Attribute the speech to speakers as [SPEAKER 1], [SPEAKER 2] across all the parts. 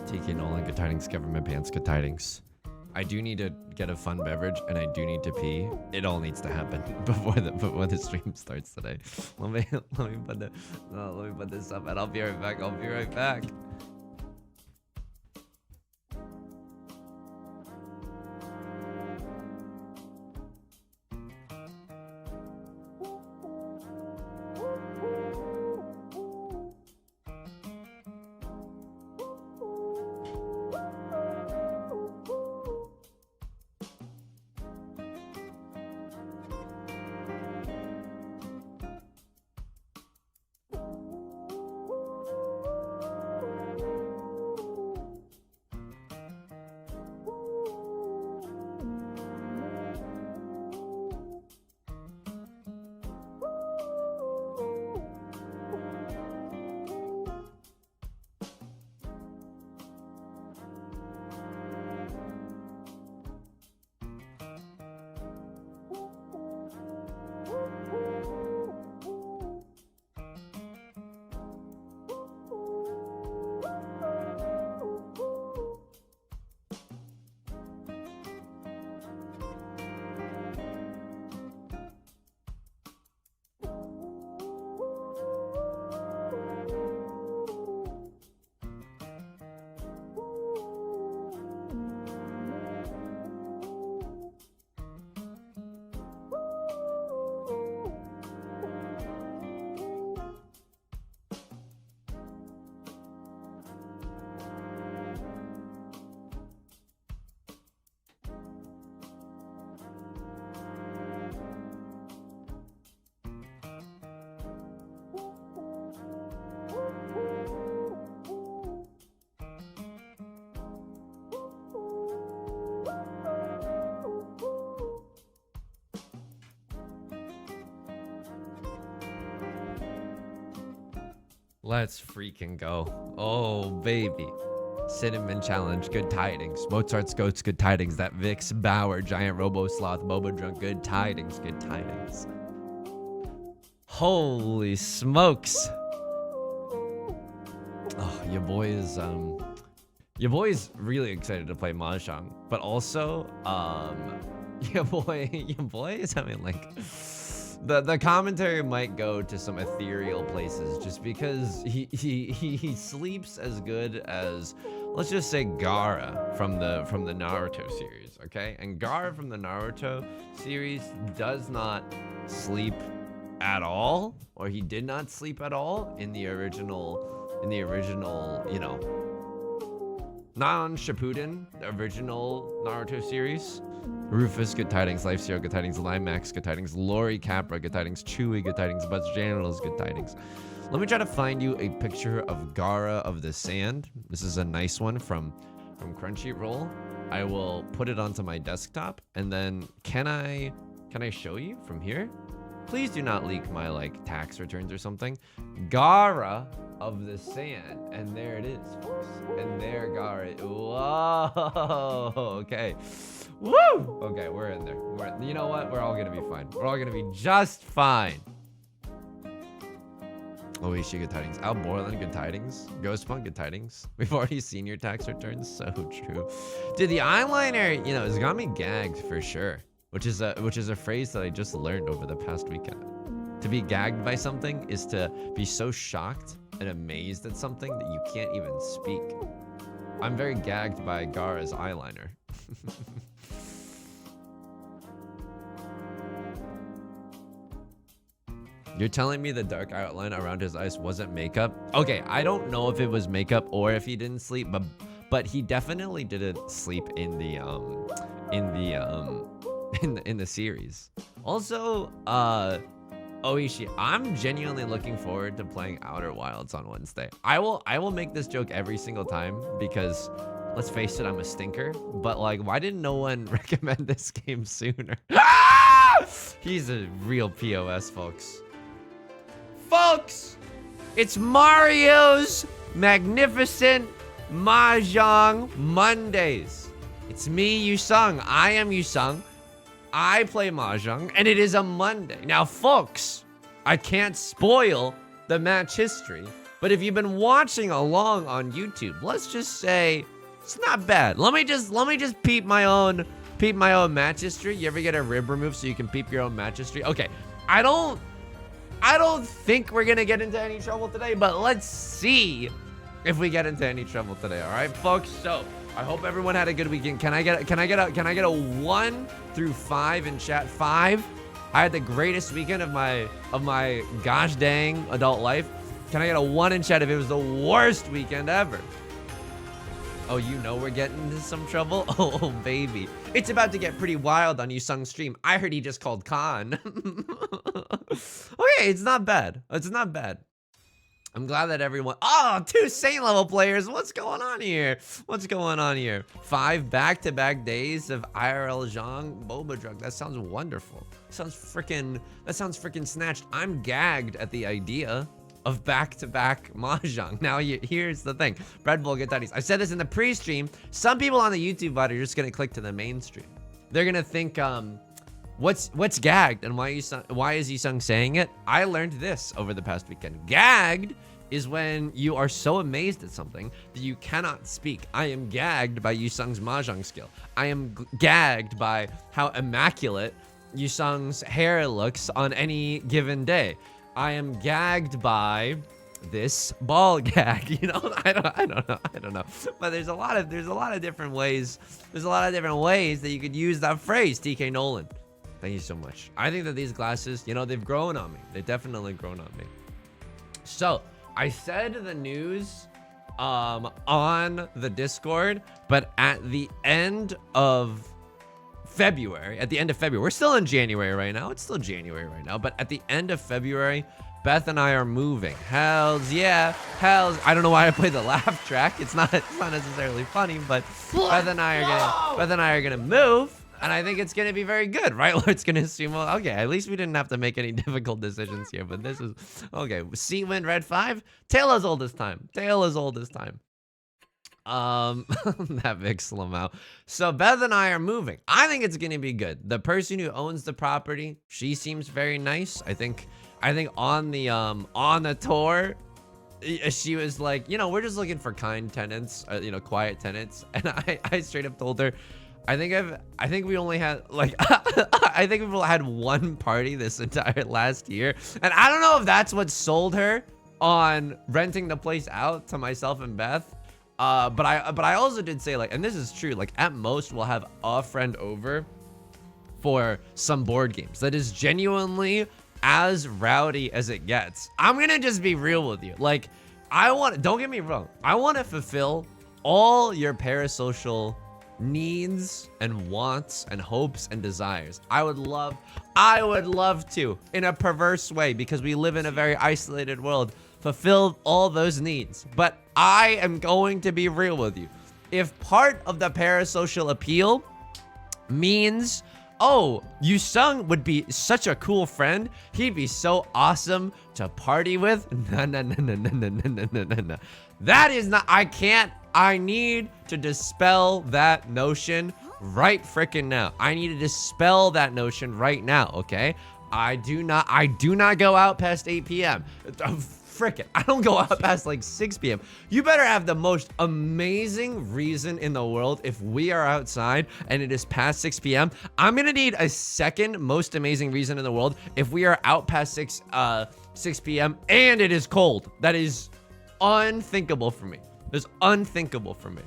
[SPEAKER 1] TK Nolan, good tidings. Government pants, good tidings. I do need to get a fun beverage, and I do need to pee. It all needs to happen before the stream starts today. Let me put this up, and I'll be right back. I'll be right back. Let's freaking go. Oh, baby. Cinnamon Challenge, good tidings. Mozart's Goats, good tidings. That Vix Bauer, Giant Robo Sloth, Boba Drunk, good tidings, good tidings. Holy smokes. Oh, your boy is really excited to play Mahjong, but also, your boy is having like, the commentary might go to some ethereal places just because he sleeps as good as, let's just say, Gaara from the Naruto series, okay? And Gaara from the Naruto series does not sleep at all, or he did not sleep at all in the original, you know, non-Shippuden, the original Naruto series. Rufus, good tidings. Life Zero, good tidings. Limax, good tidings. Lori Capra, good tidings. Chewy, good tidings. Buzz Janels, good tidings. Let me try to find you a picture of Gaara of the Sand. This is a nice one from Crunchyroll. I will put it onto my desktop, and then can I show you from here? Please do not leak my like tax returns or something. Gaara of the Sand, and there it is, folks. And there Gaara. Whoa. Okay. Woo! Okay, we're in there. You know what? We're all gonna be fine. We're all gonna be just fine. Oishi, good tidings. Al Borland, good tidings. Ghostpunk, good tidings. We've already seen your tax returns. So true. Dude, the eyeliner, you know, has got me gagged for sure. Which is a phrase that I just learned over the past weekend. To be gagged by something is to be so shocked and amazed at something that you can't even speak. I'm very gagged by Gaara's eyeliner. You're telling me the dark outline around his eyes wasn't makeup? Okay, I don't know if it was makeup or if he didn't sleep, but he definitely didn't sleep in the series. Also, Oishi, I'm genuinely looking forward to playing Outer Wilds on Wednesday. I will make this joke every single time because, let's face it, I'm a stinker. But like, why didn't no one recommend this game sooner? He's a real POS, folks. Folks, it's Mario's Magnificent Mahjong Mondays. It's me, Yusong. I am Yusong. I play Mahjong, and it is a Monday. Now, folks, I can't spoil the match history, But if you've been watching along on YouTube, let's just say it's not bad. Let me just peep my own match history. You ever get a rib removed so you can peep your own match history? Okay, I don't think we're gonna get into any trouble today, but let's see if we get into any trouble today. All right, folks. So I hope everyone had a good weekend. Can I get a 1 through 5 in chat? 5. I had the greatest weekend of my gosh dang adult life. Can I get a 1 in chat if it was the worst weekend ever? Oh, you know we're getting into some trouble? Oh, baby. It's about to get pretty wild on Yusong's stream. I heard he just called Khan. Okay, it's not bad. It's not bad. I'm glad that everyone... Oh, 2 Saint level players. What's going on here? What's going on here? 5 back-to-back days of IRL Zhang Boba Drug. That sounds wonderful. That sounds freaking snatched. I'm gagged at the idea of back-to-back mahjong. Now, here's the thing. Red Bull, get that. I said this in the pre-stream. Some people on the YouTube bot are just gonna click to the mainstream. They're gonna think, what's gagged and why is Yusong saying it? I learned this over the past weekend. Gagged is when you are so amazed at something that you cannot speak. I am gagged by Yusong's mahjong skill. I am gagged by how immaculate Yusong's hair looks on any given day. I am gagged by this ball gag, you know. I don't know. But there's a lot of different ways. There's a lot of different ways that you could use that phrase. TK Nolan, thank you so much. I think that these glasses, you know, they've grown on me. They've definitely grown on me. So I said the news on the Discord, but at the end of February, we're still in January right now. It's still January right now, but at the end of February, Beth and I are moving. Hells yeah, I don't know why I played the laugh track. It's not necessarily funny, but Beth and I are gonna move, and I think it's gonna be very good, right? It's gonna assume, well, okay, at least we didn't have to make any difficult decisions here, but this is okay. Sea Wind Red 5, Tail as old as time. That big Slamau. So Beth and I are moving. I think it's gonna be good. The person who owns the property, she seems very nice. I think on the tour, she was like, you know, we're just looking for kind tenants, you know, quiet tenants. And I straight up told her, I think we only had like I think we've had 1 party this entire last year, and I don't know if that's what sold her on renting the place out to myself and Beth. But I also did say, like, and this is true, like at most we'll have a friend over for some board games. That is genuinely as rowdy as it gets. I'm gonna just be real with you. Like, don't get me wrong, I want to fulfill all your parasocial needs and wants and hopes and desires. I would love to, in a perverse way, because we live in a very isolated world, fulfill all those needs. But I am going to be real with you. If part of the parasocial appeal means, oh, Yusong would be such a cool friend, he'd be so awesome to party with, no. That is not, I need to dispel that notion right frickin' now. I need to dispel that notion right now, okay? I do not go out past 8 p.m. Frickin', I don't go out past like 6 p.m. You better have the most amazing reason in the world if we are outside and it is past 6 p.m. I'm gonna need a second most amazing reason in the world if we are out past 6 p.m. and it is cold. That is unthinkable for me. That's unthinkable for me.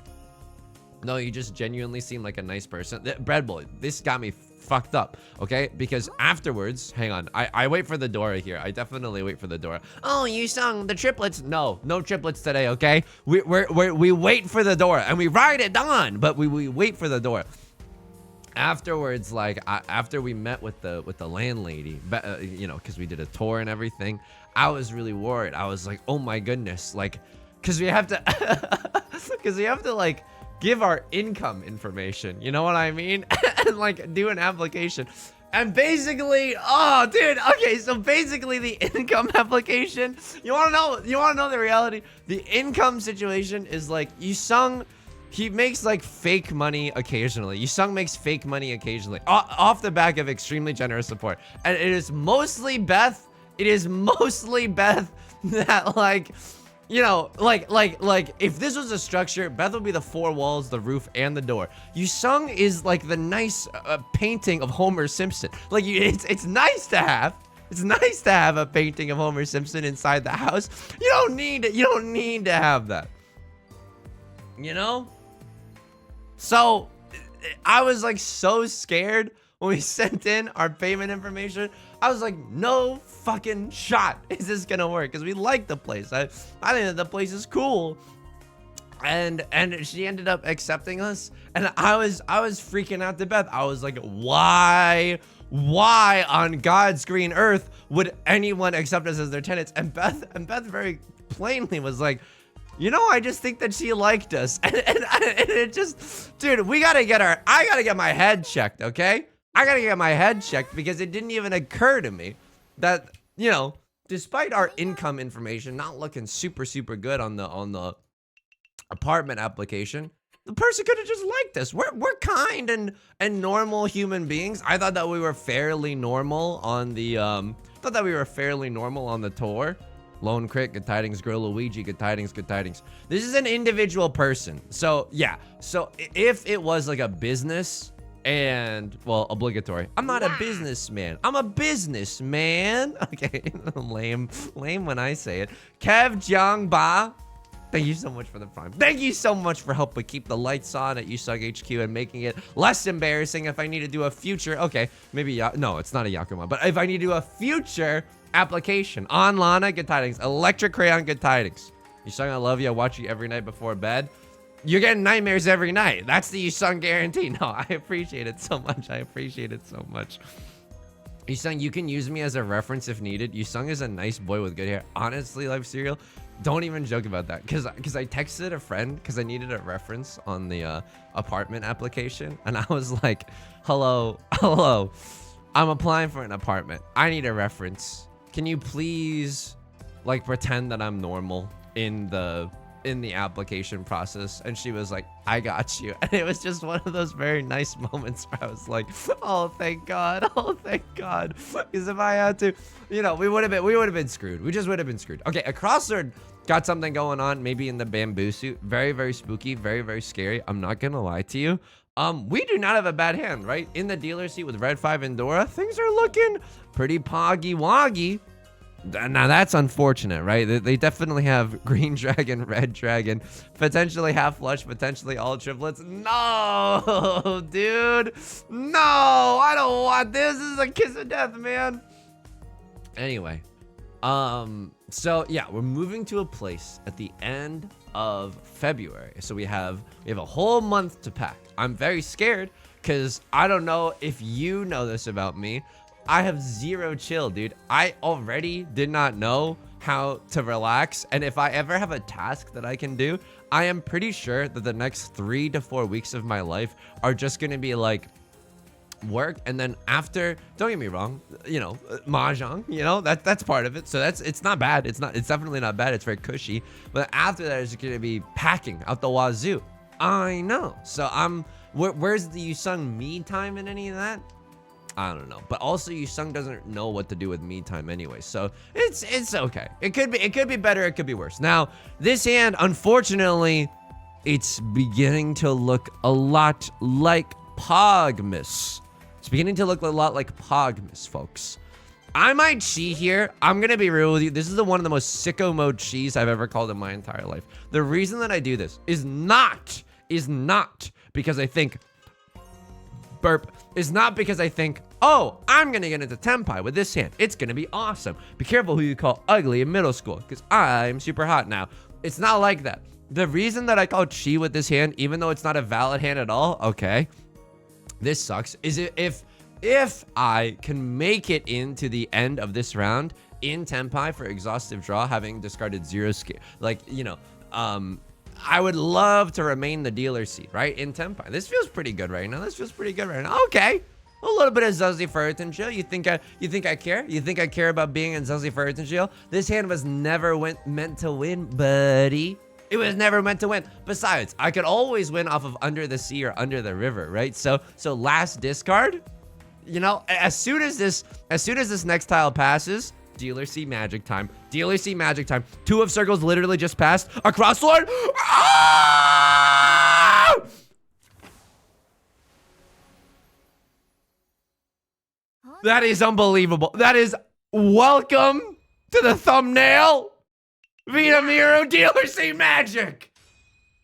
[SPEAKER 1] No, you just genuinely seem like a nice person. Bread Boy, this got me fucked up, okay? Because afterwards, hang on, I wait for the door here. I definitely wait for the door. Oh, Yusong, the triplets. No triplets today, okay? We wait for the door and we ride it on, but we wait for the door. Afterwards, like after we met with the landlady, you know, because we did a tour and everything, I was really worried. I was like, oh my goodness, like, because we have to like give our income information, you know what I mean? And like do an application. And basically, oh dude, okay, so basically the income application, you wanna know the reality? The income situation is like Yusong, he makes like fake money occasionally. Yusong makes fake money occasionally off the back of extremely generous support. And it is mostly Beth that like You know, like if this was a structure, Beth would be the four walls, the roof, and the door. Yusong is like the nice painting of Homer Simpson. Like it's nice to have. It's nice to have a painting of Homer Simpson inside the house. You don't need to have that. You know? So I was like so scared when we sent in our payment information. I was like, no fucking shot is this gonna work, because we like the place. I think that the place is cool. And she ended up accepting us, and I was freaking out to Beth. I was like, why on God's green earth would anyone accept us as their tenants? And Beth very plainly was like, you know, I just think that she liked us. And it just, dude, I gotta get my head checked, okay? I gotta get my head checked, because it didn't even occur to me that, you know, despite our income information not looking super good on the apartment application, the person could have just liked us. We're kind and normal human beings. I thought that we were fairly normal on the tour. Lone Crit, good tidings. Girl Luigi, good tidings, good tidings. This is an individual person. So yeah, so if it was like a business and, well, obligatory. I'm not a businessman. I'm a businessman. Okay, lame when I say it. Kev Jiang Ba, thank you so much for the prime. Thank you so much for helping keep the lights on at Yusong HQ and making it less embarrassing if I need to do a future, okay, maybe, no, it's not a Yakuma, but if I need to do a future application on Lana, good tidings. Electric Crayon, good tidings. Yusong, I love you. I watch you every night before bed. You're getting nightmares every night. That's the Yusong guarantee. No, I appreciate it so much. I appreciate it so much. Yusong, you can use me as a reference if needed. Yusong is a nice boy with good hair. Honestly, Life Cereal, don't even joke about that. Because I texted a friend because I needed a reference on the apartment application. And I was like, hello. I'm applying for an apartment. I need a reference. Can you please, like, pretend that I'm normal in the application process? And she was like, I got you. And it was just one of those very nice moments where I was like, oh, thank God. Oh, thank God. Because if I had to, you know, we would have been screwed. We just would have been screwed. Okay, a crossword got something going on, maybe in the bamboo suit. Very, very spooky, very, very scary. I'm not gonna lie to you. We do not have a bad hand, right? In the dealer seat with Red 5 and Dora, things are looking pretty poggy-woggy. Now that's unfortunate, right? They definitely have Green Dragon, Red Dragon, potentially half flush, potentially all triplets. No, dude. No, I don't want this. This is a kiss of death, man. Anyway, so yeah, we're moving to a place at the end of February. So we have a whole month to pack. I'm very scared because I don't know if you know this about me. I have zero chill, dude. I already did not know how to relax. And if I ever have a task that I can do, I am pretty sure that the next 3 to 4 weeks of my life are just going to be like work. And then after, don't get me wrong, you know, mahjong, you know, that's part of it. So it's not bad. It's definitely not bad. It's very cushy. But after that is going to be packing out the wazoo. I know. So where's the Yusong me time in any of that? I don't know, but also Yusong doesn't know what to do with me time anyway, so it's okay. It could be better, it could be worse. Now, this hand, unfortunately, it's beginning to look a lot like Pogmas. It's beginning to look a lot like Pogmas, folks. I might cheat here. I'm gonna be real with you. This is one of the most sicko mode cheese I've ever called in my entire life. The reason that I do this is not because I think is not because I think, oh, I'm gonna get into Tenpai with this hand. It's gonna be awesome. Be careful who you call ugly in middle school, because I'm super hot now. It's not like that. The reason that I call Chi with this hand, even though it's not a valid hand at all, okay, this sucks, is if I can make it into the end of this round in Tenpai for exhaustive draw, having discarded 0 skill, like, you know, I would love to remain the dealer seat, right? In Tenpai. This feels pretty good right now. Okay. A little bit of Zuzzy Ferritin jail. You think I care? You think I care about being in Zuzzy Ferritin jail? This hand was never meant to win, buddy. It was never meant to win. Besides, I could always win off of Under the Sea or Under the River, right? So last discard, you know, as soon as this next tile passes, Dealer C magic time. Dealer C magic time. 2 of circles literally just passed. Across the line. Ah! That is unbelievable. That is welcome to the thumbnail. Vitamiro Dealer C magic.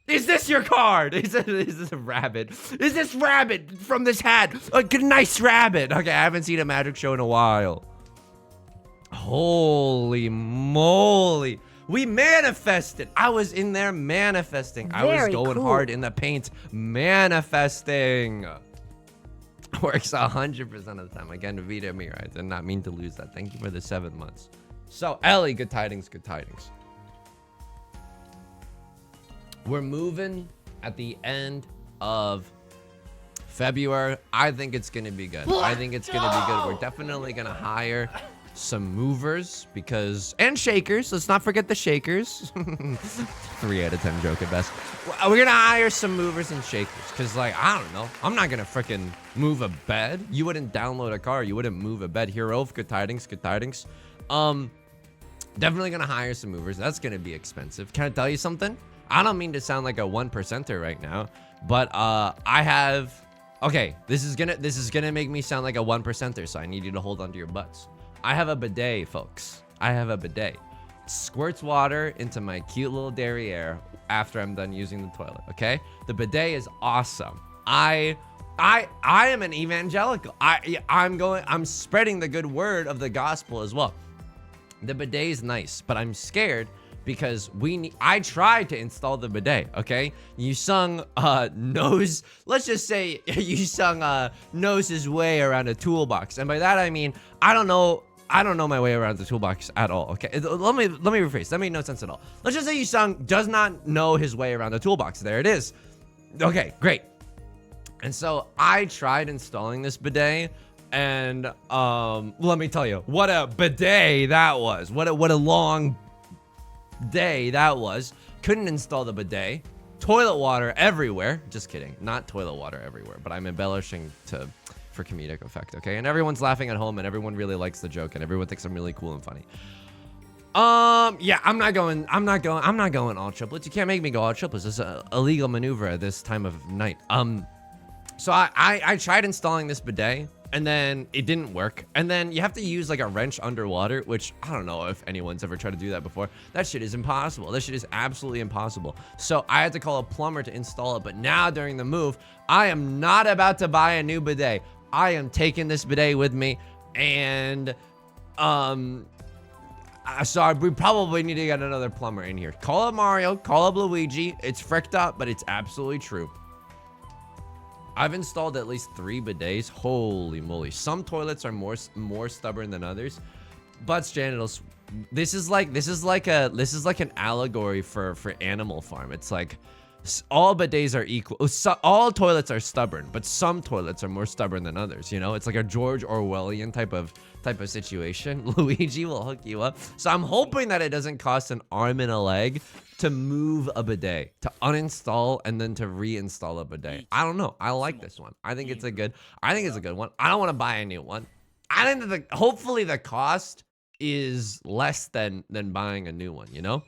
[SPEAKER 1] Is this your card? Is this a rabbit? Is this rabbit from this hat? A nice rabbit. Okay, I haven't seen a magic show in a while. Holy moly. We manifested. I was in there manifesting. I was going hard in the paint manifesting. Works 100% of the time. Again, Vita Mira. I did not mean to lose that. Thank you for the 7 months. So, Ellie, good tidings, good tidings. We're moving at the end of February. I think it's going to be good. I think it's going to be good. We're definitely going to hire some movers and shakers. Let's not forget the shakers. 3 out of 10 joke at best. We're going to hire some movers and shakers because, like, I don't know. I'm not going to freaking move a bed. You wouldn't download a car. You wouldn't move a bed. Hero, good tidings, good tidings. Definitely going to hire some movers. That's going to be expensive. Can I tell you something? I don't mean to sound like a 1%er right now, but I have. Okay, this is gonna make me sound like a 1%er, so I need you to hold onto your butts. I have a bidet, folks. I have a bidet. Squirts water into my cute little derriere after I'm done using the toilet. Okay, the bidet is awesome. I am an evangelical. I'm spreading the good word of the gospel as well. The bidet is nice, but I'm scared. Because I tried to install the bidet, okay? Yusong let's just say Yusong knows his way around a toolbox. And by that I mean, I don't know my way around the toolbox at all, okay? Let me rephrase, that made no sense at all. Let's just say Yusong does not know his way around the toolbox. There it is. Okay, great. And so I tried installing this bidet, and let me tell you, what a bidet that was. What a long day that was. Couldn't install the bidet. Toilet water everywhere. Just kidding, not toilet water everywhere, but I'm embellishing for comedic effect, okay? And everyone's laughing at home, and everyone really likes the joke, and everyone thinks I'm really cool and funny. Yeah, I'm not going all triplets. You can't make me go all triplets. It's an illegal maneuver at this time of night. So I tried installing this bidet, and then it didn't work. And then you have to use like a wrench underwater, which I don't know if anyone's ever tried to do that before. That shit is impossible. That shit is absolutely impossible. So I had to call a plumber to install it. But now during the move, I am not about to buy a new bidet. I am taking this bidet with me, and sorry, we probably need to get another plumber in here. Call up Mario, call up Luigi. It's fricked up, but it's absolutely true. I've installed at least 3 bidets. Holy moly. Some toilets are more stubborn than others. Butts, genitals. This is like an allegory for Animal Farm. It's like all bidets are equal. So, all toilets are stubborn, but some toilets are more stubborn than others, you know? It's like a George Orwellian type of situation. Luigi will hook you up. So I'm hoping that it doesn't cost an arm and a leg to move a bidet, to uninstall and then to reinstall a bidet. I don't know. I like this one. I think it's a good one. I don't want to buy a new one. I think that hopefully the cost is less than buying a new one, you know?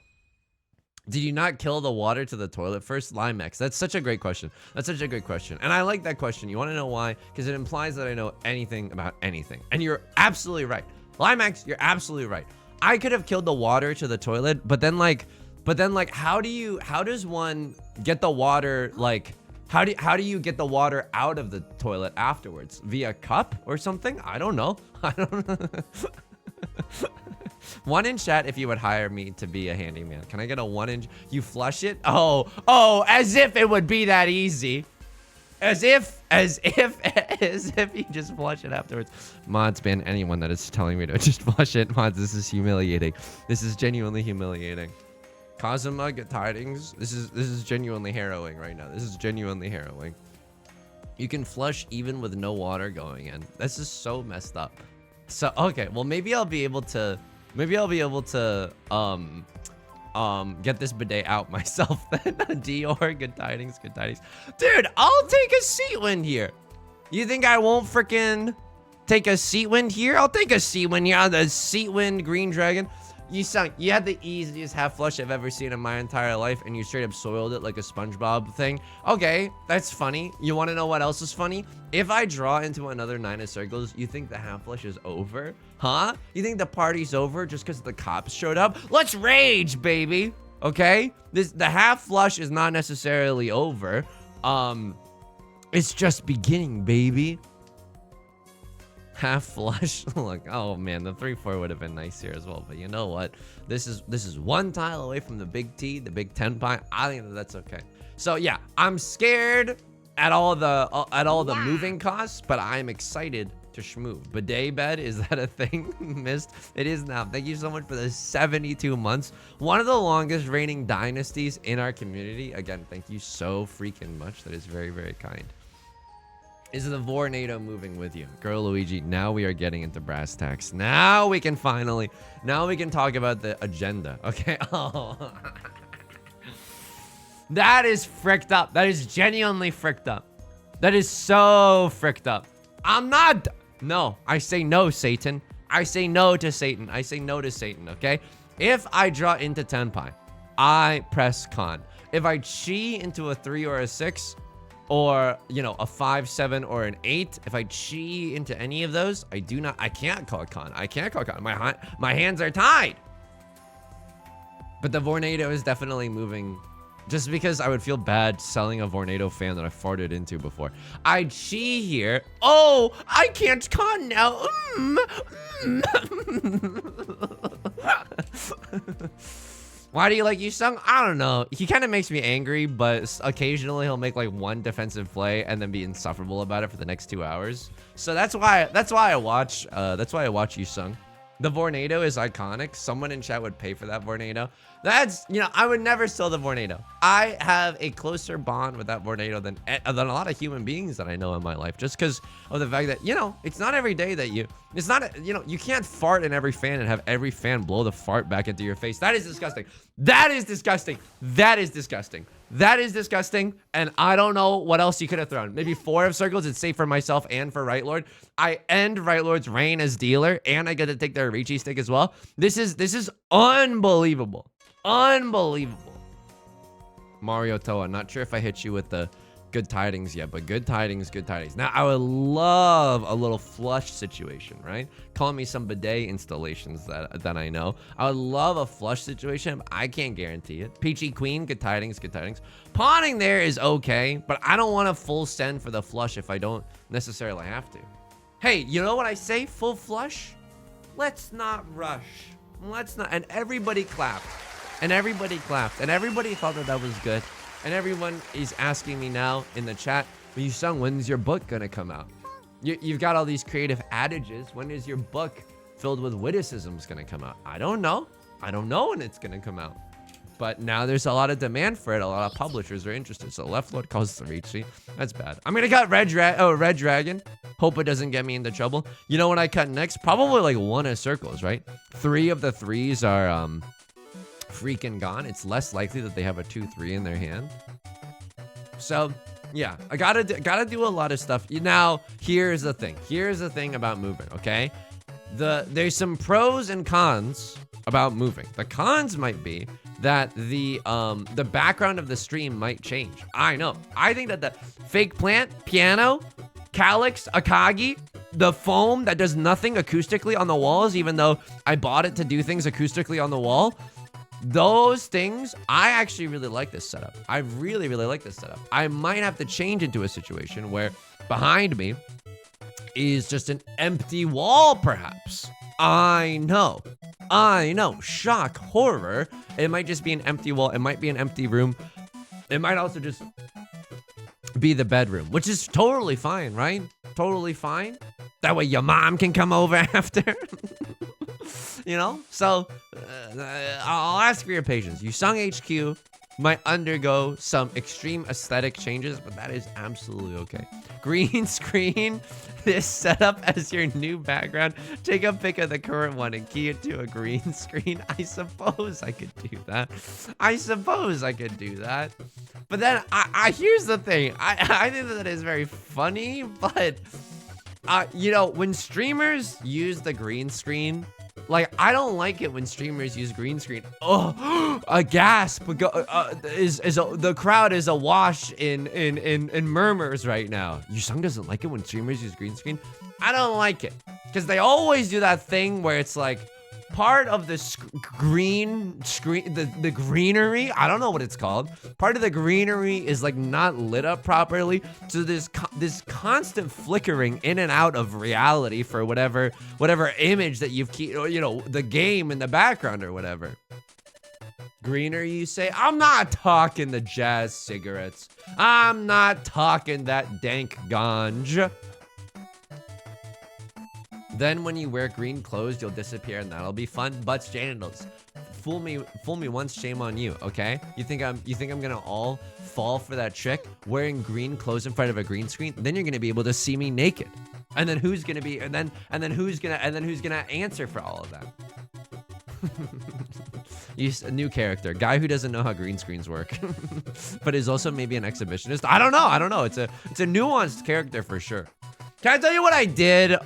[SPEAKER 1] Did you not kill the water to the toilet first? Limex. That's such a great question. That's such a good question. And I like that question. You want to know why? Because it implies that I know anything about anything. And you're absolutely right. Limex, you're absolutely right. I could have killed the water to the toilet, but then how does one get the water, like, how do you get the water out of the toilet afterwards? Via cup or something? I don't know. I don't know. One in chat if you would hire me to be a handyman. Can I get a 1 inch? You flush it? Oh, as if it would be that easy. As if you just flush it afterwards. Mods ban anyone that is telling me to just flush it. Mods, this is humiliating. This is genuinely humiliating. Kazuma, good tidings. This is genuinely harrowing right now. This is genuinely harrowing. You can flush even with no water going in. This is so messed up. So okay, well maybe I'll be able to get this bidet out myself then. Dior, good tidings, good tidings. Dude, I'll take a seat in here. You think I won't freaking take a Sea Wind here. I'll take a Sea Wind. Yeah, the Sea Wind Green Dragon. Yusong, you had the easiest half flush I've ever seen in my entire life, and you straight up soiled it like a SpongeBob thing. Okay, that's funny. You want to know what else is funny? If I draw into another 9 of circles, you think the half flush is over? Huh? You think the party's over just because the cops showed up? Let's rage, baby. Okay? The half flush is not necessarily over. It's just beginning, baby. Half flush. Look, oh man, the 3-4 would have been nice here as well, but you know what, this is one tile away from the big T, the big 10 pie. I think that's okay. So yeah, I'm scared at all the moving costs, but I'm excited to schmove. Bidet bed, is that a thing? Missed. It is now. Thank you so much for the 72 months, one of the longest reigning dynasties in our community. Again, thank you so freaking much. That is very, very kind. Is the Vornado moving with you? Girl Luigi, now we are getting into brass tacks. Now we can talk about the agenda, okay? Oh. That is fricked up. That is genuinely fricked up. That is so fricked up. I'm not. No, I say no, Satan. I say no to Satan. I say no to Satan, okay? If I draw into 10 pie, I press con. If I chi into a 3 or a 6, or, you know, a 5, 7, or an 8, if I chi into any of those, I can't call con. I can't call con. My hands are tied. But the Vornado is definitely moving, just because I would feel bad selling a Vornado fan that I farted into before. I chi here. Oh, I can't con now. Why do you like Yusong? I don't know. He kind of makes me angry, but occasionally he'll make like one defensive play and then be insufferable about it for the next 2 hours. So that's why I watch Yusong. The Vornado is iconic. Someone in chat would pay for that Vornado. That's, you know, I would never sell the Vornado. I have a closer bond with that Vornado than a lot of human beings that I know in my life, just because of the fact that, you know, it's not every day that you can't fart in every fan and have every fan blow the fart back into your face. That is disgusting. That is disgusting. That is disgusting. That is disgusting. And I don't know what else you could have thrown. Maybe 4 of circles. It's safe for myself and for Right Lord. I end Right Lord's reign as dealer, and I get to take their Ricci stick as well. This is unbelievable. Unbelievable. Mario Toa, not sure if I hit you with the good tidings yet, but good tidings, good tidings. Now, I would love a little flush situation, right? Call me some bidet installations that I know. I would love a flush situation, but I can't guarantee it. Peachy Queen, good tidings, good tidings. Pawning there is okay, but I don't want a full send for the flush if I don't necessarily have to. Hey, you know what I say? Full flush? Let's not rush. Let's not. And everybody clapped. And everybody clapped. And everybody thought that was good. And everyone is asking me now in the chat, Yusong, when's your book gonna come out? You've got all these creative adages. When is your book filled with witticisms gonna come out? I don't know. I don't know when it's gonna come out. But now there's a lot of demand for it. A lot of publishers are interested. So Left Lord calls the Ricci. That's bad. I'm gonna cut Red Dragon. Hope it doesn't get me into trouble. You know what I cut next? Probably like 1 of circles, right? 3 of the 3s are freaking gone. It's less likely that they have a 2-3 in their hand. So yeah, I gotta do a lot of stuff. Now, here's the thing. Here's the thing about moving, okay? There's some pros and cons about moving. The cons might be that the background of the stream might change. I know. I think that the fake plant, piano, calyx, Akagi, the foam that does nothing acoustically on the walls, even though I bought it to do things acoustically on the wall, those things, I actually really like this setup. I really, really like this setup. I might have to change into a situation where behind me is just an empty wall, perhaps. I know. Shock, horror. It might just be an empty wall. It might be an empty room. It might also just be the bedroom, which is totally fine, right? Totally fine. That way your mom can come over after. You know? So, I'll ask for your patience. Yusong HQ might undergo some extreme aesthetic changes, but that is absolutely okay. Green screen, this setup as your new background. Take a pic of the current one and key it to a green screen. I suppose I could do that. But then, here's the thing. I think that is very funny, but You know, when streamers use the green screen, like, I don't like it when streamers use green screen. Oh, a gasp the crowd is awash in murmurs right now. Yusong doesn't like it when streamers use green screen. I don't like it because they always do that thing where it's like part of the green screen, the greenery. I don't know what it's called. Part of the greenery is like not lit up properly. So there's this constant flickering in and out of reality for whatever image that you've you know, the game in the background or whatever. Greener, you say? I'm not talking the jazz cigarettes. I'm not talking that dank ganj. Then when you wear green clothes, you'll disappear and that'll be fun. Butts, genitals. Fool me once, shame on you, okay? You think I'm gonna all fall for that trick? Wearing green clothes in front of a green screen? Then you're gonna be able to see me naked. And then who's gonna who's gonna answer for all of that? A new character, guy who doesn't know how green screens work, but is also maybe an exhibitionist. I don't know. It's a nuanced character for sure. Can I tell you what I did?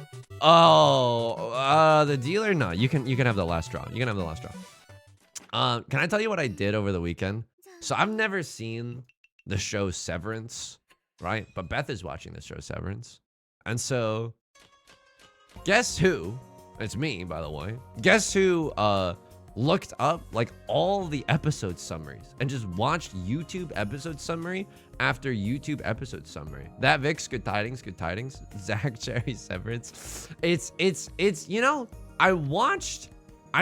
[SPEAKER 1] Oh, the dealer? No, you can have the last draw. You can have the last draw. Can I tell you what I did over the weekend? So I've never seen the show Severance, right? But Beth is watching the show Severance. And so, guess who? It's me, by the way. Guess who looked up like all the episode summaries and just watched YouTube episode summary after YouTube episode summary. That Vix, good tidings. Zach, Cherry, Severance. It's you know, I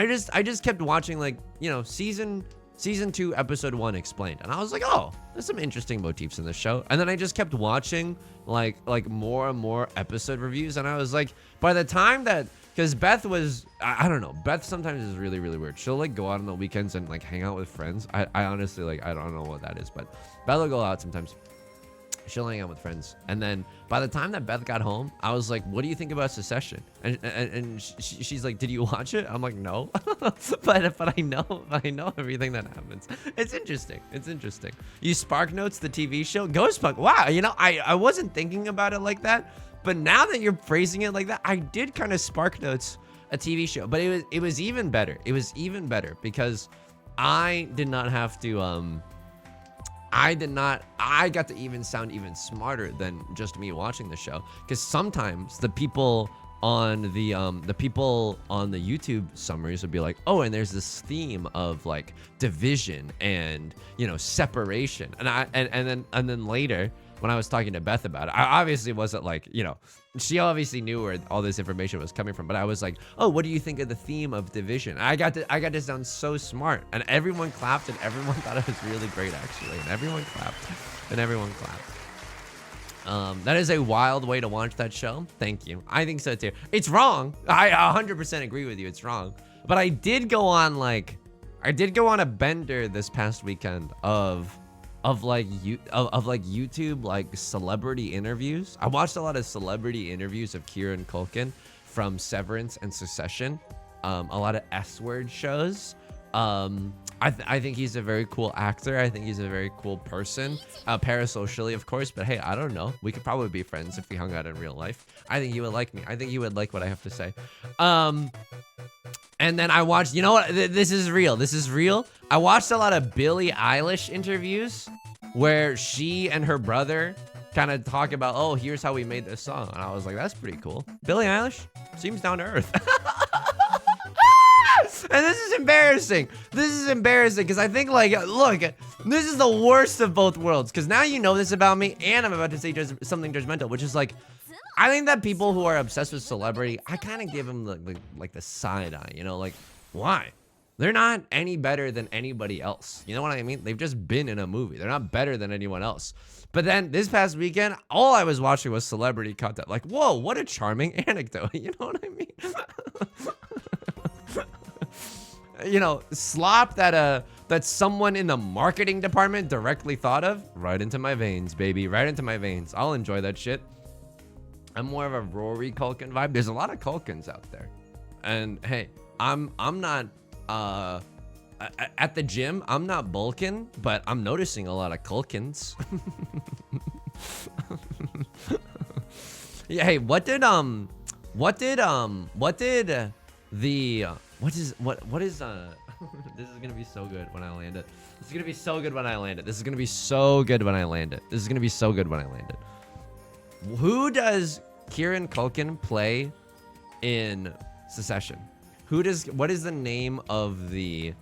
[SPEAKER 1] just kept watching, like, you know, season 2 episode 1 explained, and I was like, oh, there's some interesting motifs in this show. And then I just kept watching like more and more episode reviews, and I was like, by the time that, because Beth was, I don't know, Beth sometimes is really weird. She'll like go out on the weekends and like hang out with friends. I honestly, like, I don't know what that is, but Beth will go out sometimes. She'll hang out with friends. And then by the time that Beth got home, I was like, what do you think about Secession? And she's like, did you watch it? I'm like, no. but I know everything that happens. It's interesting. You Spark Notes, the TV show? Ghost Punk. Wow, you know, I wasn't thinking about it like that. But now that you're phrasing it like that, I did kind of Spark Notes a TV show. But it was even better. It was even better because I did not have to I got to even sound even smarter than just me watching the show, because sometimes the people on the YouTube summaries would be like, oh, and there's this theme of like division and, you know, separation, and then later when I was talking to Beth about it, I obviously wasn't like, you know, she obviously knew where all this information was coming from, but I was like, oh, what do you think of the theme of division? I got to sound so smart, and everyone clapped, and everyone thought it was really great, actually, and everyone clapped. That is a wild way to watch that show. Thank you. I think so too. It's wrong. I 100% agree with you. It's wrong. But I did go on a bender this past weekend of YouTube like celebrity interviews. I watched a lot of celebrity interviews of Kieran Culkin from Severance and Secession. A lot of S-word shows. I think he's a very cool actor. I think he's a very cool person, parasocially, of course. But hey, I don't know. We could probably be friends if we hung out in real life. I think you would like me. I think you would like what I have to say. And then I watched, you know what? This is real. I watched a lot of Billie Eilish interviews where she and her brother kind of talk about, oh, here's how we made this song. And I was like, that's pretty cool. Billie Eilish seems down to earth. And this is embarrassing. Because I think, like, look, this is the worst of both worlds. Because now you know this about me, and I'm about to say something judgmental, which is like, I think that people who are obsessed with celebrity, I kind of give them the side eye, you know, like, why? They're not any better than anybody else. You know what I mean? They've just been in a movie. They're not better than anyone else. But then this past weekend, all I was watching was celebrity content. Like, whoa, what a charming anecdote. You know what I mean? You know, slop that someone in the marketing department directly thought of. Right into my veins, baby. Right into my veins. I'll enjoy that shit. I'm more of a Rory Culkin vibe. There's a lot of Culkins out there. And hey, I'm not at the gym, I'm not bulking, but I'm noticing a lot of Culkins. Yeah, hey, what is this is gonna be so good when I land it. This is gonna be so good when I land it. This is gonna be so good when I land it. This is gonna be so good when I land it. Who does Kieran Culkin play in Succession? What is the name of the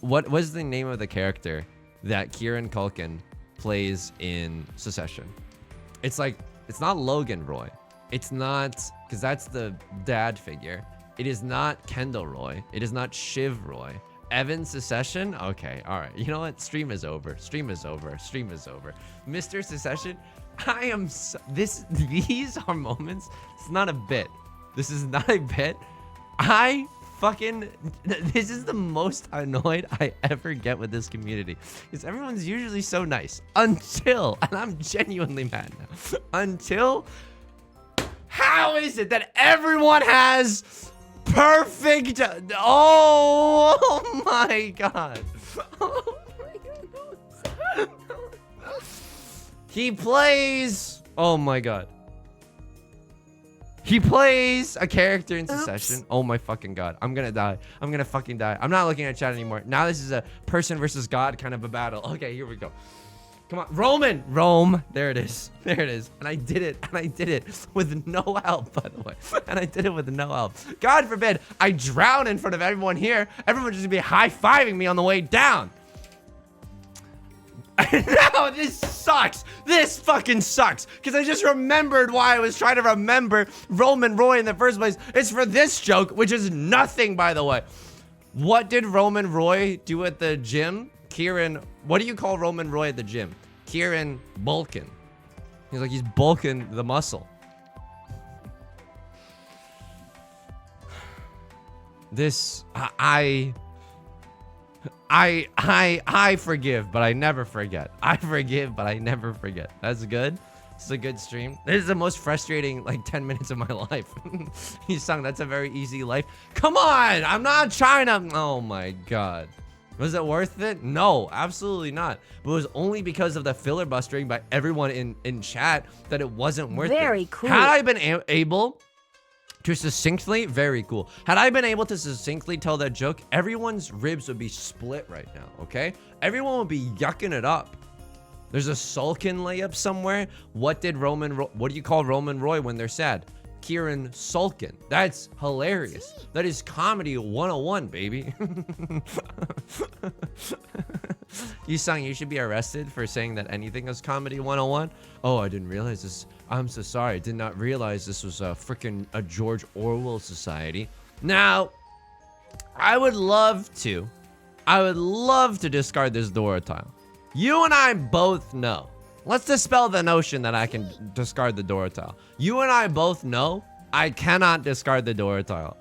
[SPEAKER 1] what was the name of the character that Kieran Culkin plays in Succession? It's like, it's not Logan Roy. It's not, because that's the dad figure. It is not Kendall Roy. It is not Shiv Roy. Evan Succession? Okay, all right. You know what? Stream is over. Stream is over. Stream is over. Mr. Succession, I am so, these are moments. It's not a bit. This is not a bit. This is the most annoyed I ever get with this community, because everyone's usually so nice until, and I'm genuinely mad now, until, how is it that everyone has perfect, oh my god, oh my god, he plays, oh my god. He plays a character in Succession. Oh my fucking god. I'm gonna die. I'm gonna fucking die. I'm not looking at chat anymore. Now this is a person versus God kind of a battle. Okay, here we go. Come on. Rome. There it is. There it is. And I did it. And I did it with no help, by the way. And I did it with no help. God forbid I drown in front of everyone here. Everyone's just gonna be high-fiving me on the way down. No, this sucks. This fucking sucks. Because I just remembered why I was trying to remember Roman Roy in the first place. It's for this joke, which is nothing, by the way. What did Roman Roy do at the gym? Kieran, what do you call Roman Roy at the gym? Kieran bulking. He's like, he's bulking the muscle. This, I forgive, but I never forget. I forgive, but I never forget. That's good. This is a good stream. This is the most frustrating, like, 10 minutes of my life. Yusong, that's a very easy life. Come on! I'm not trying to... Oh, my God. Was it worth it? No, absolutely not. But it was only because of the filibustering by everyone in chat that it wasn't worth it.
[SPEAKER 2] Very cool.
[SPEAKER 1] Had I been able... to succinctly, very cool. Had I been able to succinctly tell that joke, everyone's ribs would be split right now, okay? Everyone would be yucking it up. There's a Sulkin layup somewhere. What do you call Roman Roy when they're sad? Kieran Sulkin. That's hilarious. That is comedy 101, baby. Yusong, you should be arrested for saying that anything is comedy 101. Oh, I didn't realize this. I'm so sorry. I did not realize this was a George Orwell society. Now, I would love to discard this Dora tile. You and I both know. Let's dispel the notion that I can discard the Dora tile. You and I both know I cannot discard the Dora tile.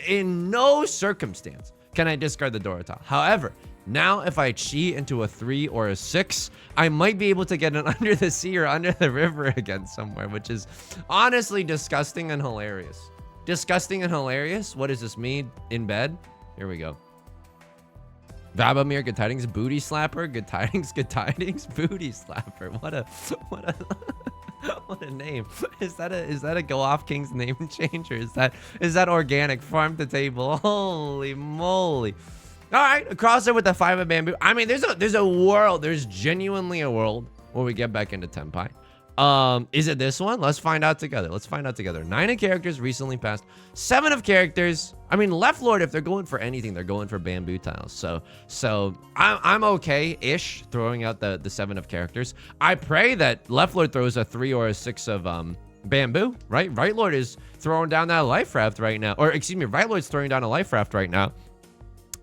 [SPEAKER 1] In no circumstance can I discard the Dora tile. However, now if I cheat into a 3 or a 6, I might be able to get an under the sea or under the river again somewhere, which is honestly disgusting and hilarious. Disgusting and hilarious? What does this mean? In bed? Here we go. Vabamir, good tidings, booty slapper, good tidings, booty slapper. What a what a name. Is that a Go Off King's name change, or is that organic farm to table? Holy moly. All right, across it with the 5 of bamboo. I mean, there's genuinely a world where we get back into Tenpai. Is it this one? Let's find out together. 9 of characters recently passed. 7 of characters. I mean, Left Lord, if they're going for anything, they're going for bamboo tiles. So I'm okay-ish throwing out the 7 of characters. I pray that Left Lord throws a 3 or a 6 of bamboo, right? Right Lord is throwing down that life raft right now. Or excuse me, Right Lord's throwing down a life raft right now,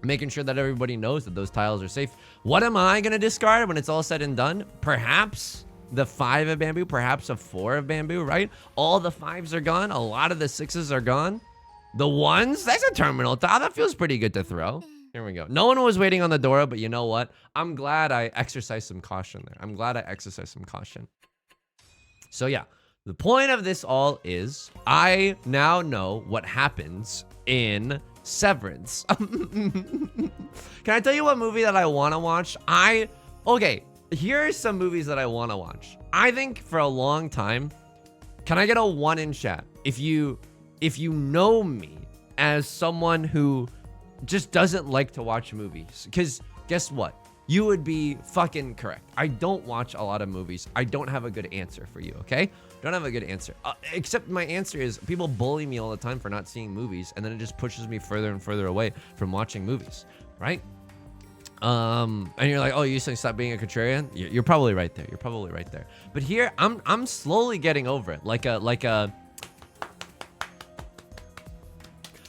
[SPEAKER 1] making sure that everybody knows that those tiles are safe. What am I gonna discard when it's all said and done? Perhaps the 5 of bamboo, perhaps a 4 of bamboo, right? All the 5s are gone. A lot of the 6s are gone. The 1s, that's a terminal tile. That feels pretty good to throw. Here we go. No one was waiting on the Dora, but you know what? I'm glad I exercised some caution there. So yeah, the point of this all is I now know what happens in Severance. Can I tell you what movie that I want to watch? Okay, here are some movies that I want to watch. I think for a long time, Can I get a 1 in chat if you know me as someone who just doesn't like to watch movies? Because guess what? You would be fucking correct. I don't watch a lot of movies. I don't have a good answer for you, okay? Don't have a good answer. Except my answer is people bully me all the time for not seeing movies, and then it just pushes me further and further away from watching movies, right? And you're like, oh, you say stop being a contrarian? You're probably right there. You're probably right there. But here, I'm slowly getting over it.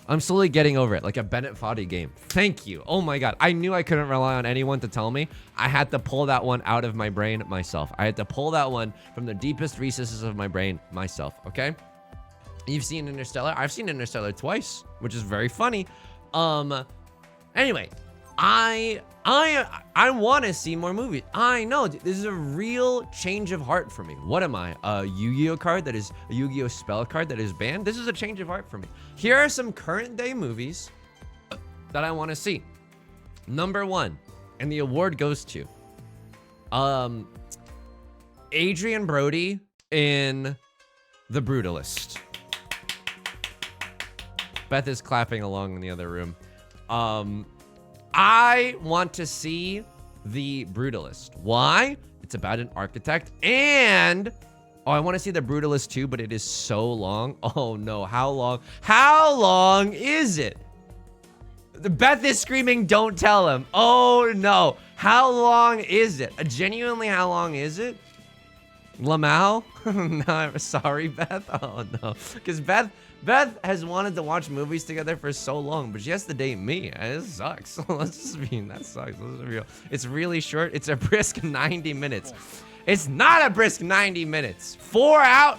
[SPEAKER 1] I'm slowly getting over it, like a Bennett Foddy game. Thank you. Oh my god. I knew I couldn't rely on anyone to tell me. I had to pull that one out of my brain myself. I had to pull that one from the deepest recesses of my brain myself, okay? You've seen Interstellar? I've seen Interstellar twice, which is very funny. Anyway, I want to see more movies. I know this is a real change of heart for me. What am I? A Yu-Gi-Oh card that is a Yu-Gi-Oh spell card that is banned? This is a change of heart for me. Here are some current day movies that I want to see. Number 1, and the award goes to Adrian Brody in The Brutalist. Beth is clapping along in the other room. I want to see The Brutalist. Why? It's about an architect, and I want to see The Brutalist too, but it is so long. Oh no, how long? How long is it? Beth is screaming, don't tell him. Oh no, how long is it? Genuinely, how long is it? Lamau? No, I'm sorry, Beth. Oh no, because Beth has wanted to watch movies together for so long, but she has to date me. It sucks. Let's just be, that sucks. Let's be real. It's really short. It's a brisk 90 minutes. It's not a brisk 90 minutes. 4 out.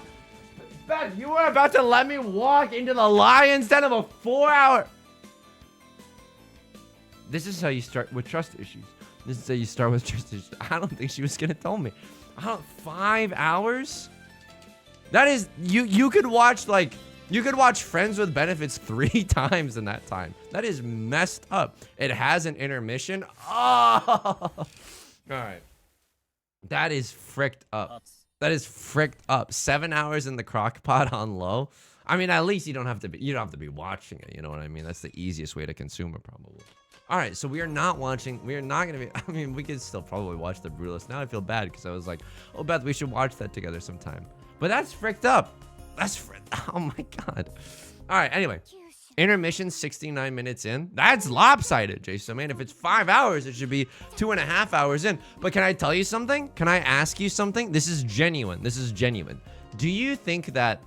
[SPEAKER 1] Beth, you were about to let me walk into the lion's den of a 4-hour. This is how you start with trust issues. This is how you start with trust issues. I don't think she was gonna tell me. 5 hours? That is, you could watch like, you could watch Friends with Benefits 3 times in that time. That is messed up. It has an intermission. Oh! All right. That is fricked up. That is fricked up. 7 hours in the crock pot on low. I mean, at least you don't have to be watching it. You know what I mean? That's the easiest way to consume it, probably. All right, so we are not going to be, I mean, we could still probably watch The Brutalist. Now I feel bad because I was like, oh, Beth, we should watch that together sometime. But that's fricked up. Oh my god. All right, anyway. Intermission 69 minutes in. That's lopsided, Jason, man. If it's 5 hours, it should be 2.5 hours in. But can I tell you something? Can I ask you something? This is genuine. This is genuine. Do you think that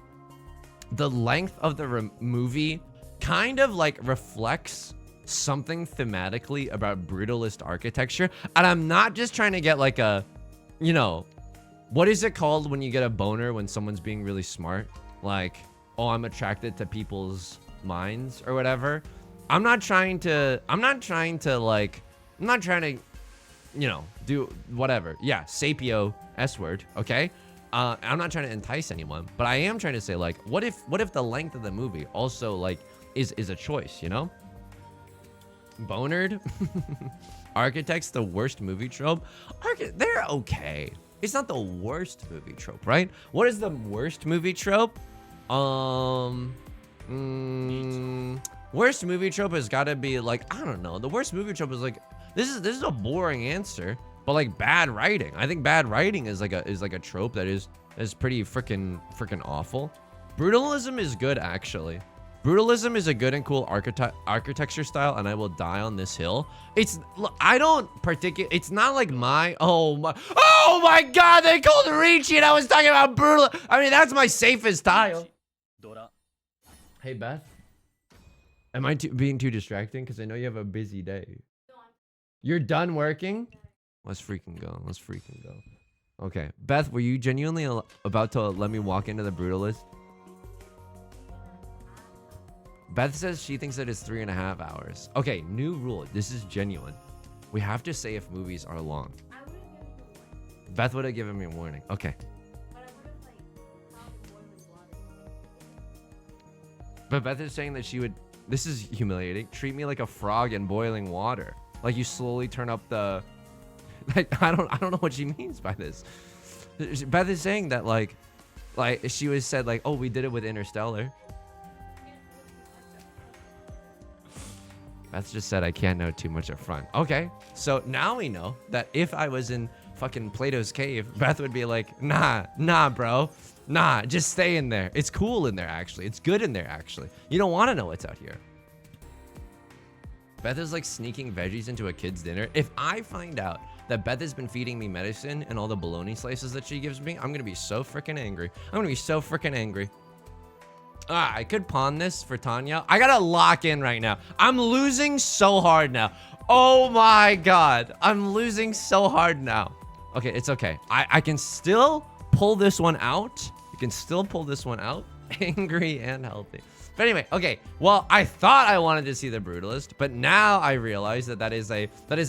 [SPEAKER 1] the length of the movie kind of like reflects something thematically about brutalist architecture? And I'm not just trying to get like a, you know, what is it called when you get a boner when someone's being really smart? Like, oh, I'm attracted to people's minds or whatever. I'm not trying to, you know, do whatever. Yeah, sapio S word, okay? I'm not trying to entice anyone, but I am trying to say, like, what if the length of the movie also, like, is a choice, you know? Bonered? Architects, the worst movie trope? They're okay. It's not the worst movie trope, right? What is the worst movie trope? Worst movie trope has got to be like, I don't know. The worst movie trope is like, this is a boring answer, but like bad writing. I think bad writing is like a trope that is pretty freaking awful. Brutalism is good, actually. Brutalism is a good and cool architecture style, and I will die on this hill. It's not like oh my god, they called Ricci and I was talking about brutal. I mean, that's my safest style. Hey, Beth. Am I being too distracting? Because I know you have a busy day. You're done working? Let's freaking go. Let's freaking go. Okay. Beth, were you genuinely about to let me walk into the Brutalist? Beth says she thinks that it's 3.5 hours. Okay, new rule. This is genuine. We have to say if movies are long. Beth would have given me a warning. Okay. But Beth is saying that she would, this is humiliating, treat me like a frog in boiling water. Like you slowly turn up the, like, I don't know what she means by this. Beth is saying that, like, Like, she was said like, oh, we did it with Interstellar. Beth just said I can't know too much up front. Okay, so now we know that if I was in fucking Plato's cave, Beth would be like, nah, bro. Nah, just stay in there. It's cool in there, actually. It's good in there, actually. You don't want to know what's out here. Beth is like sneaking veggies into a kid's dinner. If I find out that Beth has been feeding me medicine and all the bologna slices that she gives me, I'm gonna be so freaking angry. I'm gonna be so freaking angry. I could pawn this for Tanya. I gotta lock in right now. I'm losing so hard now. Oh my God. I'm losing so hard now. Okay, it's okay. I can still pull this one out. You can still pull this one out. Angry and healthy. But anyway, okay. Well, I thought I wanted to see The Brutalist, but now I realize that is a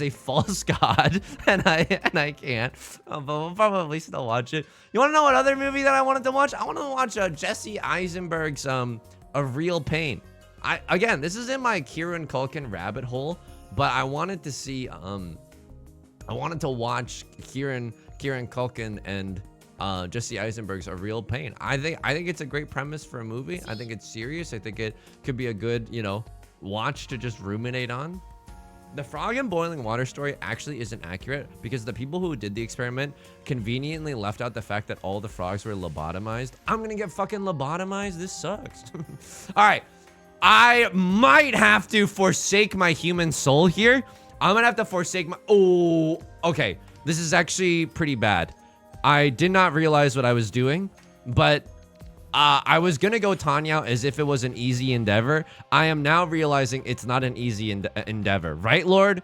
[SPEAKER 1] false god, and I can't. But we'll probably still watch it. You want to know what other movie that I wanted to watch? I want to watch Jesse Eisenberg's A Real Pain. Again, this is in my Kieran Culkin rabbit hole, but I wanted to see I wanted to watch Kieran Culkin and Jesse Eisenberg's A Real Pain. I think it's a great premise for a movie. I think it's serious. I think it could be a good, watch to just ruminate on. The frog in boiling water story actually isn't accurate because the people who did the experiment conveniently left out the fact that all the frogs were lobotomized. I'm gonna get fucking lobotomized. This sucks. All right. I might have to forsake my human soul here. I'm gonna have to forsake my... Oh, okay. This is actually pretty bad. I did not realize what I was doing, but I was gonna go Tanya as if it was an easy endeavor. I am now realizing it's not an easy endeavor, right, Lord?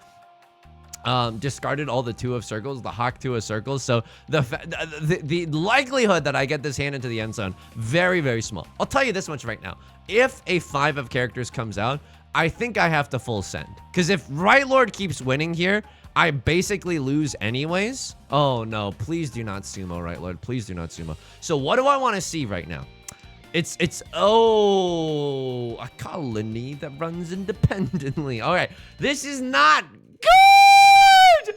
[SPEAKER 1] Discarded all the 2 of circles, the hawk 2 of circles. So the likelihood that I get this hand into the end zone, very, very small. I'll tell you this much right now. If a 5 of characters comes out, I think I have to full send. Because if Right Lord keeps winning here, I basically lose anyways. Oh no, please do not sumo, Right Lord. Please do not sumo. So what do I want to see right now? It's a colony that runs independently. All right, this is not good.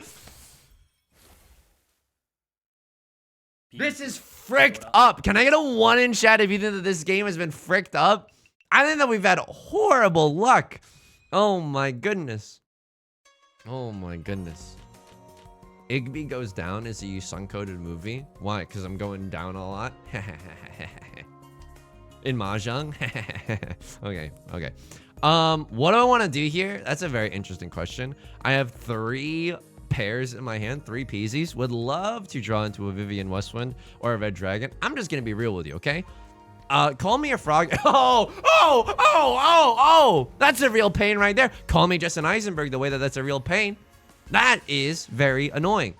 [SPEAKER 1] This is fricked up. Can I get a 1 in chat if you think that this game has been fricked up? I think that we've had horrible luck. Oh my goodness. Oh my goodness. Igby Goes Down is a yusong coded movie. Why? Because I'm going down a lot. In Mahjong. Okay. What do I want to do here? That's a very interesting question. I have 3 pairs in my hand, 3 peasies. Would love to draw into a Vivian Westwind or a Red Dragon. I'm just gonna be real with you, okay? Call me a frog. Oh, that's a real pain right there. Call me Justin Eisenberg the way that that's a real pain. That is very annoying.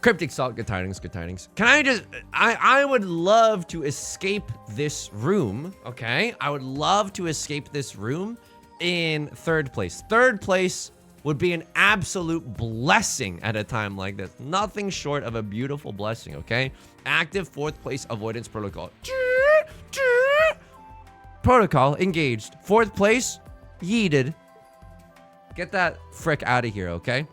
[SPEAKER 1] Cryptic Salt, good tidings, good tidings. Can I just, I would love to escape this room, okay? I would love to escape this room in 3rd place. 3rd place would be an absolute blessing at a time like this. Nothing short of a beautiful blessing, okay? Active 4th place avoidance protocol. Protocol engaged. 4th place, yeeted. Get that frick out of here, okay?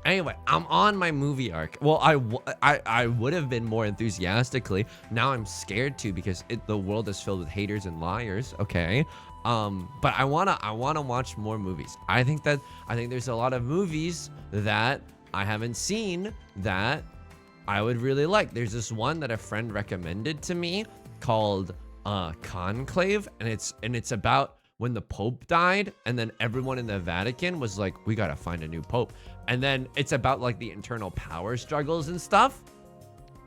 [SPEAKER 1] Anyway, I'm on my movie arc. Well, I would have been more enthusiastically. Now I'm scared to because the world is filled with haters and liars, okay? But I wanna watch more movies. I think there's a lot of movies that I haven't seen that I would really like. There's this one that a friend recommended to me called Conclave, and it's about when the Pope died, and then everyone in the Vatican was like, we gotta find a new Pope. And then it's about like the internal power struggles and stuff.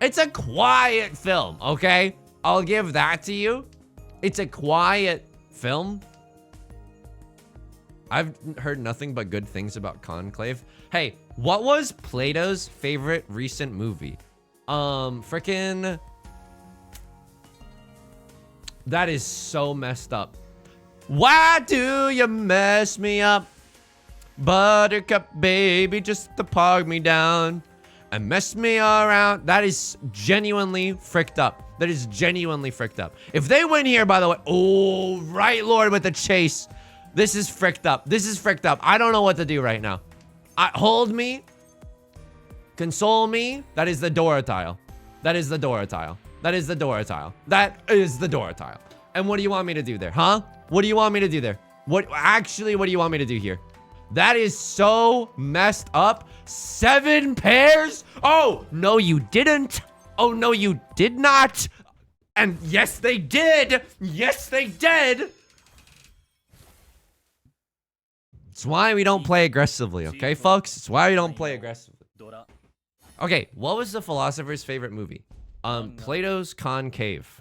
[SPEAKER 1] It's a quiet film, okay? I'll give that to you. It's a quiet film. I've heard nothing but good things about Conclave. Hey, what was Plato's favorite recent movie? Frickin'... That is so messed up. Why do you mess me up? Buttercup baby, just to pog me down and mess me around. That is genuinely fricked up. That is genuinely fricked up. If they win here, by the way, oh, Right Lord with the chase. This is fricked up. This is fricked up. I don't know what to do right now. Hold me. Console me. That is the Dora tile. That is the Dora tile. That is the Dora tile. That is the Dora tile. And what do you want me to do there, huh? What do you want me to do there? What do you want me to do here? That is so messed up. 7 pairs? Oh, no, you didn't. Oh, no, you did not. And yes, they did. Yes, they did. It's why we don't play aggressively, okay, folks? It's why we don't play aggressively. Okay, what was the philosopher's favorite movie? Plato's Concave.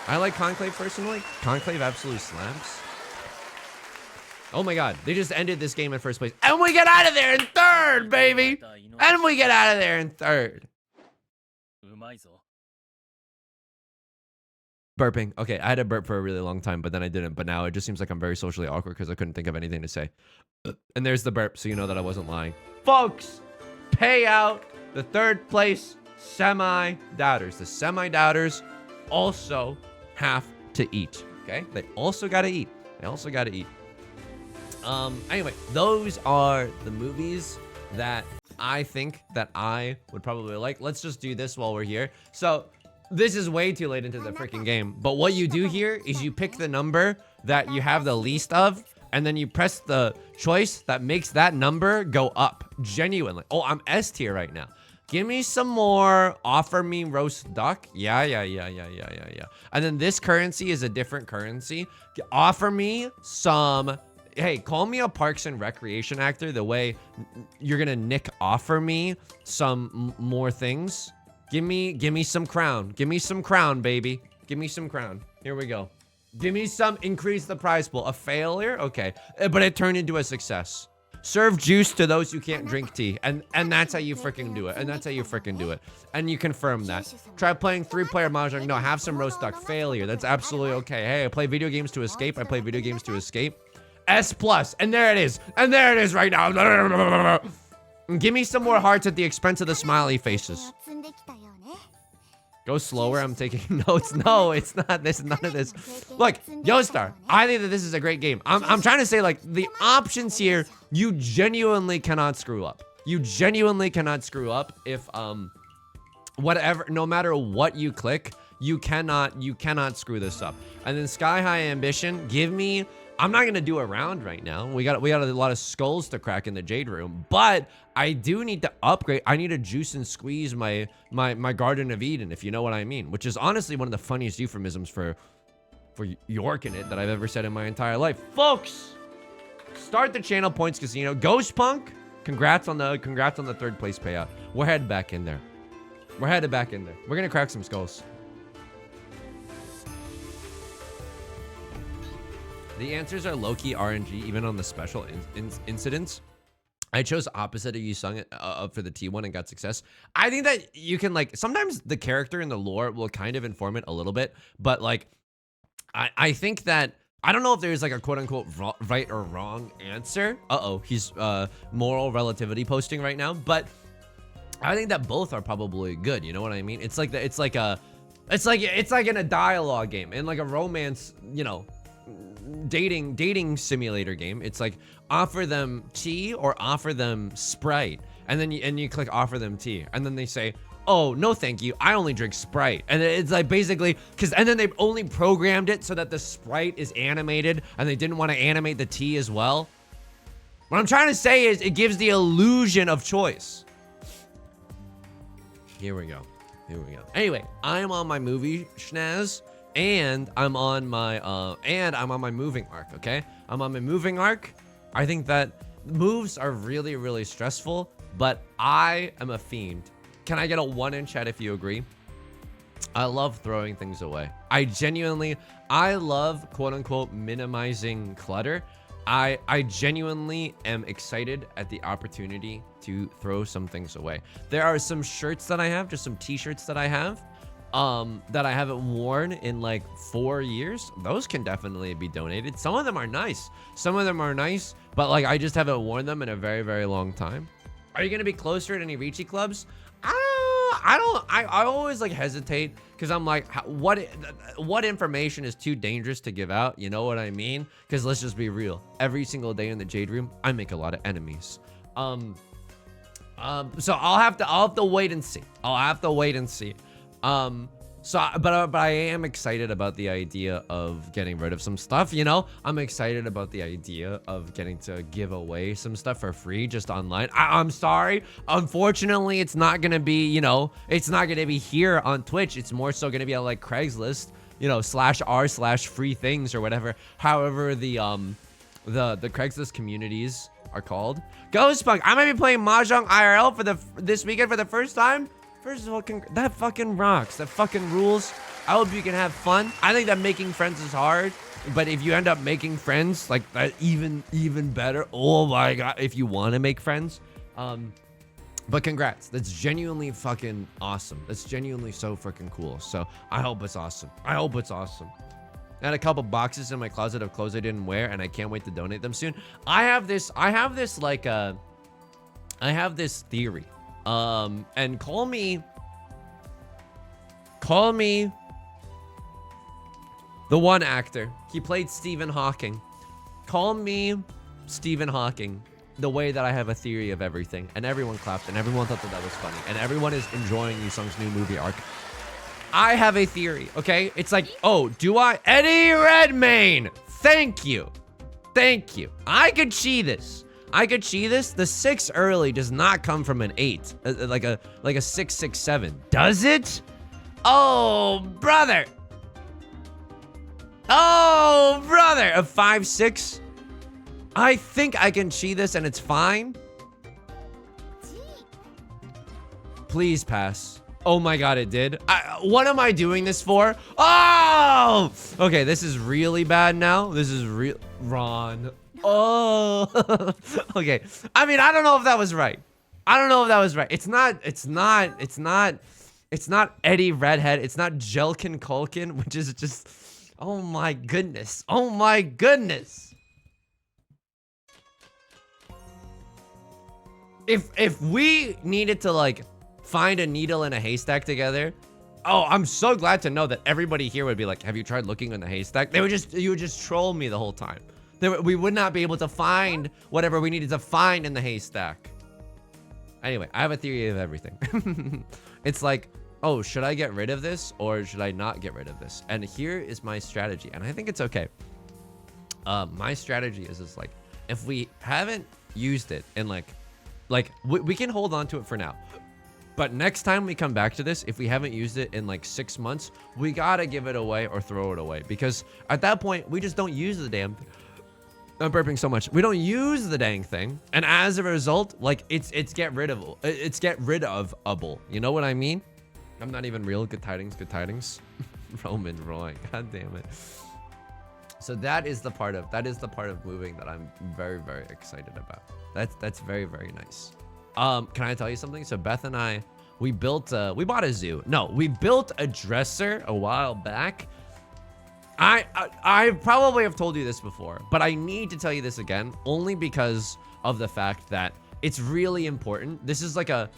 [SPEAKER 1] I like Conclave personally. Conclave absolutely slaps. Oh my god, they just ended this game in first place. And we get out of there in third, baby! And we get out of there in third. Burping. Okay, I had to burp for a really long time, but then I didn't. But now it just seems like I'm very socially awkward because I couldn't think of anything to say. And there's the burp, so you know that I wasn't lying. Folks, pay out the third place semi-doubters. The semi-doubters also have to eat, okay? They also gotta eat. They also gotta eat. Anyway, those are the movies that I think that I would probably like. Let's just do this while we're here. So this is way too late into the freaking game, but what you do here is you pick the number that you have the least of, and then you press the choice that makes that number go up. Genuinely. Oh, I'm S tier right now. Give me some more. Offer me roast duck. Yeah. And then this currency is a different currency. Offer me some. Hey, call me a Parks and Recreation actor the way you're gonna Nick offer me some more things. Give me some crown. Give me some crown, baby. Give me some crown. Here we go. Give me some, increase the prize pool. A failure? Okay. But it turned into a success. Serve juice to those who can't drink tea. And that's how you freaking do it. And that's how you freaking do it. And you confirm that. Try playing 3-player Mahjong. No, have some roast duck. Failure. That's absolutely okay. Hey, I play video games to escape. I play video games to escape. S+. And there it is. And there it is right now. Give me some more hearts at the expense of the smiley faces. Go slower. I'm taking notes. No, it's not this. None of this. Look, Yostar, I think that this is a great game. I'm trying to say, like, the options here, you genuinely cannot screw up. You genuinely cannot screw up if, whatever, no matter what you click, you cannot screw this up. And then Sky High Ambition, give me, I'm not gonna do a round right now. We got a lot of skulls to crack in the Jade Room, but I do need to upgrade. I need to juice and squeeze my Garden of Eden, if you know what I mean, which is honestly one of the funniest euphemisms for York in it that I've ever said in my entire life. Folks, start the channel points casino. Ghost Punk, congrats on the 3rd place payout. We're headed back in there. We're headed back in there. We're gonna crack some skulls. The answers are low-key RNG, even on the special incidents. I chose opposite of yusong for the T1 and got success. I think that you can, like, sometimes the character and the lore will kind of inform it a little bit, but, like, I think that, I don't know if there's, like, a quote-unquote right or wrong answer. Uh-oh, he's moral relativity posting right now, but I think that both are probably good, you know what I mean? It's like it's like in a dialogue game, in, like, a romance, you know, dating simulator game. It's like offer them tea or offer them Sprite, and then you click offer them tea, and then they say, oh no thank you, I only drink Sprite. And it's like basically and then they've only programmed it so that the Sprite is animated and they didn't want to animate the tea as well. What I'm trying to say is it gives the illusion of choice. Here we go. Anyway, I'm on my movie schnaz. And I'm on my moving arc, okay? I'm on my moving arc. I think that moves are really, really stressful, but I am a fiend. Can I get a 1 in chat if you agree? I love throwing things away. I love quote unquote minimizing clutter. I genuinely am excited at the opportunity to throw some things away. There are some shirts that I have, just some t-shirts that I have, that I haven't worn in like 4 years. Those can definitely be donated. Some of them are nice. But like I just haven't worn them in a very, very long time. Are you gonna be closer at any Ricci clubs? I always like hesitate because I'm like, what information is too dangerous to give out? You know what I mean? Because let's just be real. Every single day in the Jade Room, I make a lot of enemies. So I'll have to wait and see. I'll have to wait and see. But I am excited about the idea of getting rid of some stuff, you know? I'm excited about the idea of getting to give away some stuff for free just online. I'm sorry. Unfortunately, it's not going to be, you know, it's not going to be here on Twitch. It's more so going to be on like Craigslist, you know, /r/free things or whatever. However, the Craigslist communities are called. Ghostpunk, I might be playing Mahjong IRL for this weekend for the first time. First of all, that fucking rocks. That fucking rules. I hope you can have fun. I think that making friends is hard, but if you end up making friends, like that, even better. Oh my god, if you want to make friends, but congrats. That's genuinely fucking awesome. That's genuinely so freaking cool. So I hope it's awesome. I hope it's awesome. I had a couple boxes in my closet of clothes I didn't wear, and I can't wait to donate them soon. I have this theory. And call me the one actor. He played Stephen Hawking. Call me Stephen Hawking, the way that I have a theory of everything. And everyone clapped, and everyone thought that was funny. And everyone is enjoying Yusong's new movie arc. I have a theory, okay? It's like, oh, do I? Eddie Redmayne! Thank you. Thank you. I could see this. The 6 early does not come from an 8, like a 6, 6, 7. Does it? Oh, brother. Oh, brother. A 5, 6. I think I can cheat this and it's fine. Please pass. Oh my god, it did. What am I doing this for? Oh! Okay, this is really bad now. This is real. Ron. Oh. Okay. I mean, I don't know if that was right. It's not Eddie Redhead. It's not Jelkin Culkin, which is just, oh my goodness. Oh my goodness. If we needed to like find a needle in a haystack together, oh, I'm so glad to know that everybody here would be like, have you tried looking in the haystack? You would just troll me the whole time. We would not be able to find whatever we needed to find in the haystack. Anyway, I have a theory of everything. It's like, oh, should I get rid of this or should I not get rid of this? And here is my strategy, and I think it's okay. My strategy is like, if we haven't used it in like we can hold on to it for now. But next time we come back to this, if we haven't used it in like 6 months, we gotta give it away or throw it away. Because at that point, we just don't use the damn thing. I'm burping so much. We don't use the dang thing. And as a result, like it's get rid of-able. You know what I mean? I'm not even real. Good tidings, good tidings. Roman Roy. God damn it. So that is the part of moving that I'm very, very excited about. That's very, very nice. Can I tell you something? So Beth and I, we bought a zoo. No, we built a dresser a while back. I probably have told you this before, but I need to tell you this again, only because of the fact that it's really important. This is like a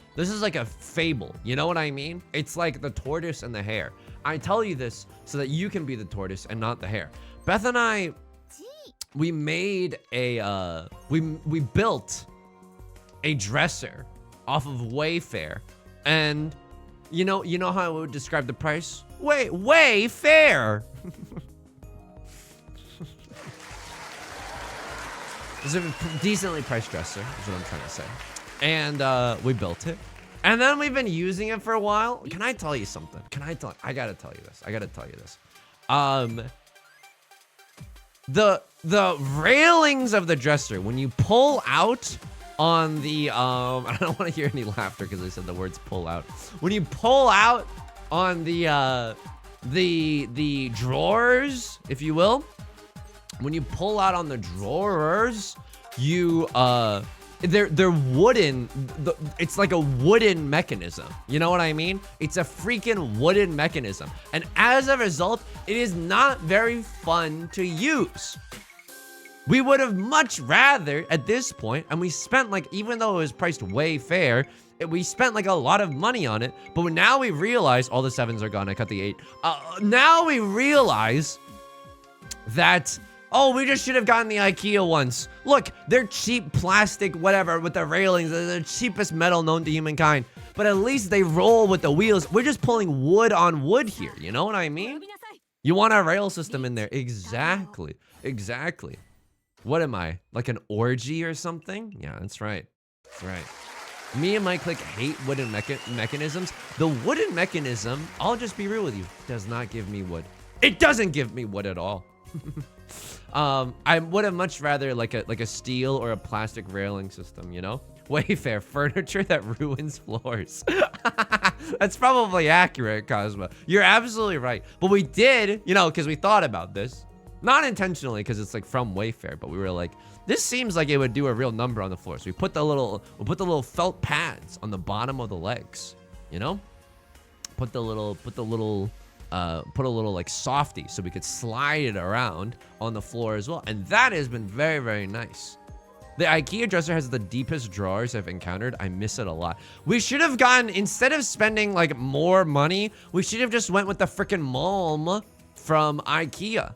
[SPEAKER 1] fable. You know what I mean? It's like the tortoise and the hare. I tell you this so that you can be the tortoise and not the hare. Beth and I, we made a we built a dresser off of Wayfair, and you know how I would describe the price? Wayfair. It's a decently priced dresser, is what I'm trying to say. And we built it, and then we've been using it for a while. Can I tell you something? I gotta tell you this. The railings of the dresser, when you pull out on the I don't want to hear any laughter because I said the words pull out. When you pull out on the drawers, if you will, when you pull out on the drawers, you they're wooden. It's like a wooden mechanism. You know what I mean? It's a freaking wooden mechanism, and as a result, it is not very fun to use. We would have much rather at this point, and we spent like, even though it was priced way fair, we spent like a lot of money on it. But now we realize all the 7s are gone. I cut the 8. Now we realize that Oh, we just should have gotten the IKEA ones. Look, they're cheap plastic, whatever, with the railings. They're the cheapest metal known to humankind. But at least they roll with the wheels. We're just pulling wood on wood here. You know what I mean? You want a rail system in there. Exactly. Exactly. What am I? Like an orgy or something? Yeah, that's right. That's right. Me and my clique hate wooden mechanisms. The wooden mechanism, I'll just be real with you, does not give me wood. It doesn't give me wood at all. I would have much rather like a steel or a plastic railing system, you know? Wayfair furniture that ruins floors. That's probably accurate, Cosmo. You're absolutely right. But we did, you know, because we thought about this. Not intentionally, because it's like from Wayfair, but we were like, this seems like it would do a real number on the floor. So we put the little felt pads on the bottom of the legs, you know? Put a little like softy so we could slide it around on the floor as well. And that has been very, very nice. The IKEA dresser has the deepest drawers I've encountered. I miss it a lot. We should have gotten, instead of spending like more money, we should have just went with the freaking Malm from IKEA.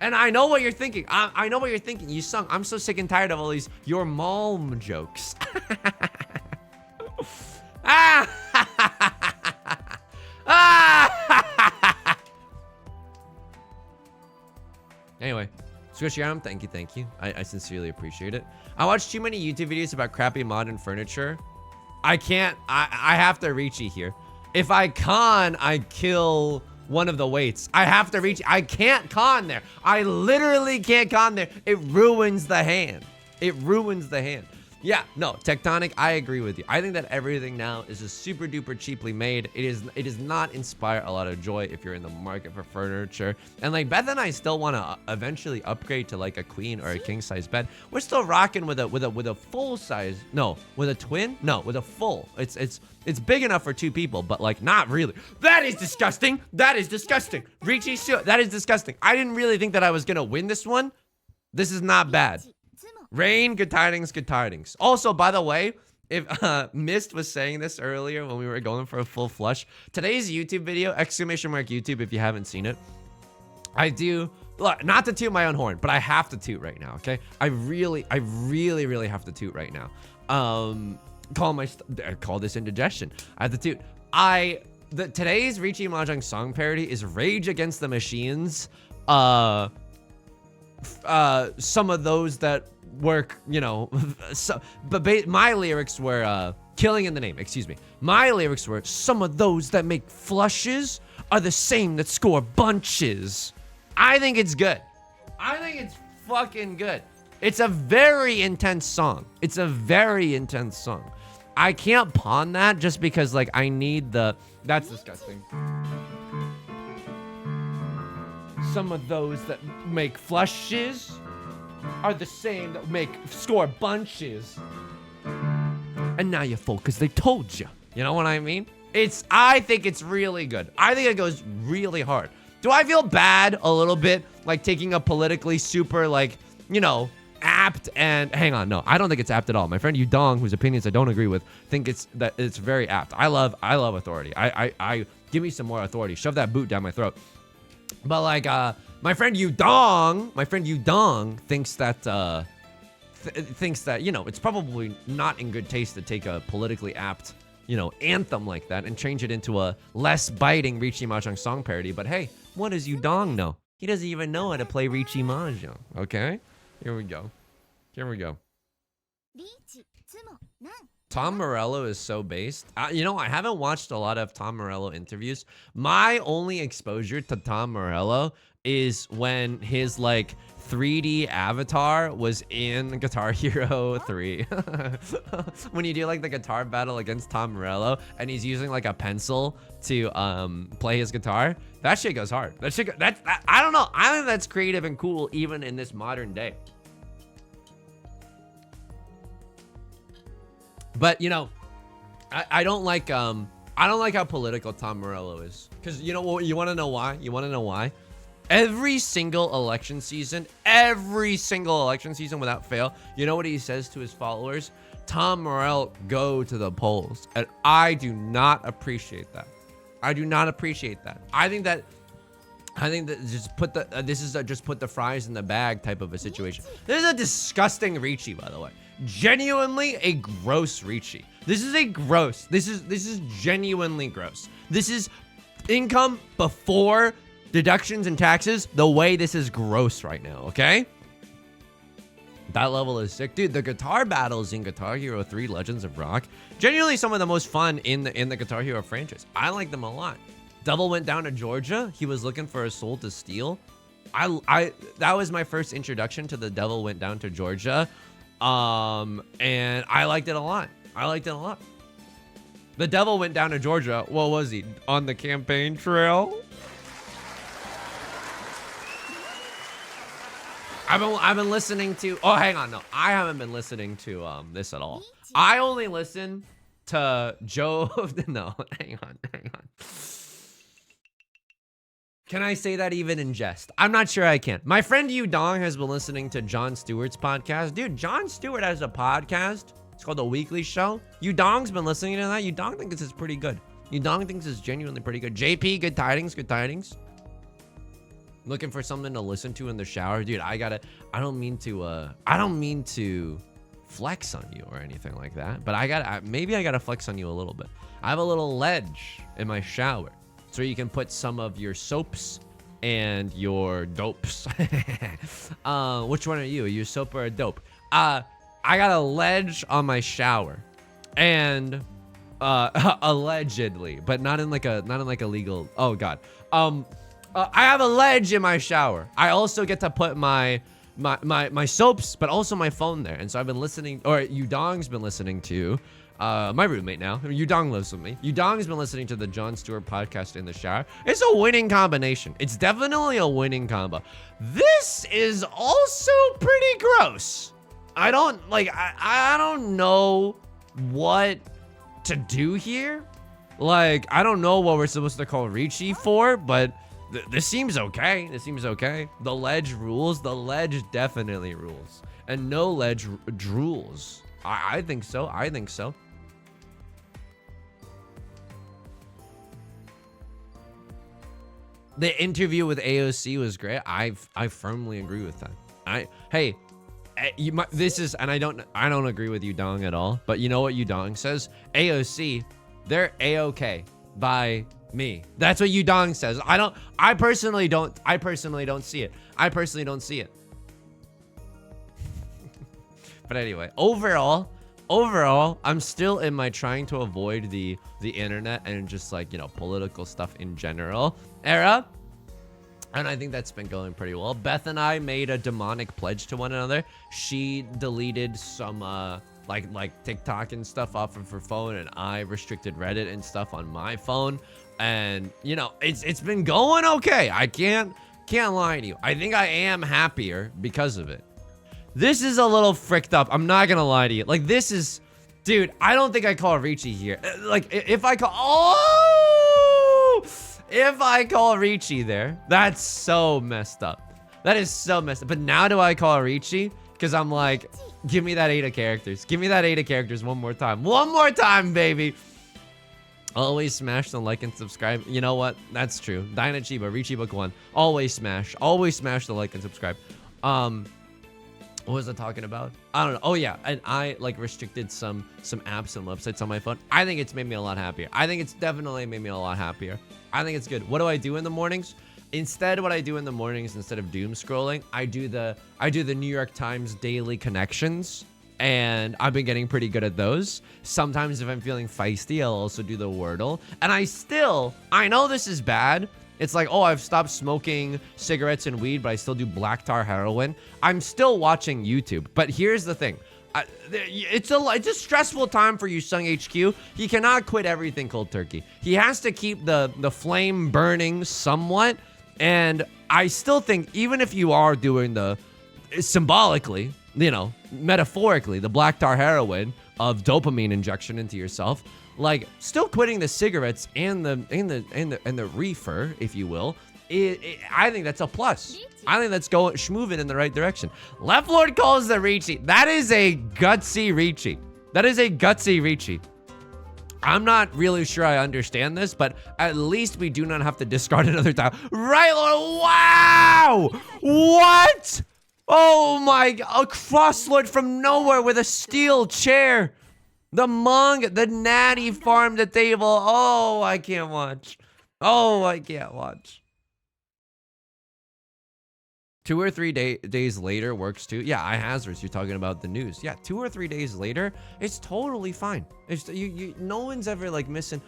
[SPEAKER 1] And I know what you're thinking. I know what you're thinking. Yusong, I'm so sick and tired of all these your Malm jokes. Anyway, Squishy Arm, thank you. I sincerely appreciate it. I watched too many YouTube videos about crappy modern furniture. I can't, I have to reach you here. If I con, I kill one of the weights. I have to reach, I can't con there. I literally can't con there. It ruins the hand. It ruins the hand. Yeah, no, Tectonic, I agree with you. I think that everything now is just super duper cheaply made. It does not inspire a lot of joy if you're in the market for furniture. And like Beth and I still want to eventually upgrade to like a queen or a king size bed. We're still rocking with a full size. No, with a twin? No, with a full. It's big enough for two people, but like not really. That is disgusting. That is disgusting. Richie, that is disgusting. I didn't really think that I was gonna win this one. This is not bad. Rain, good tidings, good tidings. Also, by the way, if Mist was saying this earlier when we were going for a full flush, today's YouTube video, !YouTube if you haven't seen it, I do, not to toot my own horn, but I have to toot right now, okay? I really have to toot right now. Call this indigestion. I have to toot. Today's Richie Mahjong song parody is Rage Against the Machines. Some of those that work, you know, but my lyrics were Killing in the Name, excuse me. My lyrics were, some of those that make flushes are the same that score bunches. I think it's good. I think it's fucking good. It's a very intense song. It's a very intense song. I can't pawn that just because like I need the, that's disgusting. Some of those that make flushes are the same that make score bunches. And now you're full because they told you. You know what I mean? I think it's really good. I think it goes really hard. Do I feel bad a little bit like taking a politically super like, you know, apt and hang on, no, I don't think it's apt at all. My friend Yudong, whose opinions I don't agree with, think it's very apt. I love authority. I give me some more authority. Shove that boot down my throat. But like my friend Yudong thinks that thinks that, you know, it's probably not in good taste to take a politically apt, you know, anthem like that and change it into a less biting Richie Mahjong song parody. But hey, what does Yudong know? He doesn't even know how to play Richie Mahjong. Okay, here we go. Here we go. Tom Morello is so based. You know, I haven't watched a lot of Tom Morello interviews. My only exposure to Tom Morello is when his like 3D avatar was in Guitar Hero 3. When you do like the guitar battle against Tom Morello and he's using like a pencil to play his guitar, that shit goes hard. That shit, I don't know. I think that's creative and cool even in this modern day. But you know, I don't like how political Tom Morello is. Cause you know what, you wanna know why? You wanna know why? Every single election season without fail, you know what he says to his followers? Tom Morello, go to the polls. And I do not appreciate that. I do not appreciate that. I think that I think that just put the this is a just put the fries in the bag type of a situation. This is a disgusting Ricci, by the way. Genuinely a gross Ricci. This is a gross. This is genuinely gross. This is income before deductions and taxes. The way this is gross right now, okay? That level is sick. Dude, the guitar battles in Guitar Hero 3 Legends of Rock, genuinely some of the most fun in the Guitar Hero franchise. I like them a lot. Devil went down to Georgia. He was looking for a soul to steal. That was my first introduction to the Devil Went Down to Georgia. And I liked it a lot. I liked it a lot. The Devil Went Down to Georgia. What was he? On the campaign trail? I've been listening to, oh, hang on. No, I haven't been listening to this at all. I only listen to Joe. No, hang on. Can I say that even in jest? I'm not sure I can. My friend Yu Dong has been listening to Jon Stewart's podcast. Dude, Jon Stewart has a podcast. It's called The Weekly Show. Yu Dong's been listening to that. Yu Dong thinks it's pretty good. Yu Dong thinks it's genuinely pretty good. JP, good tidings, good tidings. Looking for something to listen to in the shower. Dude, I don't mean to flex on you or anything like that, but maybe I gotta flex on you a little bit. I have a little ledge in my shower. So you can put some of your soaps and your dopes. Which one are you? Are you a soap or a dope? I got a ledge on my shower, and allegedly, but not in like a legal. Oh God. I have a ledge in my shower. I also get to put my soaps, but also my phone there. And so I've been listening, or Yu Dong's been listening to. My roommate now. Yu Dong lives with me. Yu Dong has been listening to the Jon Stewart podcast in the shower. It's a winning combination. It's definitely a winning combo. This is also pretty gross. I don't know what to do here. Like, I don't know what we're supposed to call Ricci for, but this seems okay. This seems okay. The ledge rules. The ledge definitely rules. And no ledge drools. I think so. I think so. The interview with AOC was great. I firmly agree with that. This is, and I don't agree with Yu Dong at all. But you know what Yu Dong says? AOC, they're A-okay by me. That's what Yu Dong says. I personally don't see it. I personally don't see it. But anyway, overall, I'm still in my trying to avoid the internet and just like, you know, political stuff in general era. And I think that's been going pretty well. Beth and I made a demonic pledge to one another. She deleted some like TikTok and stuff off of her phone, and I restricted Reddit and stuff on my phone. And you know, it's been going okay. I can't lie to you. I think I am happier because of it. This is a little fricked up. I'm not gonna lie to you. Like, this is, dude, I don't think I call Ricci here. Like, if I call Ricci there, that's so messed up. That is so messed up. But now do I call Ricci? Because I'm like, give me that 8 of characters. Give me that 8 of characters one more time. One more time, baby. Always smash the like and subscribe. You know what? That's true. Dynachiba, Ricci Book 1. Always smash the like and subscribe. What was I talking about? I don't know. Oh yeah, and I like restricted some apps and websites on my phone. I think it's made me a lot happier. I think it's definitely made me a lot happier. I think it's good. What do I do in the mornings? Instead, what I do in the mornings, instead of doom scrolling, I do the New York Times daily connections, and I've been getting pretty good at those. Sometimes if I'm feeling feisty, I'll also do the Wordle. And I know this is bad. It's like, oh, I've stopped smoking cigarettes and weed, but I still do black tar heroin. I'm still watching YouTube. But here's the thing. It's a stressful time for Yusong HQ. He cannot quit everything cold turkey. He has to keep the flame burning somewhat. And I still think, even if you are doing the symbolically, you know, metaphorically, the black tar heroin of dopamine injection into yourself, like, still quitting the cigarettes and the reefer, if you will, I think that's a plus. I think that's schmoving in the right direction. Left Lord calls the Ricci. That is a gutsy Ricci. That is a gutsy Ricci. I'm not really sure I understand this, but at least we do not have to discard another tile. Right, Lord? Wow! What? Oh my, a crosslord from nowhere with a steel chair. The natty farm to table. Oh, I can't watch. Oh, I can't watch. 2 or 3 days later works too. Yeah, iHazards, you're talking about the news. Yeah, 2 or 3 days later, it's totally fine. It's no one's ever like missing.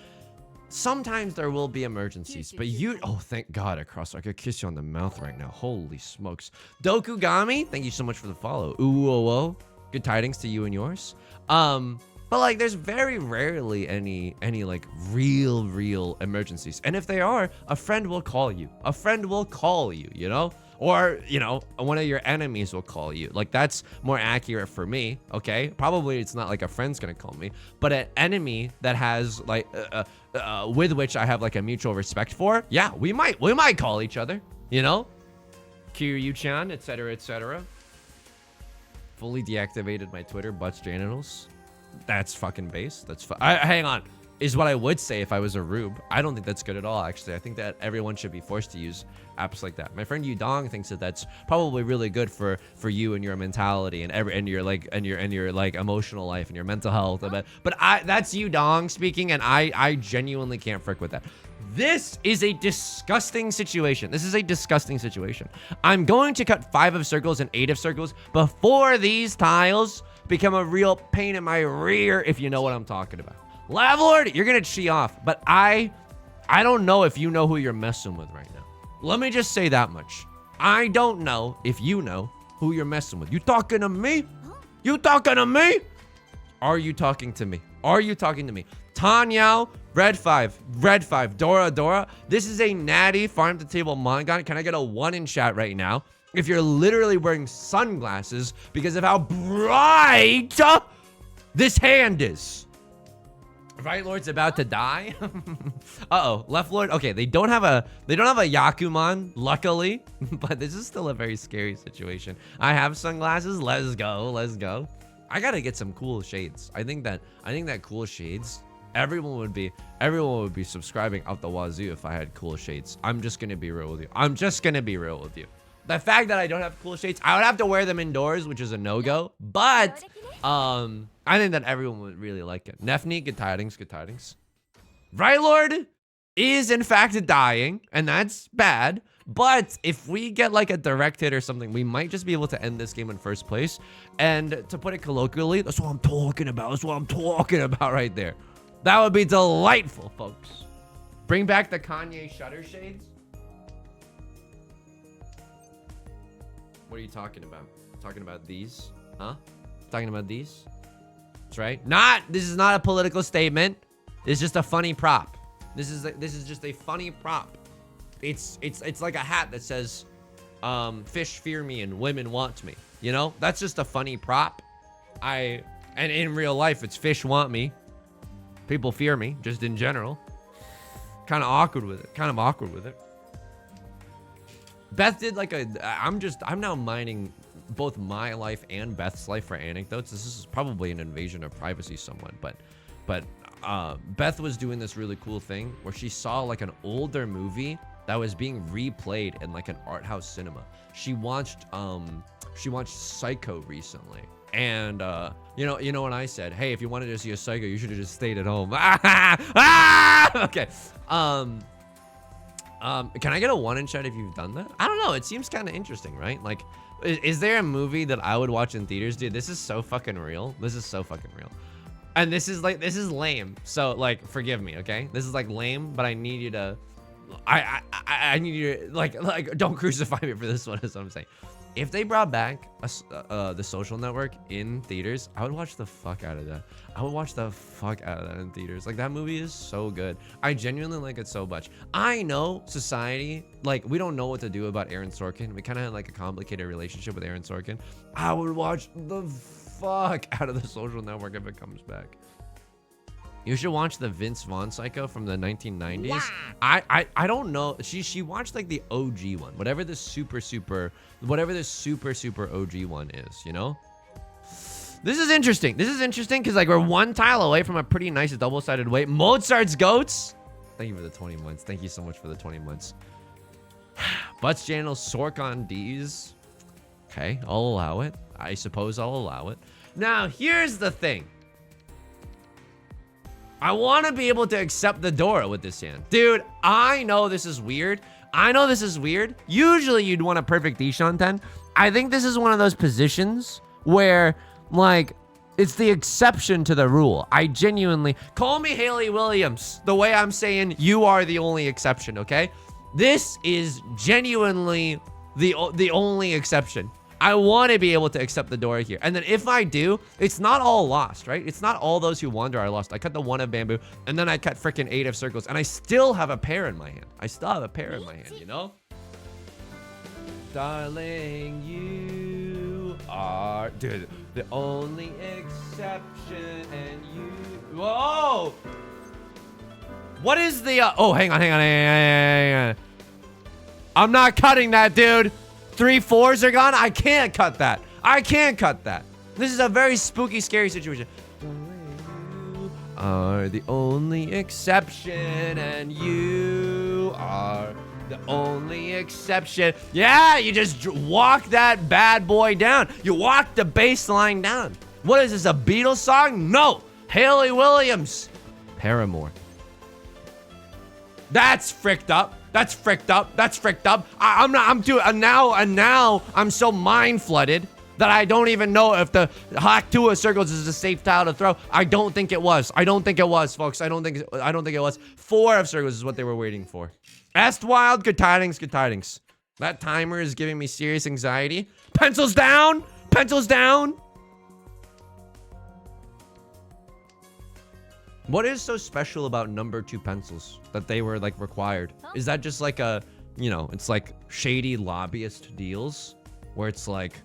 [SPEAKER 1] Sometimes there will be emergencies, but oh, thank God, I could kiss you on the mouth right now. Holy smokes. Dokugami, thank you so much for the follow. Ooh, good tidings to you and yours. But like, there's very rarely any like real emergencies. And if they are, a friend will call you. A friend will call you, you know? Or, you know, one of your enemies will call you. Like, that's more accurate for me, okay? Probably it's not like a friend's gonna call me, but an enemy that has like, with which I have like a mutual respect for, yeah, we might call each other, you know? Kiryu-chan, etc., etc. Fully deactivated my Twitter, butts genitals. That's fucking base. That's hang on. Is what I would say if I was a rube. I don't think that's good at all, actually. I think that everyone should be forced to use apps like that. My friend Yudong thinks that that's probably really good for you and your mentality and your like emotional life and your mental health. But that's Yudong speaking, and I genuinely can't frick with that. This is a disgusting situation. This is a disgusting situation. I'm going to cut 5 of circles and 8 of circles before these tiles become a real pain in my rear, if you know what I'm talking about. Lavlord, you're gonna chee off, but I don't know if you know who you're messing with right now. Let me just say that much. I don't know if you know who you're messing with. You talking to me? You talking to me? Are you talking to me? Are you talking to me? Tanyao, red 5, Dora. This is a natty farm to table manga. Can I get a 1 in chat right now? If you're literally wearing sunglasses because of how bright this hand is. Right Lord's about to die. Uh-oh, left Lord. Okay, they don't have a Yakuman, luckily, but this is still a very scary situation. I have sunglasses. Let's go. I gotta get some cool shades. I think that cool shades, everyone would be subscribing out the wazoo if I had cool shades. I'm just gonna be real with you. The fact that I don't have cool shades, I would have to wear them indoors, which is a no-go. But I think that everyone would really like it. Nefni, good tidings. Right Lord is in fact dying, and that's bad. But if we get like a direct hit or something, we might just be able to end this game in first place. And to put it colloquially, that's what I'm talking about. That's what I'm talking about right there. That would be delightful, folks. Bring back the Kanye shutter shades. What are you talking about? Talking about these? Huh? Talking about these? That's right. This is not a political statement. It's just a funny prop. This is just a funny prop. It's like a hat that says, fish fear me and women want me. You know? That's just a funny prop. And in real life, it's fish want me. People fear me, just in general. Kind of awkward with it. Beth did like I'm now mining both my life and Beth's life for anecdotes. This is probably an invasion of privacy somewhat, but Beth was doing this really cool thing where she saw like an older movie that was being replayed in like an art house cinema. She watched Psycho recently. And you know when I said, hey, if you wanted to see a Psycho, you should have just stayed at home. Okay. Can I get a 1 in chat if you've done that? I don't know. It seems kind of interesting, right? Like, is there a movie that I would watch in theaters? Dude, this is so fucking real. And this is lame. So like, forgive me, okay? This is like lame, but I need you to, I need you to like, don't crucify me for this one is what I'm saying. If they brought back The Social Network in theaters, I would watch the fuck out of that. In theaters. Like, that movie is so good. I genuinely like it so much. I know society, like, we don't know what to do about Aaron Sorkin. We kind of had like a complicated relationship with Aaron Sorkin. I would watch the fuck out of The Social Network if it comes back. You should watch the Vince Vaughn Psycho from the 1990s. Yeah. I don't know. She watched like the OG one, whatever the super OG one is, you know? This is interesting. This is interesting because like we're one tile away from a pretty nice double-sided weight. Mozart's goats. Thank you for the 20 months. Thank you so much for the 20 months. Butts channel Sork on D's. Okay, I'll allow it. I suppose I'll allow it. Now, here's the thing. I want to be able to accept the Dora with this hand. Dude, I know this is weird. I know this is weird. Usually you'd want a perfect Ishan 10. I think this is one of those positions where, like, it's the exception to the rule. I genuinely... Call me Haley Williams. The way I'm saying you are the only exception, okay? This is genuinely the only exception. I want to be able to accept the Dora here. And then if I do, it's not all lost, right? It's not all those who wander are lost. I cut the 1 of bamboo, and then I cut freaking 8 of circles, and I still have a pair in my hand. I still have a pair in my hand, you know? Darling, you are... Dude, the only exception, and you... Whoa! What is the... Oh, hang on. I'm not cutting that, dude. 3 4s are gone. I can't cut that. I can't cut that. This is a very spooky, scary situation. You are the only exception, and you are the only exception. Yeah, you just walk that bad boy down. You walk the bass line down. What is this, a Beatles song? No. Haley Williams. Paramore. That's fricked up. That's fricked up. That's fricked up. Now I'm so mind flooded that I don't even know if the Hawk 2 of circles is a safe tile to throw. I don't think it was. I don't think it was, folks. I don't think it was. 4 of circles is what they were waiting for. Estwild, good tidings, good tidings. That timer is giving me serious anxiety. Pencils down. Pencils down. What is so special about number 2 pencils that they were like required? Is that just like a, you know, it's like shady lobbyist deals where it's like,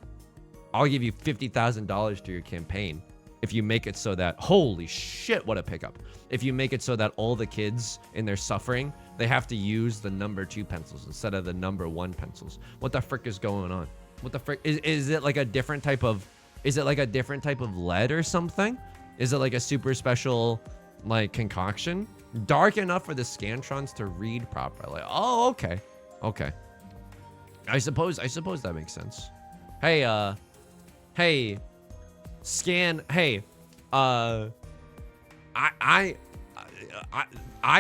[SPEAKER 1] I'll give you $50,000 to your campaign if you make it so that, holy shit, what a pickup. If you make it so that all the kids in their suffering, they have to use the number 2 pencils instead of the number 1 pencils. What the frick is going on? What the frick? Is it like a different type of, lead or something? Is it like a super special... like concoction dark enough for the scantrons to read properly? Oh, okay. I suppose that makes sense. Hey, scan. Hey, I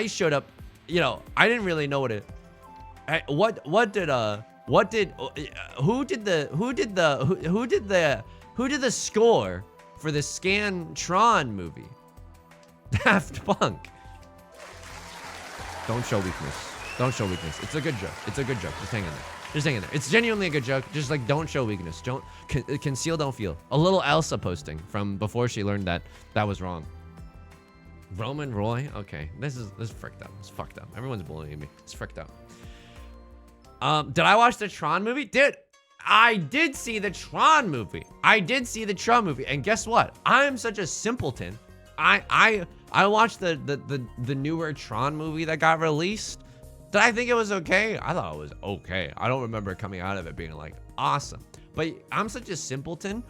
[SPEAKER 1] showed up. You know, I didn't really know what it. Who did the score for the Scantron movie? Daft Punk. Don't show weakness. Don't show weakness. It's a good joke. It's a good joke. Just hang in there. Just hang in there. It's genuinely a good joke. Just like, don't show weakness. Don't conceal, don't feel. A little Elsa posting from before she learned that was wrong. Roman Roy. Okay, this is fricked up. It's fucked up. Everyone's bullying me. It's fricked up. Did I watch the Tron movie? Dude, I did see the Tron movie. And guess what? I'm such a simpleton. I watched the newer Tron movie that got released. Did I think it was okay? I thought it was okay. I don't remember coming out of it being like awesome. But I'm such a simpleton.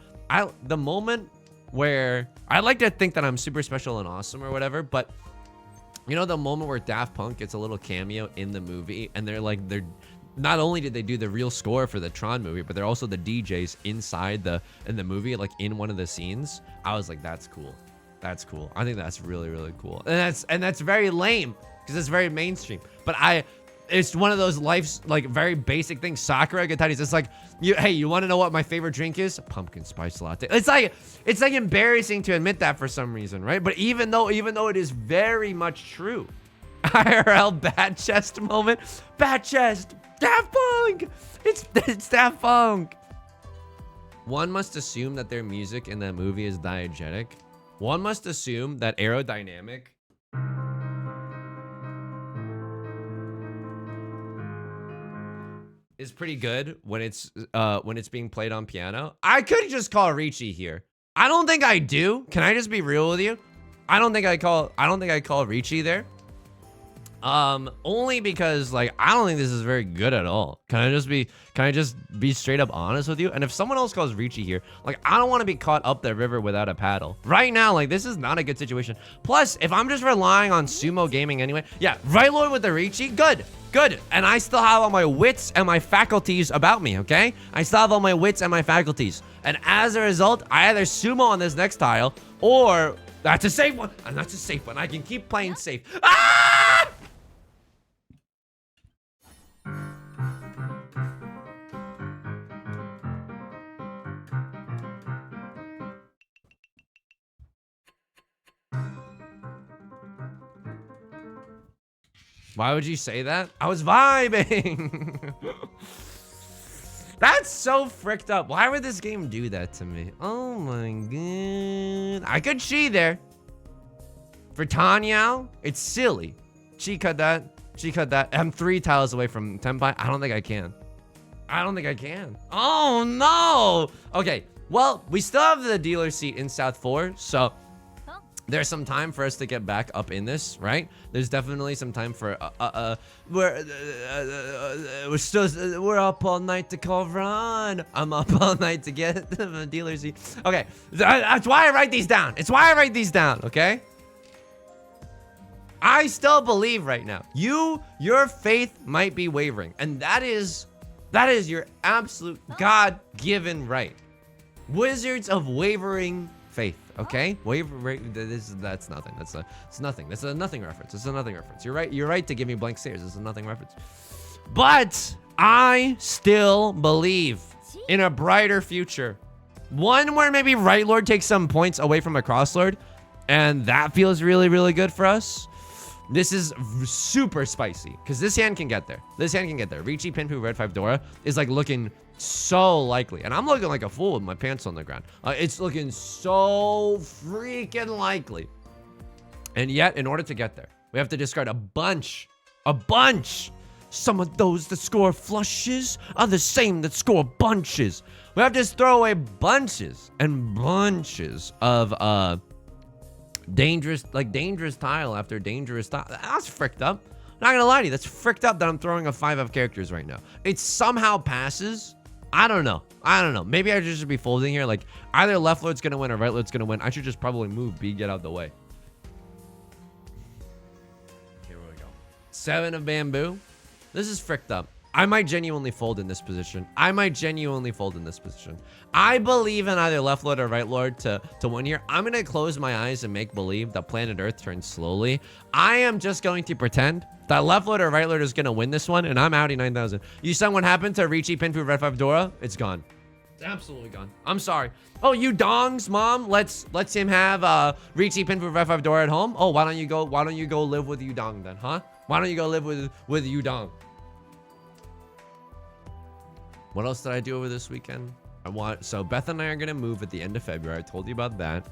[SPEAKER 1] The moment where I like to think that I'm super special and awesome or whatever, but you know the moment where Daft Punk gets a little cameo in the movie and they're not only did they do the real score for the Tron movie, but they're also the DJs inside in the movie, like in one of the scenes. I was like, that's cool. That's cool. I think that's really, really cool. And that's very lame because it's very mainstream. But it's one of those life's like very basic things. Sakura Gataris. It's like, hey, you want to know what my favorite drink is? Pumpkin spice latte. It's like embarrassing to admit that for some reason, right? But even though it is very much true. IRL bat chest moment. Bat chest. Daft Punk. It's Daft Punk. One must assume that their music in that movie is diegetic. One must assume that aerodynamic is pretty good when it's being played on piano. I could just call Ricci here. I don't think I do. Can I just be real with you? I don't think I call Ricci there. Only because like I don't think this is very good at all. Can I just be straight up honest with you? And if someone else calls Ricci here, like I don't want to be caught up the river without a paddle. Right now, like this is not a good situation. Plus, if I'm just relying on sumo gaming anyway, yeah, right lord with the Ricci, good. And I still have all my wits and my faculties about me, okay? I still have all my wits and my faculties. And as a result, I either sumo on this next tile or that's a safe one. And that's a safe one. I can keep playing safe. Ah! Why would you say that? I was vibing. That's so fricked up. Why would this game do that to me? Oh my god. I could chi there. For Tanyao, it's silly. Chi cut that. I'm 3 tiles away from Tenpai. I don't think I can. Oh no. Okay, well, we still have the dealer seat in South 4, so there's some time for us to get back up in this, right? There's definitely some time for we're up all night to call run. I'm up all night to get the dealer seat. Okay, that's why I write these down. Okay? I still believe right now. Your faith might be wavering, and that is your absolute God-given right. Wizards of wavering faith. Okay, that's nothing. It's nothing. That's a nothing reference. You're right to give me blank stares. It's a nothing reference. But I still believe in a brighter future. One where maybe Right Lord takes some points away from a Cross Lord, and that feels really, really good for us. This is super spicy because this hand can get there. Ricci, Pinpu, Red 5 Dora is like looking so likely, and I'm looking like a fool with my pants on the ground. It's looking so freaking likely, and yet in order to get there, we have to discard a bunch. Some of those that score flushes are the same that score bunches. We have to throw away bunches and bunches of dangerous tile after dangerous tile. That's fricked up. Not gonna lie to you, that's fricked up that I'm throwing a 5 of characters right now. It somehow passes. I don't know. Maybe I should be folding here. Like either left lord's gonna win or right lord's gonna win. I should just probably move B, get out the way. Here we go. 7 of bamboo. This is fricked up. I might genuinely fold in this position. I believe in either left lord or right lord to win here. I'm going to close my eyes and make believe that planet Earth turns slowly. I am just going to pretend that left lord or right lord is going to win this one, and I'm outie 9,000. You saw what happened to Ricci, Pinpu, Red 5 Dora? It's gone. It's absolutely gone. I'm sorry. Oh, you dongs, mom. Let's him have Ricci, Pinpu, Red 5 Dora at home. Oh, why don't you go live with Udong then, huh? Why don't you go live with Udong? What else did I do over this weekend? So Beth and I are gonna move at the end of February. I told you about that.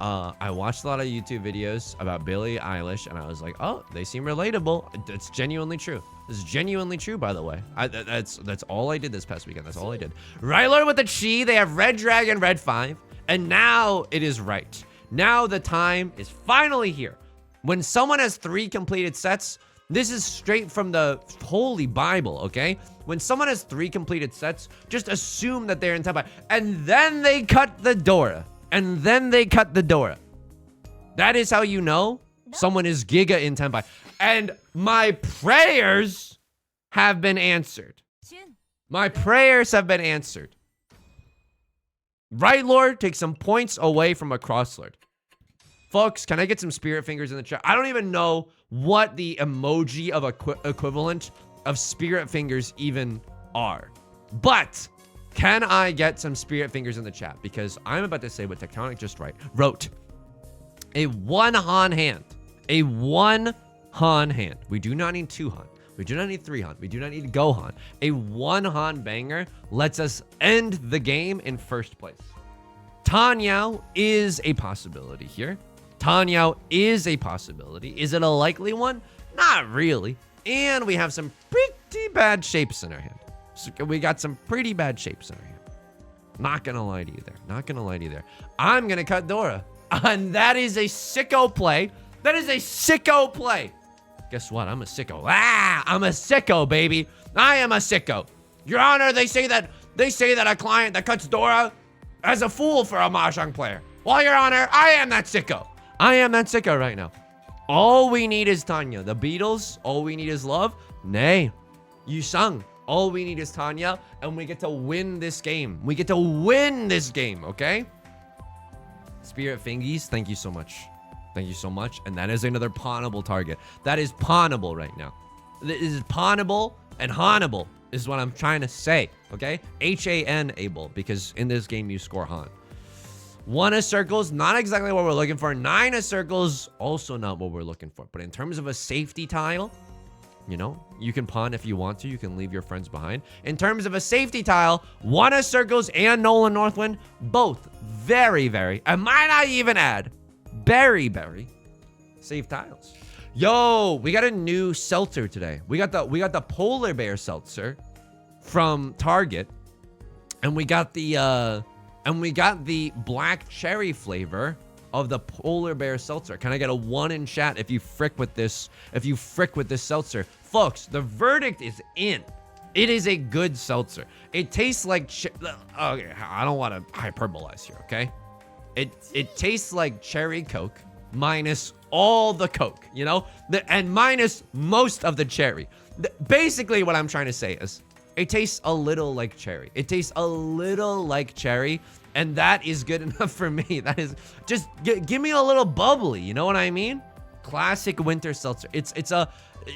[SPEAKER 1] I watched a lot of YouTube videos about Billie Eilish, and I was like, oh, they seem relatable. It's genuinely true. This is genuinely true, by the way. That's all I did this past weekend. That's all I did. Right lord with the chi. They have red dragon, red 5, and now it is right. Now the time is finally here. When someone has 3 completed sets, this is straight from the Holy Bible, okay? When someone has 3 completed sets, just assume that they're in Tenpai. And then they cut the Dora. That is how you know someone is Giga in Tenpai. And my prayers have been answered. Right Lord takes some points away from a Cross Lord. Folks, can I get some spirit fingers in the chat? I don't even know what the emoji of equivalent of spirit fingers even are. But can I get some spirit fingers in the chat? Because I'm about to say what Tectonic just wrote. A 1 Han hand. A 1 Han hand. We do not need 2 Han. We do not need 3 Han. We do not need Go Han. A 1 Han banger lets us end the game in first place. Tanyao is a possibility here. Is it a likely one? Not really. And we have some pretty bad shapes in our hand. So we got some pretty bad shapes in our hand. Not gonna lie to you there. I'm gonna cut Dora. And that is a sicko play. Guess what? I'm a sicko. I'm a sicko, baby. I am a sicko. Your Honor, they say that a client that cuts Dora as a fool for a mahjong player. Well, Your Honor, I am that sicko. I am that sicko right now. All we need is Tanya. The Beatles, all we need is love. Nay, yusong. All we need is Tanya, and we get to win this game. We get to win this game, okay? Spirit Fingies, thank you so much. Thank you so much. And that is another pawnable target. That is pawnable right now. This is pawnable and hawnable is what I'm trying to say, okay? H-A-N-able, because in this game you score Han. 1 of circles, not exactly what we're looking for. 9 of circles, also not what we're looking for. But in terms of a safety tile, you know, you can pawn if you want to. You can leave your friends behind. In terms of a safety tile, 1 of circles and Nolan Northwind, both very, very, I might not even add, very, very safe tiles. Yo, we got a new seltzer today. We got the polar bear seltzer from Target, and we got the black cherry flavor of the polar bear seltzer. Can I get a 1 in chat if you frick with this? If you frick with this seltzer, folks, the verdict is in. It is a good seltzer. It tastes like okay, I don't want to hyperbolize here, okay? It tastes like cherry Coke minus all the Coke, you know? And minus most of the cherry. Basically what I'm trying to say is it tastes a little like cherry. It tastes a little like cherry, and that is good enough for me. That is just give me a little bubbly, you know what I mean? Classic winter seltzer. It's a,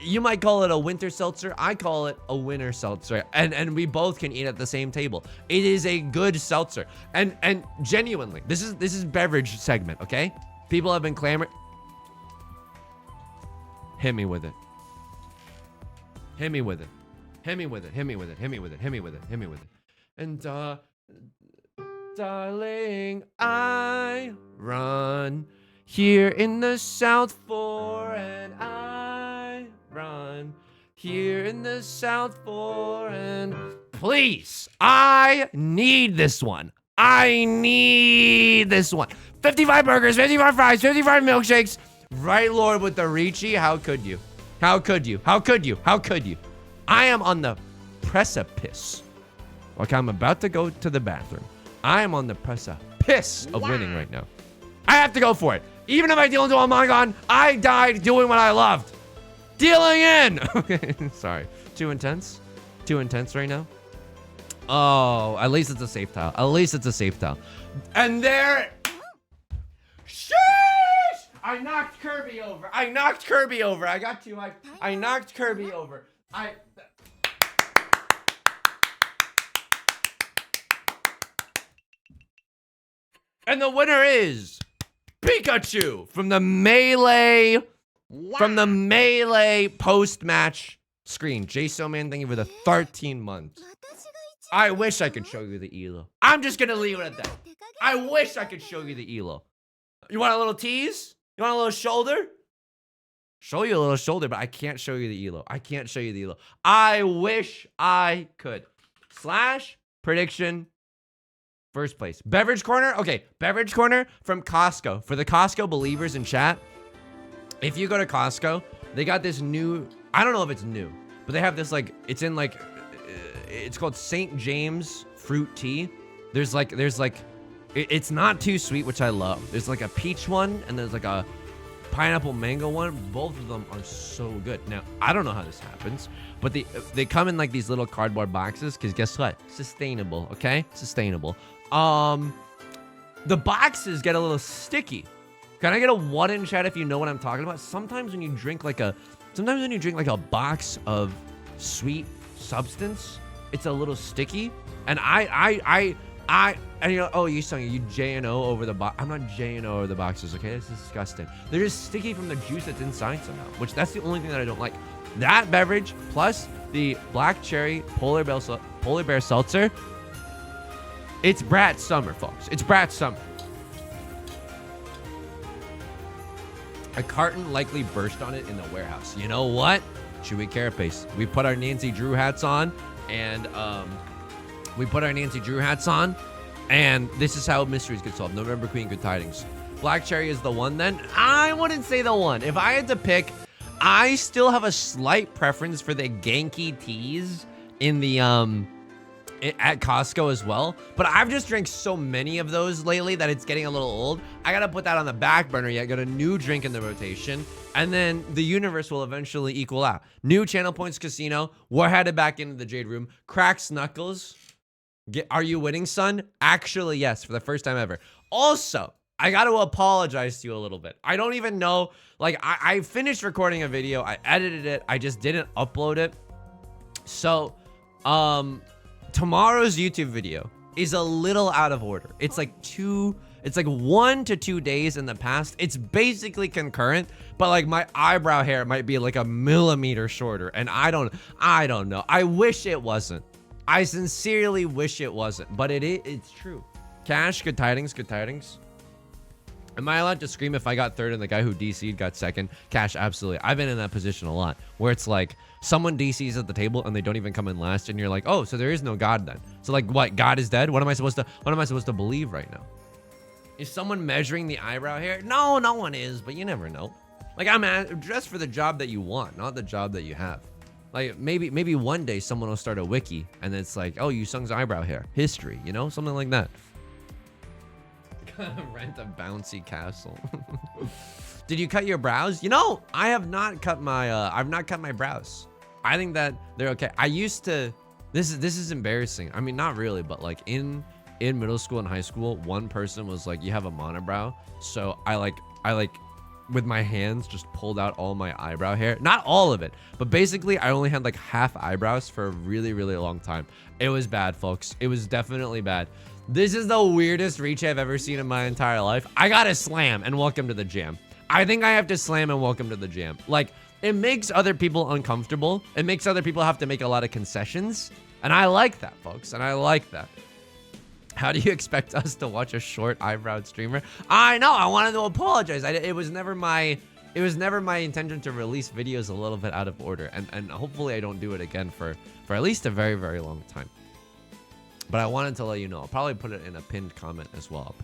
[SPEAKER 1] you might call it a winter seltzer. I call it a winter seltzer. And we both can eat at the same table. It is a good seltzer. And genuinely, this is beverage segment, okay? People have been clamoring. Hit me with it. Hit me with it. Hit me with it. Hit me with it. Hit me with it. Hit me with it. Hit me with it. And darling, I run here in the South 4, and I run here in the South 4, and please, I need this one. I need this one. 55 burgers, 55 fries, 55 milkshakes. Right, Lord, with the Ricci. How could you? How could you? How could you? How could you? I am on the precipice. Like I'm about to go to the bathroom. I am on the precipice of winning right now. I have to go for it. Even if I deal into a Mongon, I died doing what I loved. Dealing in. Okay, sorry. Too intense? Too intense right now? Oh, at least it's a safe tile. At least it's a safe tile. And there... Sheesh! I knocked Kirby over. I knocked Kirby over. I got you. I knocked Kirby over. And the winner is Pikachu from the Melee, from the Melee post-match screen. Jason, man, thank you for the 13 months. I wish I could show you the ELO. I'm just gonna leave it at that. I wish I could show you the ELO. You want a little tease? You want a little shoulder? Show you a little shoulder, but I can't show you the ELO. I can't show you the ELO. I wish I could. Slash prediction. First place. Beverage corner? Okay, beverage corner from Costco. For the Costco believers in chat, if you go to Costco, they got this new, I don't know if it's new, but they have this like, it's in like, it's called St. James fruit tea. There's like, it's not too sweet, which I love. There's like a peach one, and there's like a pineapple mango one. Both of them are so good. Now, I don't know how this happens, but they come in like these little cardboard boxes, because guess what? Sustainable, okay? Sustainable. The boxes get a little sticky. Can I get a 1 in chat if you know what I'm talking about? Sometimes when you drink like a box of sweet substance, it's a little sticky. And and you know, oh, you J&O over the box. I'm not J&O over the boxes, okay? This is disgusting. They're just sticky from the juice that's inside somehow, which that's the only thing that I don't like. That beverage plus the black cherry polar bear seltzer. It's Brat Summer, folks. It's Brat Summer. A carton likely burst on it in the warehouse. You know what? Chewy Carapace. We put our Nancy Drew hats on, and and this is how mysteries get solved. November Queen, good tidings. Black cherry is the one then? I wouldn't say the one. If I had to pick, I still have a slight preference for the Genki teas in the at Costco as well, but I've just drank so many of those lately that it's getting a little old. I gotta put that on the back burner yet, got a new drink in the rotation, and then the universe will eventually equal out. New Channel Points Casino, we're headed back into the Jade Room. Cracks Knuckles, are you winning, son? Actually, yes, for the first time ever. Also, I got to apologize to you a little bit. I don't even know, like, I finished recording a video, I edited it, I just didn't upload it. So, tomorrow's YouTube video is a little out of order. It's like 1 to 2 days in the past. It's basically concurrent, but like my eyebrow hair might be like a millimeter shorter, and I don't know. I wish it wasn't. I sincerely wish it wasn't, but it's true. Cash, good tidings, good tidings. Am I allowed to scream if I got third and the guy who DC'd got second? Cash, absolutely. I've been in that position a lot, where it's like someone DC's at the table and they don't even come in last, and you're like, oh, so there is no God then. So like, what? God is dead? What am I supposed to believe right now? Is someone measuring the eyebrow hair? No, no one is, but you never know. Like, I'm dressed for the job that you want, not the job that you have. Like, maybe one day someone will start a wiki and it's like, oh, Yusong's eyebrow hair, history, you know, something like that. Rent a bouncy castle. Did you cut your brows? You know, I have not cut my I've not cut my brows. I think that they're okay. I used to, this is embarrassing. I mean, not really, but like in middle school and high school, one person was like, you have a monobrow. So I like with my hands just pulled out all my eyebrow hair. Not all of it, but basically I only had like half eyebrows for a really, really long time. It was bad, folks. It was definitely bad. This is the weirdest reach I've ever seen in my entire life. I gotta slam and welcome to the jam. I think I have to slam and welcome to the jam. Like, it makes other people uncomfortable. It makes other people have to make a lot of concessions. And I like that, folks. And I like that. How do you expect us to watch a short eyebrowed streamer? I know, I wanted to apologize. It was never my intention to release videos a little bit out of order. And hopefully I don't do it again for at least a very, very long time. But I wanted to let you know. I'll probably put it in a pinned comment as well.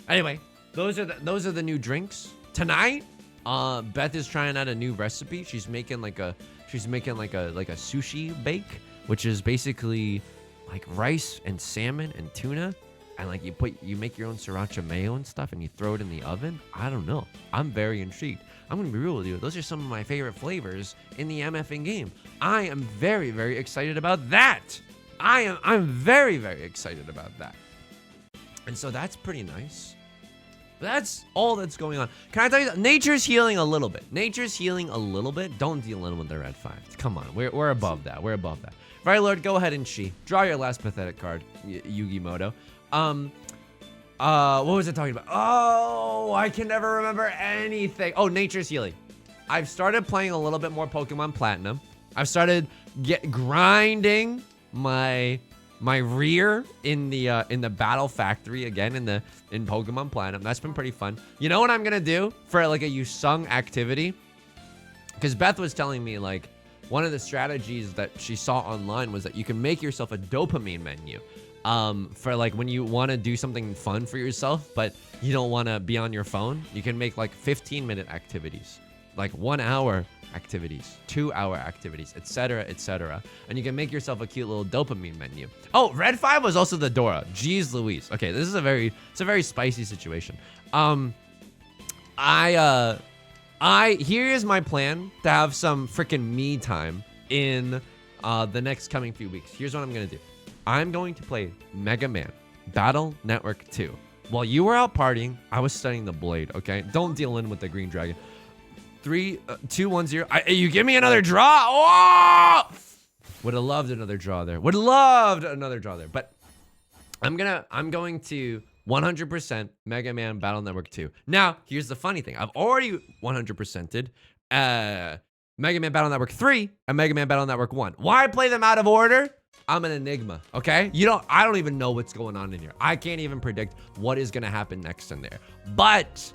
[SPEAKER 1] Anyway, those are the new drinks. Tonight, Beth is trying out a new recipe. She's making like a sushi bake, which is basically like rice and salmon and tuna, and like you make your own sriracha mayo and stuff, and you throw it in the oven. I don't know. I'm very intrigued. I'm gonna be real with you. Those are some of my favorite flavors in the MFing game. I am very, very excited about that. I'm very, very excited about that. And so that's pretty nice. But that's all that's going on. Can I tell you, nature's healing a little bit. Nature's healing a little bit. Don't deal in with the red 5. Come on, we're above that. We're above that. Right, Lord, go ahead and draw your last pathetic card, Yugi-Moto. What was I talking about? Oh, I can never remember anything. Oh, nature's healing. I've started playing a little bit more Pokemon Platinum. I've started grinding my rear in the battle factory again in Pokemon Platinum. That's been pretty fun. You know what I'm gonna do for like a Yusong activity? Because Beth was telling me like one of the strategies that she saw online was that you can make yourself a dopamine menu. For like when you want to do something fun for yourself, but you don't want to be on your phone, you can make like 15-minute activities, like 1 hour activities, 2-hour activities, etc., etc. And you can make yourself a cute little dopamine menu. Oh, Red 5 was also the Dora. Jeez Louise. Okay, this is a very spicy situation. Here is my plan to have some freaking me time in the next coming few weeks. Here's what I'm gonna do. I'm going to play Mega Man Battle Network 2. While you were out partying, I was studying the blade, okay? Don't deal in with the green dragon. 3, 2, 1, 0. You give me another draw? Oh! Would have loved another draw there. But I'm going to 100% Mega Man Battle Network 2. Now, here's the funny thing. I've already 100%ed Mega Man Battle Network 3 and Mega Man Battle Network 1. Why play them out of order? I'm an enigma, okay? I don't even know what's going on in here. I can't even predict what is gonna happen next in there. But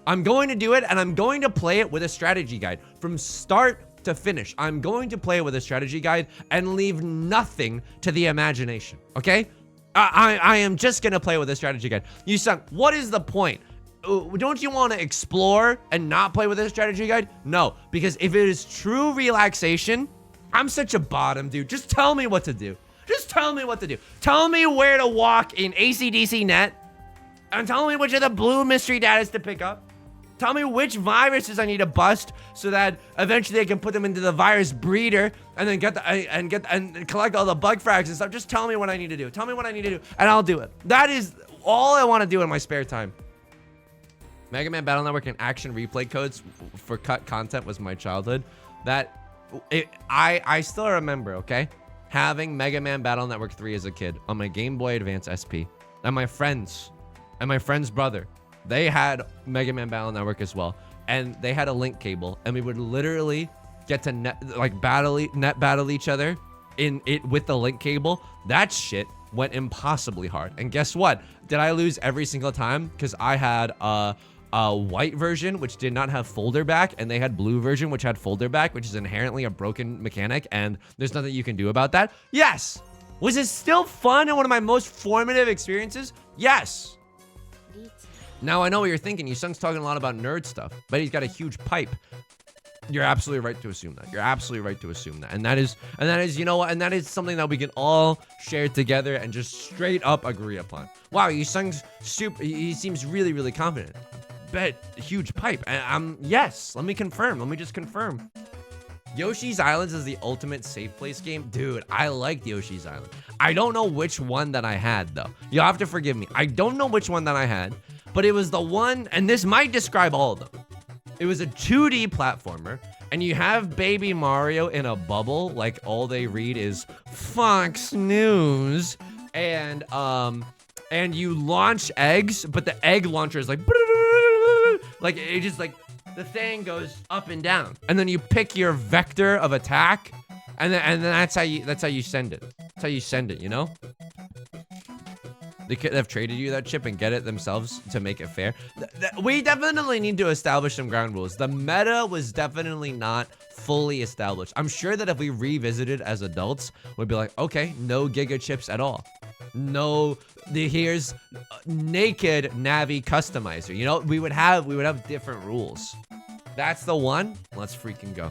[SPEAKER 1] I'm going to do it, and I'm going to play it with a strategy guide from start to finish. I'm going to play it with a strategy guide and leave nothing to the imagination, okay? I am just gonna play with a strategy guide. Yusong, what is the point? don't you want to explore and not play with a strategy guide? No, because if it is true relaxation, I'm such a bottom, dude. Just tell me what to do. Just tell me what to do. Tell me where to walk in ACDC net. And tell me which of the blue mystery datas to pick up. Tell me which viruses I need to bust so that eventually I can put them into the virus breeder and then and collect all the bug frags and stuff. Just tell me what I need to do. Tell me what I need to do, and I'll do it. That is all I want to do in my spare time. Mega Man Battle Network and action replay codes for cut content was my childhood. I still remember, okay? Having Mega Man Battle Network 3 as a kid on my Game Boy Advance SP. And my friend's brother, they had Mega Man Battle Network as well. And they had a link cable, and we would literally get to net battle each other in it with the link cable. That shit went impossibly hard. And guess what? Did I lose every single time? Because I had a white version, which did not have folder back, and they had blue version, which had folder back, which is inherently a broken mechanic, and there's nothing you can do about that. Yes. Was it still fun and one of my most formative experiences? Yes. Now I know what you're thinking. Yusung's talking a lot about nerd stuff, but he's got a huge pipe. You're absolutely right to assume that. You're absolutely right to assume that. And that is, you know what? And that is something that we can all share together and just straight up agree upon. Wow, Yusung's super. He seems really, really confident. Bet huge pipe. And yes. Let me confirm. Let me just confirm. Yoshi's Islands is the ultimate safe place game. Dude, I liked Yoshi's Island. I don't know which one that I had though. You'll have to forgive me. I don't know which one that I had. But it was the one, and this might describe all of them. It was a 2D platformer, and you have Baby Mario in a bubble, like all they read is Fox News, and you launch eggs, but the egg launcher is like it just like the thing goes up and down, and then you pick your vector of attack, and then that's how you send it. That's how you send it, you know? They could have traded you that chip and get it themselves to make it fair. We definitely need to establish some ground rules. The meta was definitely not fully established. I'm sure that if we revisited as adults, we'd be like, okay, no Giga chips at all. No, here's naked Navi customizer. You know, we would have different rules. That's the one. Let's freaking go.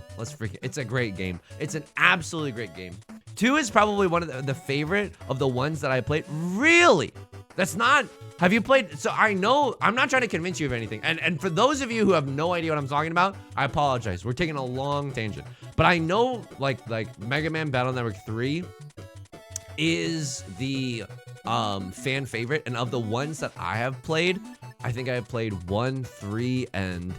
[SPEAKER 1] It's a great game. It's an absolutely great game. 2 is probably one of the favorite of the ones that I played. Really? That's not... Have you played... So I know... I'm not trying to convince you of anything. And for those of you who have no idea what I'm talking about, I apologize. We're taking a long tangent. But I know, like Mega Man Battle Network 3 is the fan favorite. And of the ones that I have played, I think I have played 1, 3, and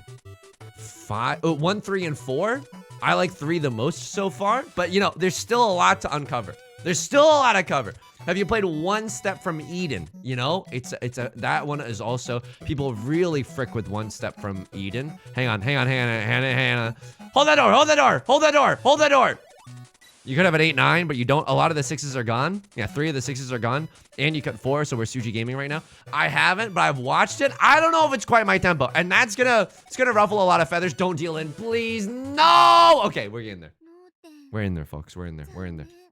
[SPEAKER 1] 5... 1, 3, and 4. I like 3 the most so far, but you know, there's still a lot to uncover. There's still a lot to cover. Have you played One Step from Eden? You know, that one is also, people really frick with One Step from Eden. Hang on. Hold that door. You could have an 8-9, but you don't. A lot of the 6s are gone. Yeah, 3 of the 6s are gone. And you cut 4, so we're Suji Gaming right now. I haven't, but I've watched it. I don't know if it's quite my tempo. And it's gonna ruffle a lot of feathers. Don't deal in, please. No! Okay, we're getting there. We're in there, folks. We're in there.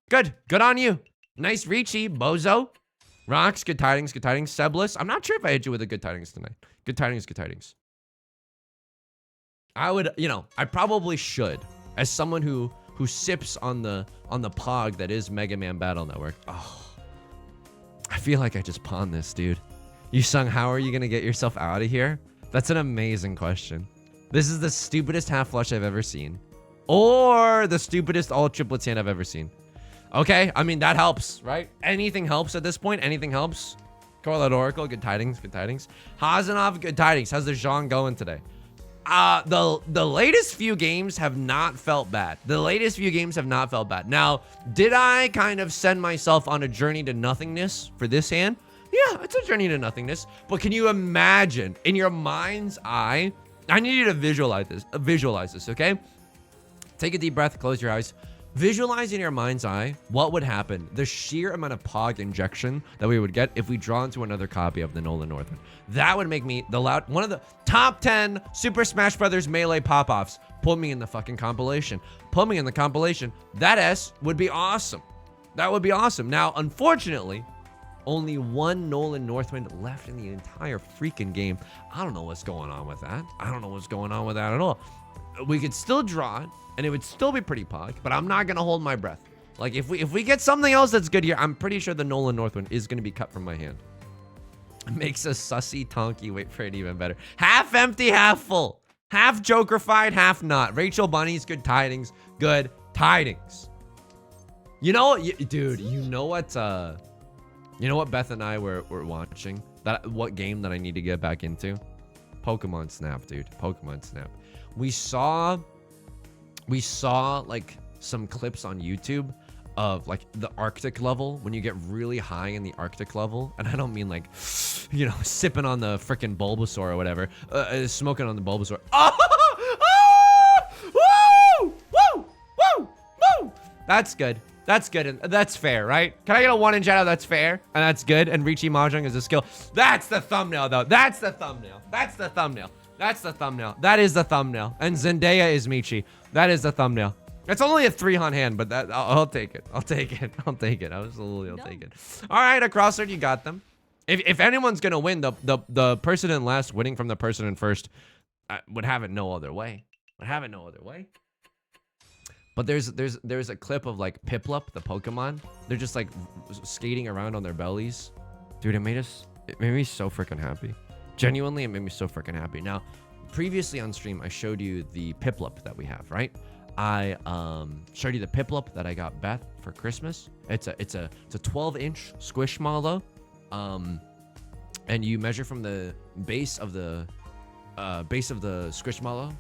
[SPEAKER 1] Good on you. Nice reachy, bozo. Rocks, good tidings. Seblis. I'm not sure if I hit you with a good tidings tonight. Good tidings. I would, you know, I probably should. As someone who sips on the pog that is Mega Man Battle Network. Oh, I feel like I just pawned this, dude. Yusung, how are you gonna get yourself out of here? That's an amazing question. This is the stupidest half flush I've ever seen, or the stupidest all triplets hand I've ever seen. Okay, I mean that helps, right? Anything helps at this point. Anything helps. Correlate Oracle, good tidings. Hazanov, good tidings. How's the Zhang going today? The latest few games have not felt bad. Now, did I kind of send myself on a journey to nothingness for this hand? Yeah, it's a journey to nothingness. But can you imagine in your mind's eye? I need you to visualize this, okay? Take a deep breath, close your eyes. Visualize in your mind's eye what would happen, the sheer amount of Pog injection that we would get if we draw into another copy of the Nolan Northman. That would make me one of the top 10 Super Smash Brothers Melee pop-offs. Put me in the fucking compilation. That S would be awesome. That would be awesome. Now, unfortunately, Only one Nolan Northwind left in the entire freaking game. I don't know what's going on with that. I don't know what's going on with that at all. We could still draw it, and it would still be pretty pog, but I'm not gonna hold my breath. Like if we get something else that's good here, I'm pretty sure the Nolan Northwind is gonna be cut from my hand. It makes a sussy Tonky wait for it even better. Half empty, half full. Half Jokerfied, half not. Rachel Bunny's good tidings. Good tidings. You know, dude, you know what Beth and I were watching? What game that I need to get back into? Pokemon Snap, dude. Pokemon Snap. We saw like some clips on YouTube of like the Arctic level, when you get really high in the Arctic level, and I don't mean like, you know, sipping on the freaking Bulbasaur or whatever, smoking on the Bulbasaur. Woo! Woo! Woo! Woo! That's good. That's good, and that's fair, right? Can I get a 1 in shadow? That's fair, and that's good, and Riichi Mahjong is a skill. That's the thumbnail, though. That's the thumbnail. That's the thumbnail. That's the thumbnail. That is the thumbnail. And Zendaya is Michi. That is the thumbnail. It's only a 3 on hand, but that I'll take it. I'll take it. I'll take it. Absolutely, I'll take it. All right, a crossword, you got them. If anyone's gonna win, the person in last winning from the person in first would have it no other way. Would have it no other way. But there's a clip of like Piplup, the Pokemon. They're just like skating around on their bellies. Dude, it made me so freaking happy. Genuinely, it made me so freaking happy. Now, previously on stream, I showed you the Piplup that we have, right? I showed you the Piplup that I got Beth for Christmas. It's a 12-inch Squishmallow. And you measure from the base of the Squishmallow,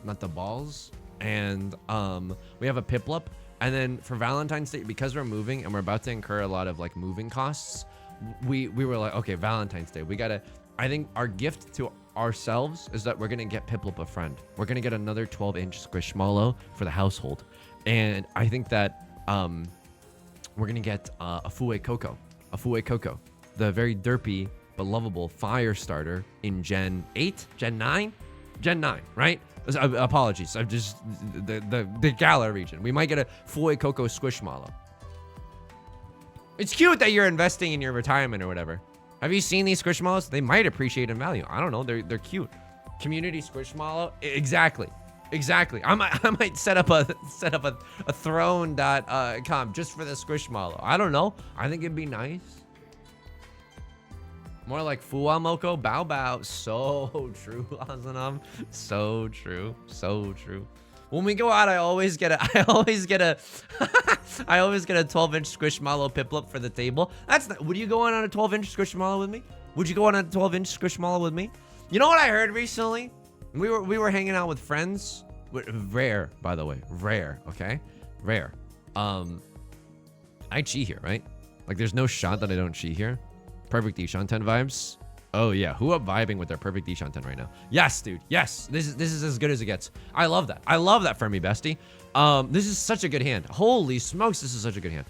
[SPEAKER 1] not the balls. And we have a Piplup. And then for Valentine's Day, because we're moving and we're about to incur a lot of like moving costs, we were like, okay, Valentine's Day, I think our gift to ourselves is that we're gonna get Piplup a friend. We're gonna get another 12-inch Squishmallow for the household. And I think that we're gonna get a Fue Coco, the very derpy but lovable fire starter in Gen 8, Gen 9, right? Apologies, I'm just the Galar region. We might get a Fue Coco Squishmallow. It's cute that you're investing in your retirement or whatever. Have you seen these Squishmallows? They might appreciate in value. I don't know. They're cute. Community Squishmallow. Exactly. I might set up a throne.com just for the Squishmallow. I don't know. I think it'd be nice. More like Fuamoko Bao Bao. So true, Azanam. So true. When we go out, I always get a 12-inch Squishmallow Piplup for the table. Would you go on a 12-inch Squishmallow with me? Would you go on a 12-inch Squishmallow with me? You know what I heard recently? We were hanging out with friends. Rare, by the way. Rare, okay? Rare. I cheat here, right? Like, there's no shot that I don't cheat here. Perfect Deshanten vibes. Oh yeah, who up vibing with their perfect Deshanten right now? Yes, dude. Yes, this is as good as it gets. I love that. I love that for me, bestie. This is such a good hand. Holy smokes, this is such a good hand.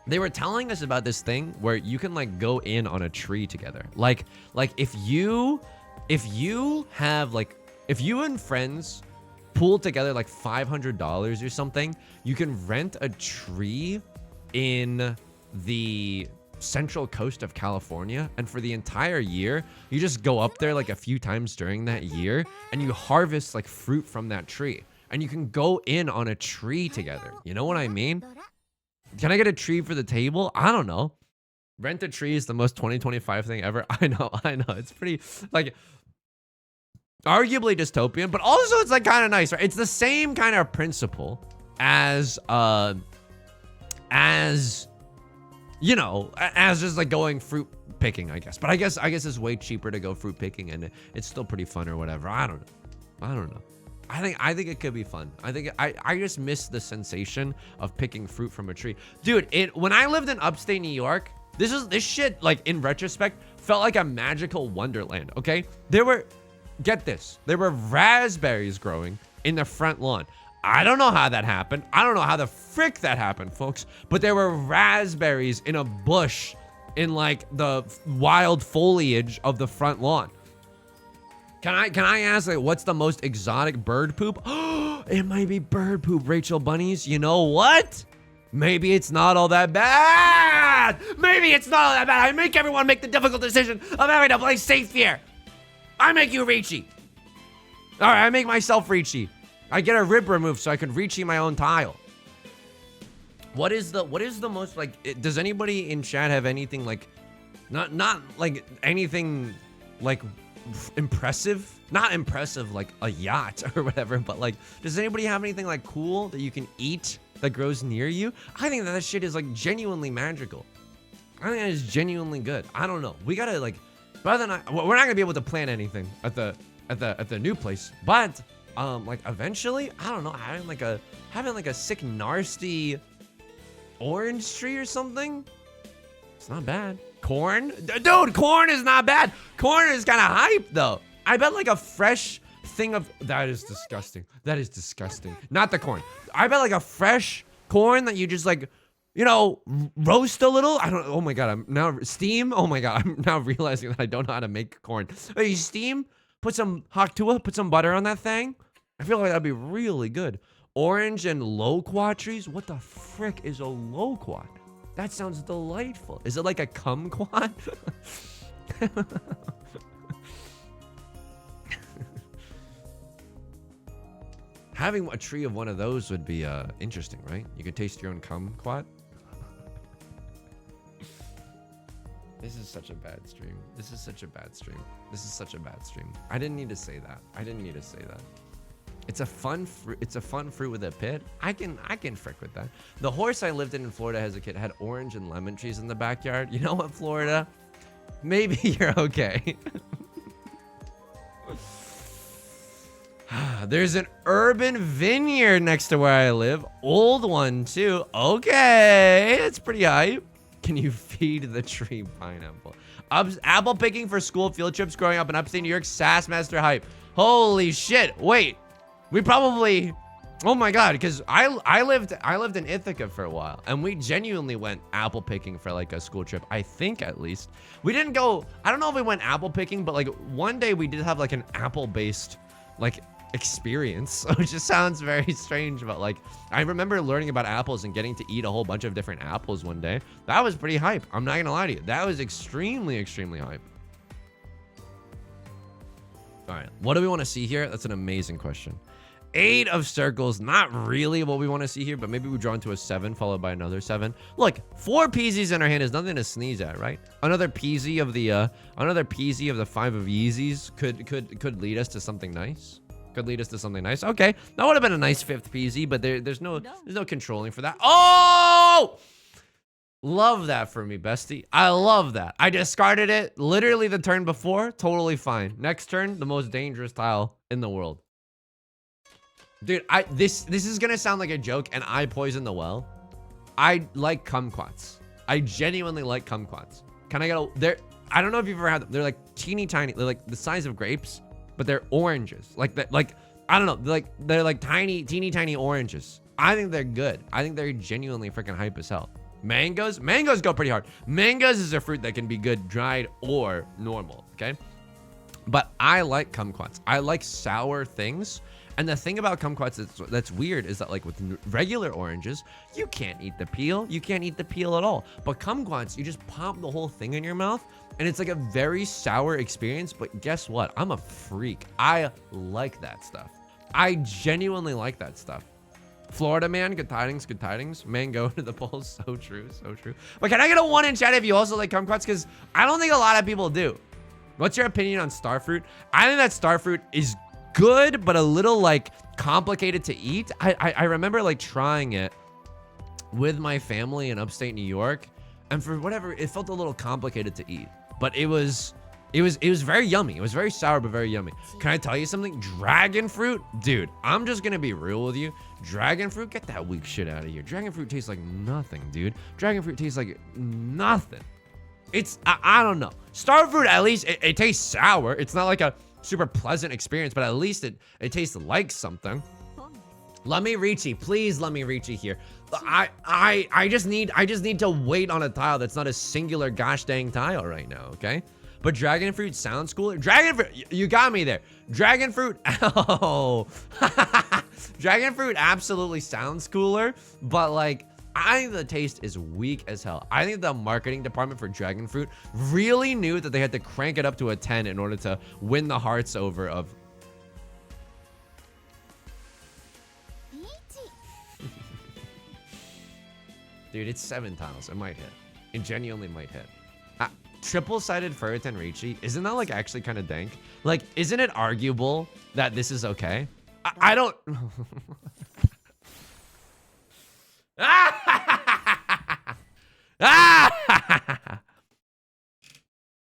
[SPEAKER 1] They were telling us about this thing where you can like go in on a tree together. Like if you and friends pool together like $500 or something, you can rent a tree in the central coast of California, and for the entire year you just go up there like a few times during that year and you harvest like fruit from that tree, and you can go in on a tree together. You know what I mean? Can I get a tree for the table? I don't know. Rent a tree is the most 2025 thing ever. I know it's pretty like arguably dystopian, but also it's like kind of nice, right? It's the same kind of principle as you know, as just like going fruit picking, I guess. But I guess it's way cheaper to go fruit picking, and it's still pretty fun or whatever. I don't know. I think it could be fun. I just miss the sensation of picking fruit from a tree, dude. When I lived in upstate New York, this shit like in retrospect felt like a magical wonderland. Okay, there were raspberries growing in the front lawn. I don't know how that happened. I don't know how the frick that happened, folks. But there were raspberries in a bush in like the wild foliage of the front lawn. Can I ask, like, what's the most exotic bird poop? Oh, it might be bird poop, Rachel Bunnies. You know what? Maybe it's not all that bad. Maybe it's not all that bad. I make everyone make the difficult decision of having to play safe here. I make you Ricci. All right, I make myself Ricci. I get a rib removed so I can Ricci my own tile. What is the most like? Does anybody in chat have anything like, not like anything like impressive? Not impressive like a yacht or whatever, but like, does anybody have anything like cool that you can eat that grows near you? I think that shit is like genuinely magical. I think that is genuinely good. I don't know. We gotta like, we're not gonna be able to plant anything at the new place, but like eventually, I don't know, having like a sick nasty orange tree or something, it's not bad. Corn, dude, corn is not bad. Corn is kind of hype though. I bet like a fresh thing of, that is disgusting. That is disgusting. Not the corn. I bet like a fresh corn that you just like, you know, roast a little. I don't, oh my God, I'm now steam. Oh my God, I'm now realizing that I don't know how to make corn. You steam, put some haktua, put some butter on that thing. I feel like that'd be really good. Orange and loquat trees. What the frick is a loquat? That sounds delightful. Is it like a kumquat? Having a tree of one of those would be interesting, right? You could taste your own kumquat. This is such a bad stream. This is such a bad stream. This is such a bad stream. I didn't need to say that. I didn't need to say that. It's a fun fruit. It's a fun fruit with a pit. I can frick with that. The horse I lived in Florida as a kid had orange and lemon trees in the backyard. You know what, Florida? Maybe you're okay. There's an urban vineyard next to where I live. Old one too. Okay, it's pretty hype. Can you feed the tree pineapple? Apple picking for school field trips growing up in upstate New York. Sassmaster hype. Holy shit. Wait. We probably, oh my God, because I lived in Ithaca for a while, and we genuinely went apple picking for like a school trip. I think at least we didn't go. I don't know if we went apple picking, but like one day we did have like an apple-based like experience, which just sounds very strange. But like I remember learning about apples and getting to eat a whole bunch of different apples one day. That was pretty hype. I'm not gonna lie to you. That was extremely, extremely hype. All right, what do we want to see here? That's an amazing question. 8 of circles, not really what we want to see here, but maybe we draw into a 7 followed by another 7. Look, 4 peasies in our hand is nothing to sneeze at, right? Another peasy of the 5 of Yeezys could lead us to something nice. Could lead us to something nice. Okay, that would have been a nice 5th peasy, but there's no controlling for that. Oh! Love that for me, bestie. I love that. I discarded it literally the turn before. Totally fine. Next turn, the most dangerous tile in the world. Dude, this is gonna sound like a joke, and I poison the well. I like kumquats. I genuinely like kumquats. Can I get a, I don't know if you've ever had them. They're like teeny tiny. They're like the size of grapes, but they're oranges. Like that, like, I don't know. They're like tiny, teeny tiny oranges. I think they're good. I think they're genuinely freaking hype as hell. Mangoes go pretty hard. Mangoes is a fruit that can be good dried or normal, okay? But I like kumquats. I like sour things. And the thing about kumquats that's weird is that like with regular oranges, you can't eat the peel. You can't eat the peel at all. But kumquats, you just pop the whole thing in your mouth, and it's like a very sour experience. But guess what? I'm a freak. I like that stuff. I genuinely like that stuff. Florida man, good tidings, good tidings. Mango to the polls, so true, so true. But can I get a 1 in chat if you also like kumquats? Because I don't think a lot of people do. What's your opinion on starfruit? I think that starfruit is good, but a little like complicated to eat. I remember like trying it with my family in upstate New York, and for whatever, it felt a little complicated to eat, but it was very yummy. It was very sour, but very yummy. Can I tell you something? Dragon fruit, dude, I'm just gonna be real with you. Dragon fruit, get that weak shit out of here. Dragon fruit tastes like nothing, dude. Dragon fruit tastes like nothing. It's, I don't know. Starfruit, at least it tastes sour. It's not like a super pleasant experience, but at least it tastes like something. Let me Ricci, please let me Ricci here. I just need to wait on a tile that's not a singular gosh dang tile right now, okay? But dragon fruit sounds cooler. Dragon fruit, you got me there. Dragon fruit, oh. Dragon fruit absolutely sounds cooler, but like I think the taste is weak as hell. I think the marketing department for dragon fruit really knew that they had to crank it up to a 10 in order to win the hearts over of. Dude, it's 7 tiles. It might hit. It genuinely might hit. Triple-sided Furritan Riichi, isn't that like actually kind of dank? Like, isn't it arguable that this is okay? I don't.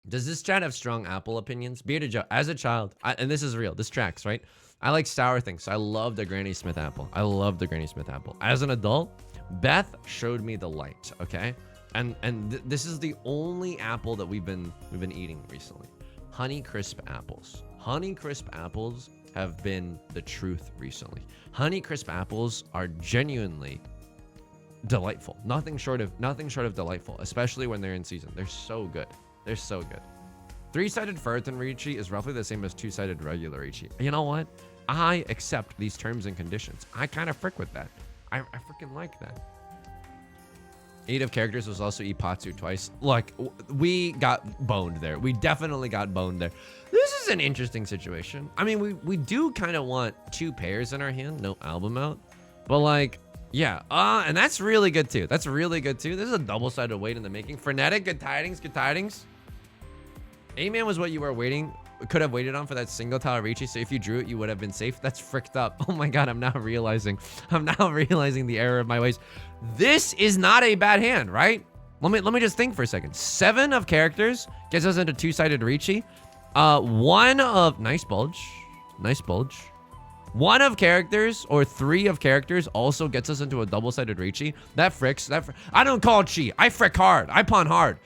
[SPEAKER 1] Does this chat have strong Apple opinions? Bearded Joe, as a child, and this is real, this tracks, right? I like sour things, so I love the Granny Smith apple. I love the Granny Smith apple. As an adult, Beth showed me the light, okay? This is the only apple that we've been eating recently. Honey Crisp apples. Honey Crisp apples have been the truth recently. Honey Crisp apples are genuinely delightful. Nothing short of delightful, especially when they're in season. They're so good. They're so good. 3-sided Furritan Riichi is roughly the same as 2-sided regular Riichi. You know what? I accept these terms and conditions. I kind of frick with that. I freaking like that. 8 of characters was also Ipatsu twice. Look, we got boned there. We definitely got boned there. This is an interesting situation. I mean, we do kind of want 2 pairs in our hand, no album out. But like, yeah, and that's really good too. That's really good too. This is a double-sided weight in the making. Frenetic, good tidings, good tidings. A-Man was what you were could have waited on for that single tile Riichi, so if you drew it, you would have been safe. That's fricked up. Oh my god, I'm now realizing the error of my ways. This is not a bad hand, right? Let me just think for a second. 7 of characters gets us into 2-sided Riichi. 1 of nice bulge. 1 of characters or 3 of characters also gets us into a double-sided Riichi. That fricks. I don't call it cheat. I frick hard. I pawn hard.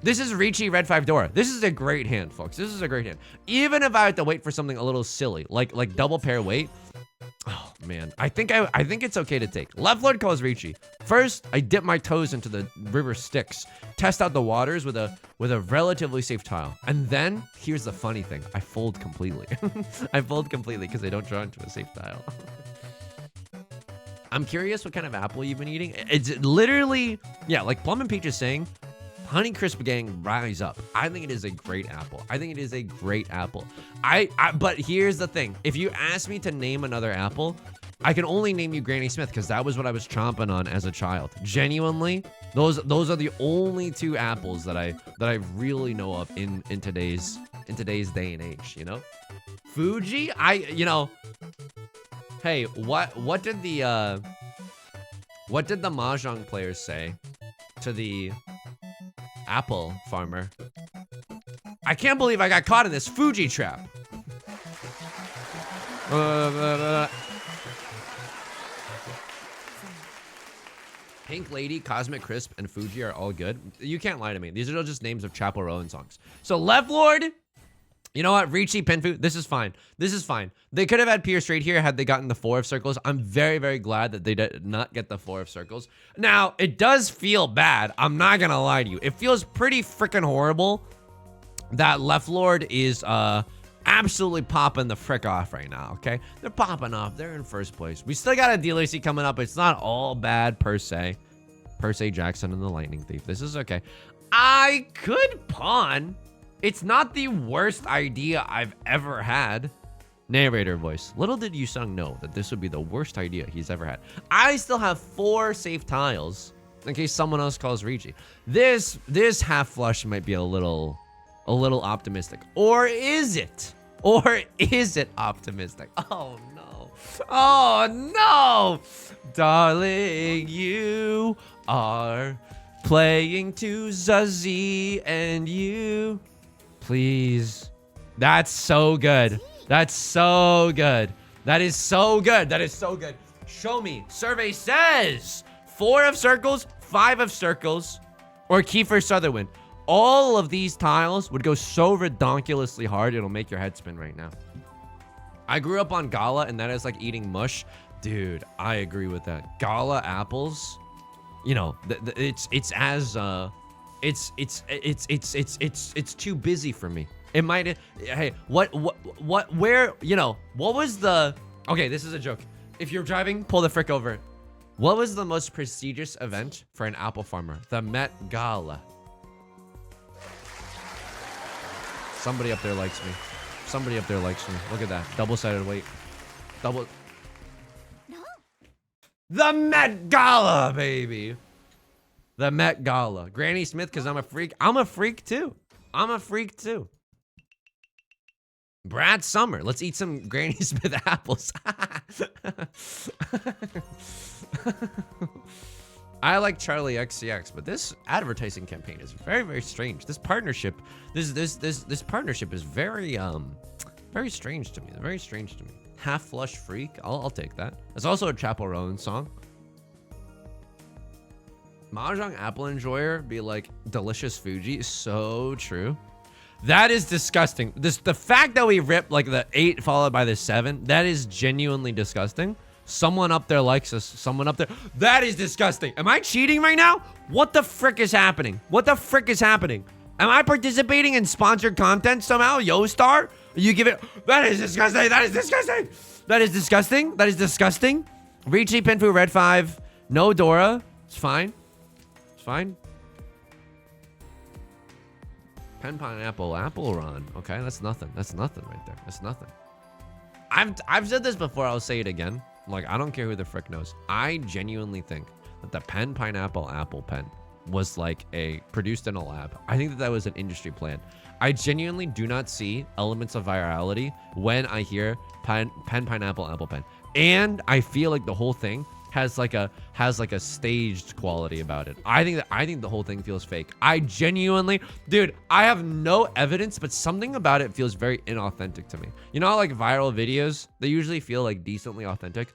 [SPEAKER 1] This is Riichi Red 5 Dora. This is a great hand, folks. This is a great hand. Even if I have to wait for something a little silly, like double pair wait. Oh man, I think it's okay to take. Left Lord calls Riichi. First, I dip my toes into the river Styx, test out the waters with a relatively safe tile, and then here's the funny thing: I fold completely. I fold completely because I don't draw into a safe tile. I'm curious what kind of apple you've been eating. It's literally, yeah, like Plum and Peach is saying. Honey Crisp gang, rise up. I think it is a great apple. But here's the thing. If you ask me to name another apple, I can only name you Granny Smith because that was what I was chomping on as a child. Genuinely, those are the only 2 apples that I really know of in today's day and age, you know? Fuji, hey, what did the mahjong players say to the apple farmer? I can't believe I got caught in this Fuji trap. Pink Lady, Cosmic Crisp, and Fuji are all good. You can't lie to me. These are just names of Chappell Rowan songs. So Left Lord, you know what? Riichi, Penfu, this is fine. This is fine. They could have had Pierce straight here had they gotten the 4 of circles. I'm very, very glad that they did not get the 4 of circles. Now, it does feel bad. I'm not gonna lie to you. It feels pretty freaking horrible that Left Lord is absolutely popping the frick off right now, okay? They're popping off. They're in first place. We still got a DLC coming up. It's not all bad per se. Per se Jackson and the Lightning Thief. This is okay. I could pawn. It's not the worst idea I've ever had. Narrator voice. Little did Yusong know that this would be the worst idea he's ever had. I still have 4 safe tiles in case someone else calls Riichi. This half flush might be a little optimistic. Or is it? Or is it optimistic? Oh no. Oh no. Darling, you are playing to Zazie and you. Please. That's so good. That's so good. That is so good. That is so good. Show me. Survey says 4 of circles, 5 of circles, or Kiefer Sutherland. All of these tiles would go so redonkulously hard, it'll make your head spin right now. I grew up on Gala, and that is like eating mush. Dude, I agree with that. Gala apples, you know, it's too busy for me. It might, hey, where, you know, what was the, okay, this is a joke. If you're driving, pull the frick over. What was the most prestigious event for an apple farmer? The Met Gala. Somebody up there likes me. Somebody up there likes me. Look at that. Double-sided weight. Double. The Met Gala, baby. The Met Gala. Granny Smith, because I'm a freak. I'm a freak, too. I'm a freak, too. Brad Summer. Let's eat some Granny Smith apples. I like Charlie XCX, but this advertising campaign is very, very strange. This partnership, this partnership is very, very strange to me. Very strange to me. Half Flush Freak. I'll take that. It's also a Chappell Rowan song. Mahjong Apple Enjoyer be like delicious Fuji. So true. That is disgusting. The fact that we ripped like the 8 followed by the 7, that is genuinely disgusting. Someone up there likes us. Someone up there. That is disgusting. Am I cheating right now? What the frick is happening? What the frick is happening? Am I participating in sponsored content somehow? YoStar? You give it. That is disgusting. That is disgusting. That is disgusting. That is disgusting. Ricci, Pinfu, Red 5. No Dora. It's fine. It's fine. Pen Pineapple Apple Run. Okay, that's nothing. That's nothing right there. That's nothing. I've said this before. I'll say it again. Like, I don't care who the frick knows. I genuinely think that the Pen Pineapple Apple Pen was like produced in a lab. I think that was an industry plan. I genuinely do not see elements of virality when I hear Pen Pineapple Apple Pen. And I feel like the whole thing has like a staged quality about it. I think the whole thing feels fake. I genuinely, dude, I have no evidence, but something about it feels very inauthentic to me. You know how like viral videos, they usually feel like decently authentic.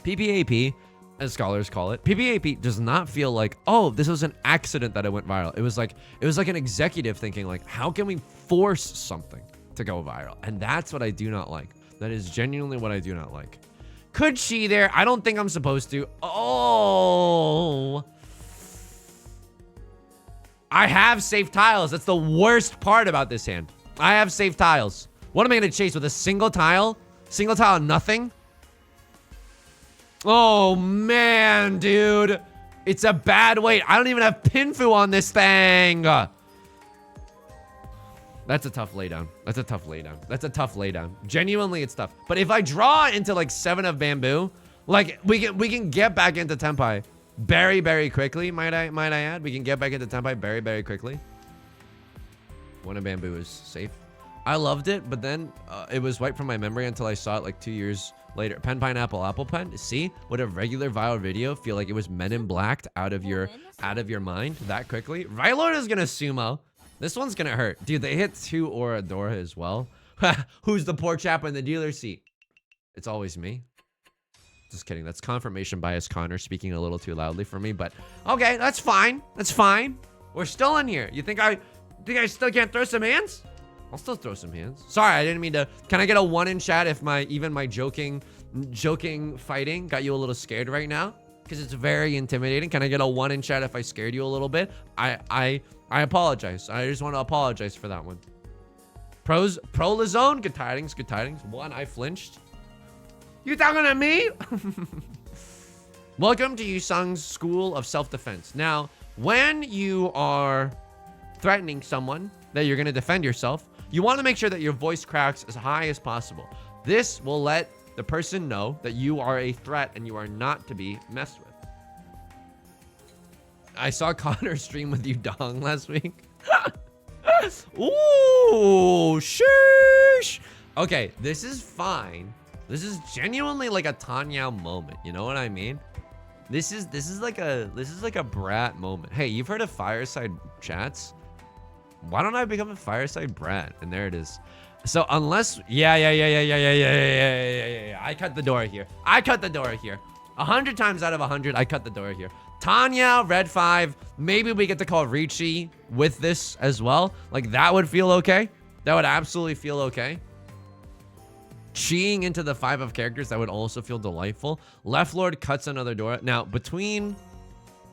[SPEAKER 1] PPAP, as scholars call it, PPAP does not feel like, oh, this was an accident that it went viral. It was like an executive thinking like, how can we force something to go viral? And that's what I do not like. That is genuinely what I do not like. Could she there? I don't think I'm supposed to. Oh. I have safe tiles. That's the worst part about this hand. I have safe tiles. What am I going to chase with a single tile? Single tile, nothing? Oh, man, dude. It's a bad weight. I don't even have Pinfu on this thing. That's a tough laydown. That's a tough laydown. That's a tough laydown. Genuinely, it's tough. But if I draw into like 7 of bamboo, like we can get back into Tenpai very, very quickly. Might I add? We can get back into Tenpai very, very quickly. 1 of bamboo is safe. I loved it, but then it was wiped from my memory until I saw it like 2 years later. Pen Pineapple Apple Pen. See, would a regular viral video feel like it was Men in Blacked out of your mind that quickly? Rylord is gonna sumo. This one's gonna hurt. Dude, they hit 2 Oradora as well. Who's the poor chap in the dealer seat? It's always me. Just kidding. That's confirmation bias Connor speaking a little too loudly for me, but okay, that's fine. That's fine. We're still in here. You think I still can't throw some hands? I'll still throw some hands. Sorry, I didn't mean to. Can I get a 1 in chat if even my joking fighting got you a little scared right now? Because it's very intimidating. Can I get a 1 in chat if I scared you a little bit? I apologize. I just want to apologize for that one. Prolozone, good tidings, good tidings. 1, I flinched. You talking to me? Welcome to Yusong's School of Self-Defense. Now, when you are threatening someone that you're going to defend yourself, you want to make sure that your voice cracks as high as possible. This will let the person know that you are a threat and you are not to be messed with. I saw Connor stream with you dong last week. Ooh, sheesh. Okay, this is fine. This is genuinely like a Tanya moment. You know what I mean? This is like a brat moment. Hey, you've heard of fireside chats? Why don't I become a fireside brat? And there it is. So unless, yeah. I cut the door here. 100 times out of 100, I cut the door here. Tanya, Red 5, maybe we get to call Ricci with this as well. Like, that would feel okay. That would absolutely feel okay. Cheeing into the 5 of characters, that would also feel delightful. Left Lord cuts another door. Now, between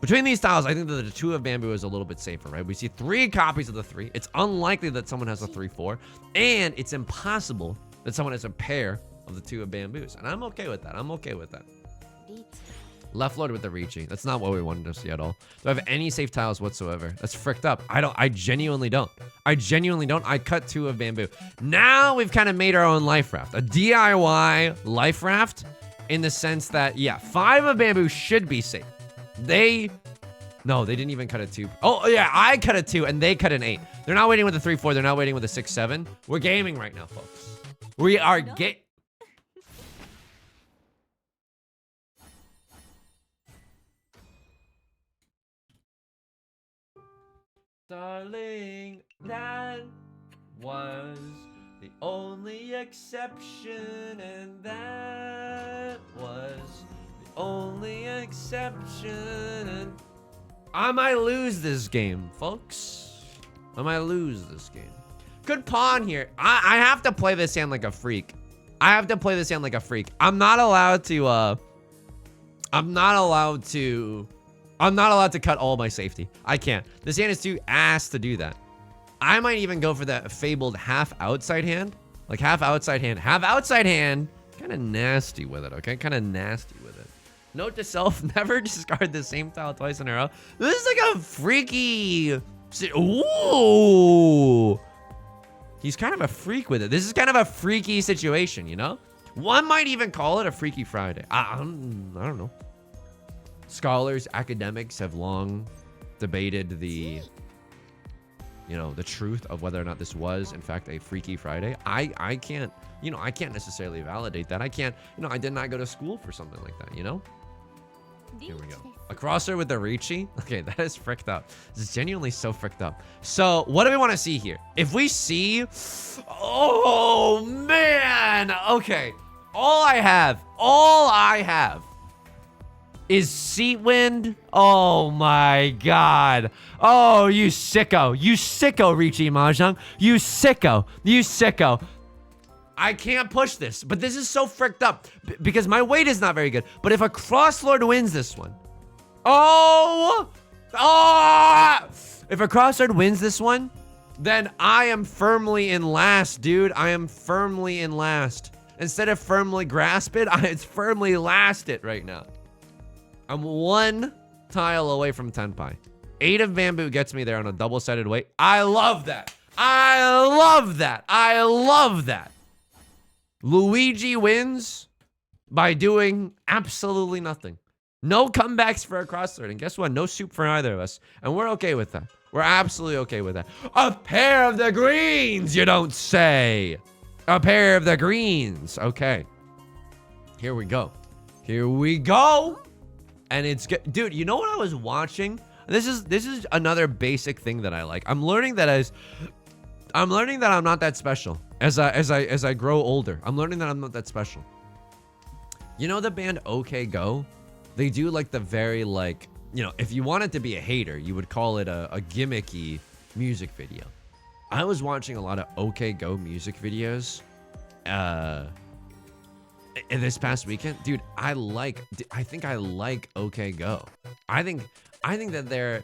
[SPEAKER 1] these tiles, I think that the 2 of bamboo is a little bit safer, right? We see 3 copies of the 3. It's unlikely that someone has a 3-4. And it's impossible that someone has a pair of the 2 of bamboos. And I'm okay with that. Left Lord with the Ricci. That's not what we wanted to see at all. Do I have any safe tiles whatsoever? That's fricked up. I genuinely don't. I genuinely don't. I cut 2 of bamboo. Now we've kind of made our own life raft. A DIY life raft in the sense that, yeah, 5 of bamboo should be safe. No, they didn't even cut a 2. Oh, yeah, I cut a 2 and they cut an 8. They're not waiting with a 3-4. They're not waiting with a 6-7. We're gaming right now, folks. We are Darling, that was the only exception, and that was the only exception. And I might lose this game, folks. I might lose this game. Good pawn here. I have to play this hand like a freak. I have to play this hand like a freak. I'm not allowed to cut all my safety. I can't. This hand is too ass to do that. I might even go for that fabled half outside hand. Like half outside hand. Half outside hand. Kind of nasty with it, okay? Kind of nasty with it. Note to self, never discard the same tile twice in a row. This is like a freaky... Ooh! He's kind of a freak with it. This is kind of a freaky situation, you know? One might even call it a Freaky Friday. I don't know. Scholars, academics have long debated the, you know, the truth of whether or not this was, in fact, a Freaky Friday. I can't, you know, I can't necessarily validate that. I can't, you know, I did not go to school for something like that, you know? Here we go. A crosser with the Ricci? Okay, that is fricked up. This is genuinely so fricked up. So, what do we want to see here? If we see... Oh, man! Okay. All I have is Seat Wind. Oh, my God. Oh, you sicko. You sicko, Ricci Mahjong. You sicko. You sicko. I can't push this, but this is so fricked up because my weight is not very good. But if a Crosslord wins this one, if a Crosslord wins this one, then I am firmly in last, dude. I am firmly in last. Instead of firmly grasp it, it's firmly last it right now. I'm 1 tile away from Tenpai. 8 of bamboo gets me there on a double-sided weight. I love that. I love that. I love that. Luigi wins by doing absolutely nothing. No comebacks for a Crosslord. And guess what? No soup for either of us. And we're okay with that. We're absolutely okay with that. A pair of the greens, you don't say. A pair of the greens. Okay. Here we go. Here we go. And it's good. Dude, you know what I was watching? This is another basic thing that I like. I'm learning that I'm not that special. As I grow older, I'm learning that I'm not that special. You know the band OK Go? They do like the very like, you know, if you wanted to be a hater, you would call it a gimmicky music video. I was watching a lot of OK Go music videos this past weekend. Dude, I think I like OK Go. I think that they're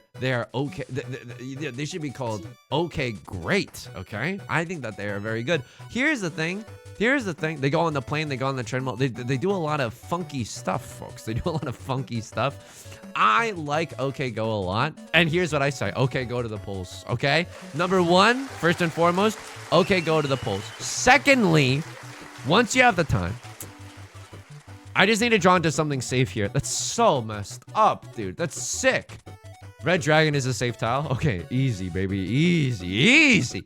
[SPEAKER 1] okay. They should be called okay great. Okay, I think that they are very good. Here's the thing. They go on the plane. They go on the treadmill. They do a lot of funky stuff, folks. They do a lot of funky stuff. I like OK Go a lot. And here's what I say. OK Go to the polls. Okay. Number 1, first and foremost, OK Go to the polls. Secondly, once you have the time, I just need to draw into something safe here. That's so messed up, dude. That's sick. Red Dragon is a safe tile. Okay, easy, baby. Easy, easy.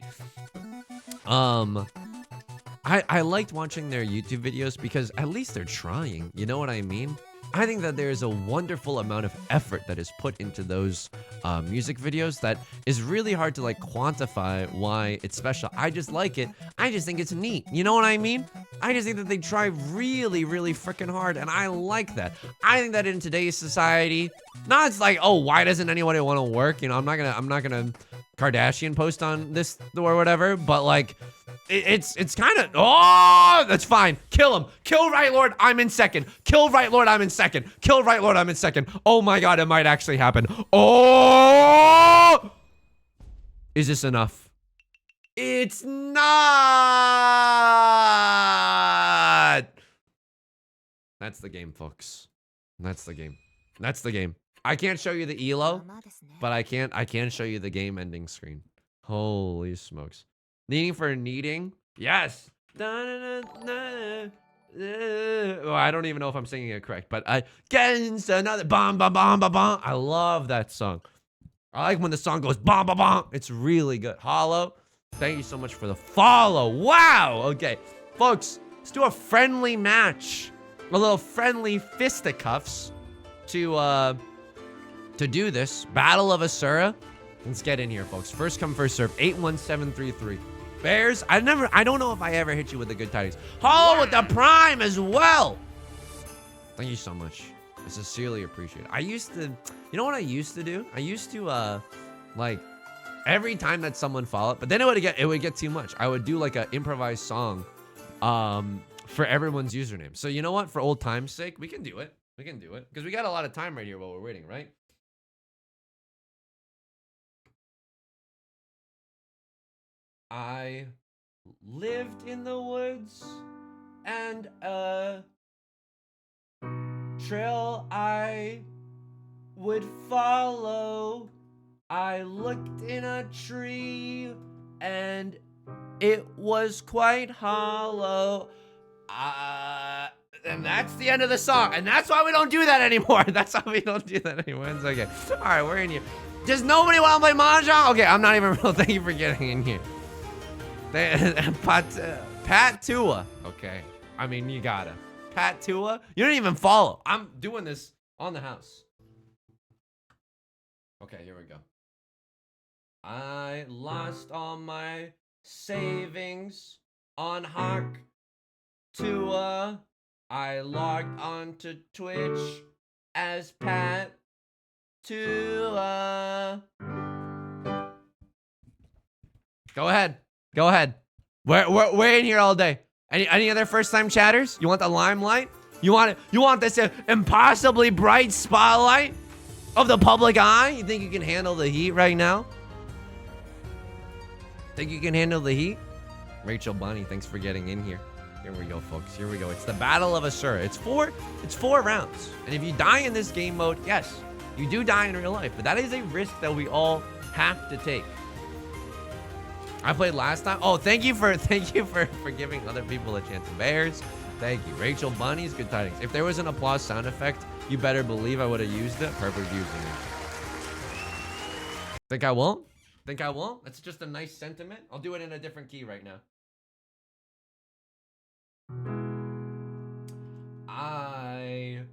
[SPEAKER 1] I liked watching their YouTube videos because at least they're trying. You know what I mean? I think that there is a wonderful amount of effort that is put into those music videos that is really hard to like quantify why it's special. I just like it. I just think it's neat. You know what I mean? I just think that they try really, really freaking hard, and I like that. I think that in today's society, not it's like, oh, why doesn't anybody want to work? You know, I'm not gonna Kardashian post on this or whatever, but like, it's kind of, oh, that's fine. Kill him. Kill Right Lord. I'm in second. Kill Right Lord. I'm in second. Kill Right Lord. I'm in second. Oh my God, it might actually happen. Oh! Is this enough? It's not. That's the game, folks. That's the game. That's the game. I can't show you the elo, but I can show you the game ending screen. Holy smokes. Needing for needing. Yes. Oh, I don't even know if I'm singing it correct, but I get into another bom bom bom bom bom. I love that song. I like when the song goes bom bom bom. It's really good. Hollow, thank you so much for the follow. Wow. Okay, folks, let's do a friendly match. A little friendly fisticuffs to do this. Battle of Asura. Let's get in here, folks. First come, first serve. 81733. Bears, I don't know if I ever hit you with the good tidings. Hollow with the prime as well. Thank you so much. I sincerely appreciate it. I used to, you know what I used to do? I used to, like, every time that someone followed, but then it would get too much. I would do like an improvised song, for everyone's username. So you know what? For old time's sake, we can do it. We can do it because we got a lot of time right here while we're waiting, right? I lived in the woods and a trail I would follow. I looked in a tree and it was quite hollow. And that's the end of the song. And that's why we don't do that anymore. That's why we don't do that anymore. It's okay. All right, we're in here. Does nobody want to play Mahjong? Okay, I'm not even real. Thank you for getting in here. Pat Tua. Okay. I mean, you gotta. Pat Tua? You don't even follow. I'm doing this on the house. Okay, here we go. I lost all my savings on Hawk Tua. I logged onto Twitch as Pat Tua. Go ahead. Go ahead. We're in here all day. Any other first time chatters? You want the limelight? You want this impossibly bright spotlight of the public eye? You think you can handle the heat right now? Think you can handle the heat? Rachel Bunny, thanks for getting in here. Here we go, folks. Here we go. It's the Battle of Asura. It's four rounds. And if you die in this game mode, yes, you do die in real life, but that is a risk that we all have to take. I played last time. Oh, thank you for giving other people a chance. Bears, thank you. Rachel Bunny's good tidings. If there was an applause sound effect, you better believe I would have used it. Perfect using it. Think I won't? Think I won't? That's just a nice sentiment. I'll do it in a different key right now. I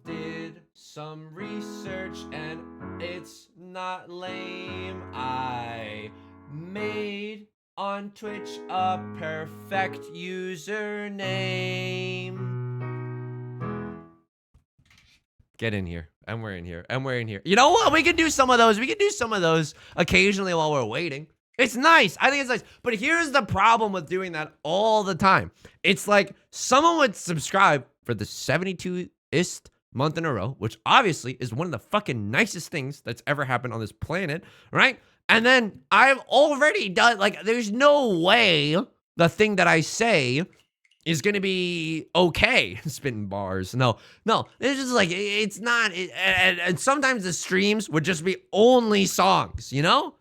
[SPEAKER 1] did some research and it's not lame. I made on Twitch a perfect username. Get in here. And we're in here. And we're in here. You know what? We can do some of those. We can do some of those occasionally while we're waiting. It's nice. I think it's nice. But here's the problem with doing that all the time. It's like someone would subscribe for the 72th month in a row, which obviously is one of the fucking nicest things that's ever happened on this planet, right? And then I've already done, like, there's no way the thing that I say is going to be okay. Spitting bars. No. It's just like, it's not. And sometimes the streams would just be only songs, you know?